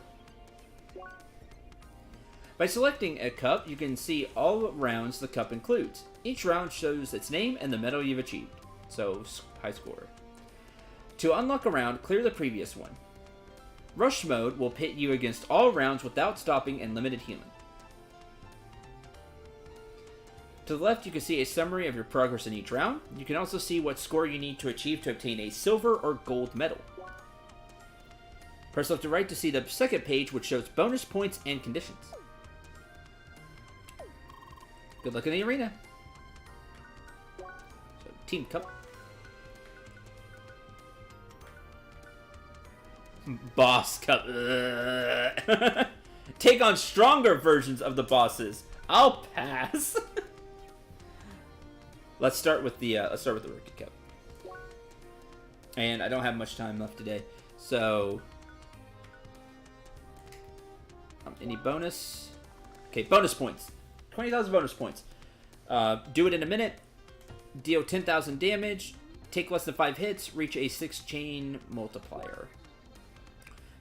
By selecting a cup, you can see all rounds the cup includes. Each round shows its name and the medal you've achieved. So, high score. To unlock a round, clear the previous one. Rush mode will pit you against all rounds without stopping and limited healing. To the left, you can see a summary of your progress in each round. You can also see what score you need to achieve to obtain a silver or gold medal. Press left to right to see the second page, which shows bonus points and conditions. Good luck in the arena. So, Team Cup. Boss Cup. Take on stronger versions of the bosses. I'll pass. Let's start with the Rookie Cup. And I don't have much time left today, so any bonus? Okay, bonus points. 20,000 bonus points. Do it in a minute. Deal 10,000 damage. Take less than 5 hits. Reach a 6-chain multiplier.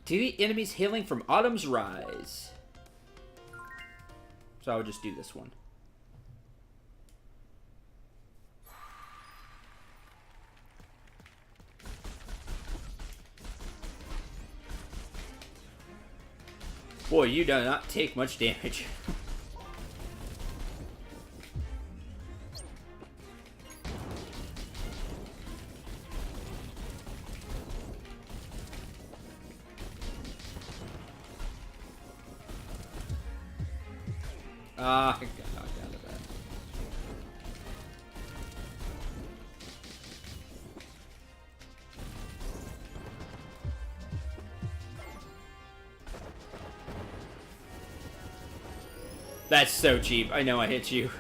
Defeat enemies hailing from Autumn's Rise. So I would just do this one. Boy, you do not take much damage. I got knocked out of that. That's so cheap. I know I hit you.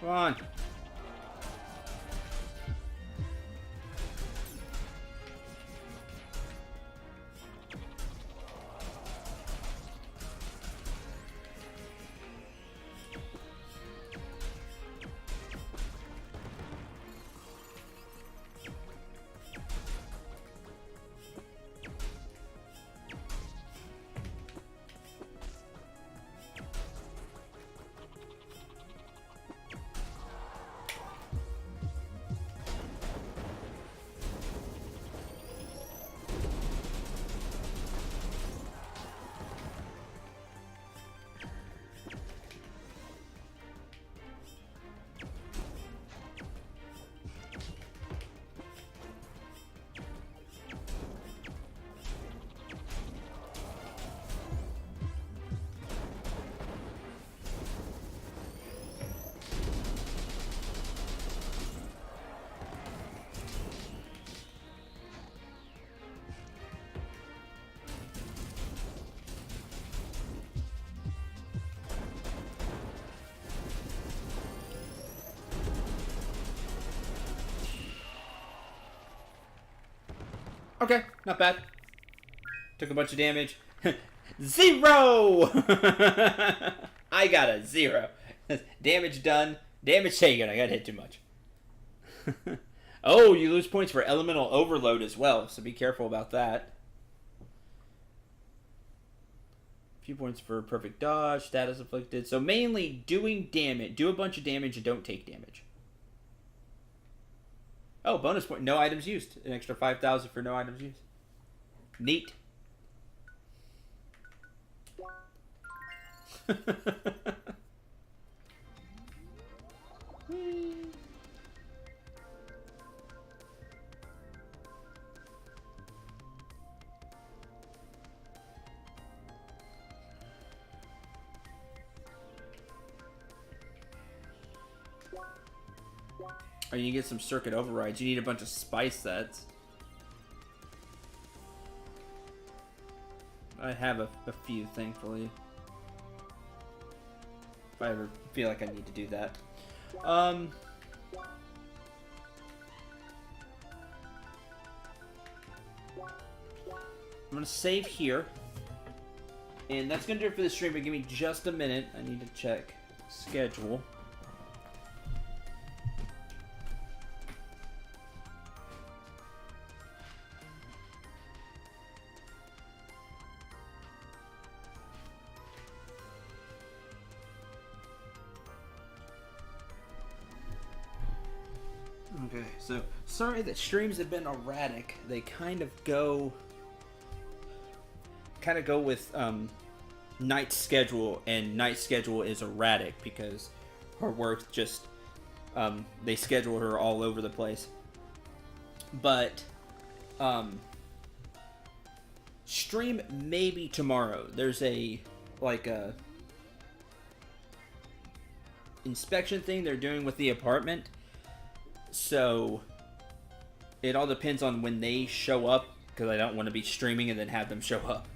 Come on. Okay, not bad. Took a bunch of damage. 0! I got a 0. Damage done. Damage taken. I got hit too much. Oh, you lose points for elemental overload as well, so be careful about that. A few points for perfect dodge, status afflicted. So mainly doing damage. Do a bunch of damage and don't take damage. Oh, bonus point. No items used. An extra 5,000 for no items used. Neat. Oh, you get some circuit overrides. You need a bunch of spice sets. I have a few, thankfully. If I ever feel like I need to do that. I'm gonna save here. And that's gonna do it for the stream, but give me just a minute. I need to check schedule. Okay, so sorry that streams have been erratic. They kind of go with Night's schedule, and Night's schedule is erratic because her work just they schedule her all over the place. But stream maybe tomorrow. There's a inspection thing they're doing with the apartment. So it all depends on when they show up, because I don't want to be streaming and then have them show up.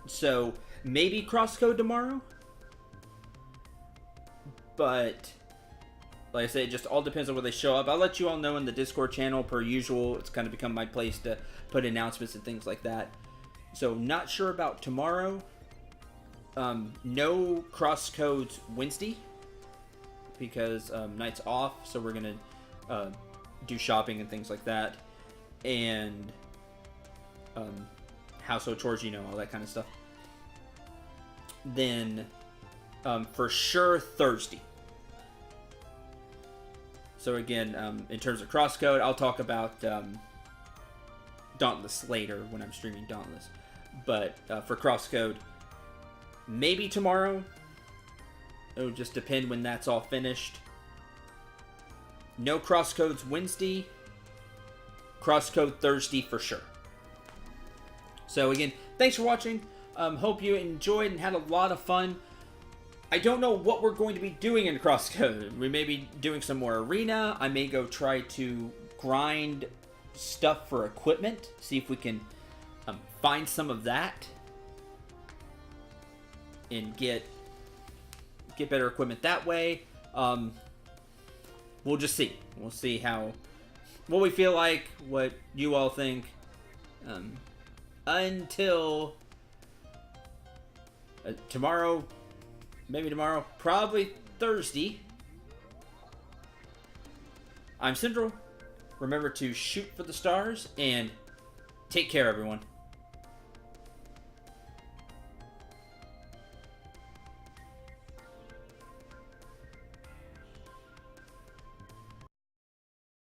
So maybe CrossCode tomorrow, but like I said, it just all depends on where they show up. I'll let you all know in the Discord channel per usual. It's kind of become my place to put announcements and things like that. So not sure about tomorrow. No CrossCodes Wednesday, because Night's off, so we're gonna do shopping and things like that, and household chores, all that kind of stuff. Then for sure Thursday. So again, in terms of CrossCode, I'll talk about Dauntless later when I'm streaming Dauntless, but for CrossCode, maybe tomorrow. It'll just depend when that's all finished. No CrossCodes Wednesday. CrossCode Thursday for sure. So again, thanks for watching. Hope you enjoyed and had a lot of fun. I don't know what we're going to be doing in CrossCode. We may be doing some more arena. I may go try to grind stuff for equipment. See if we can find some of that. And get better equipment that way. We'll just see. We'll see what we feel like, what you all think. Until tomorrow, maybe tomorrow, probably Thursday. I'm Cendril. Remember to shoot for the stars and take care, everyone.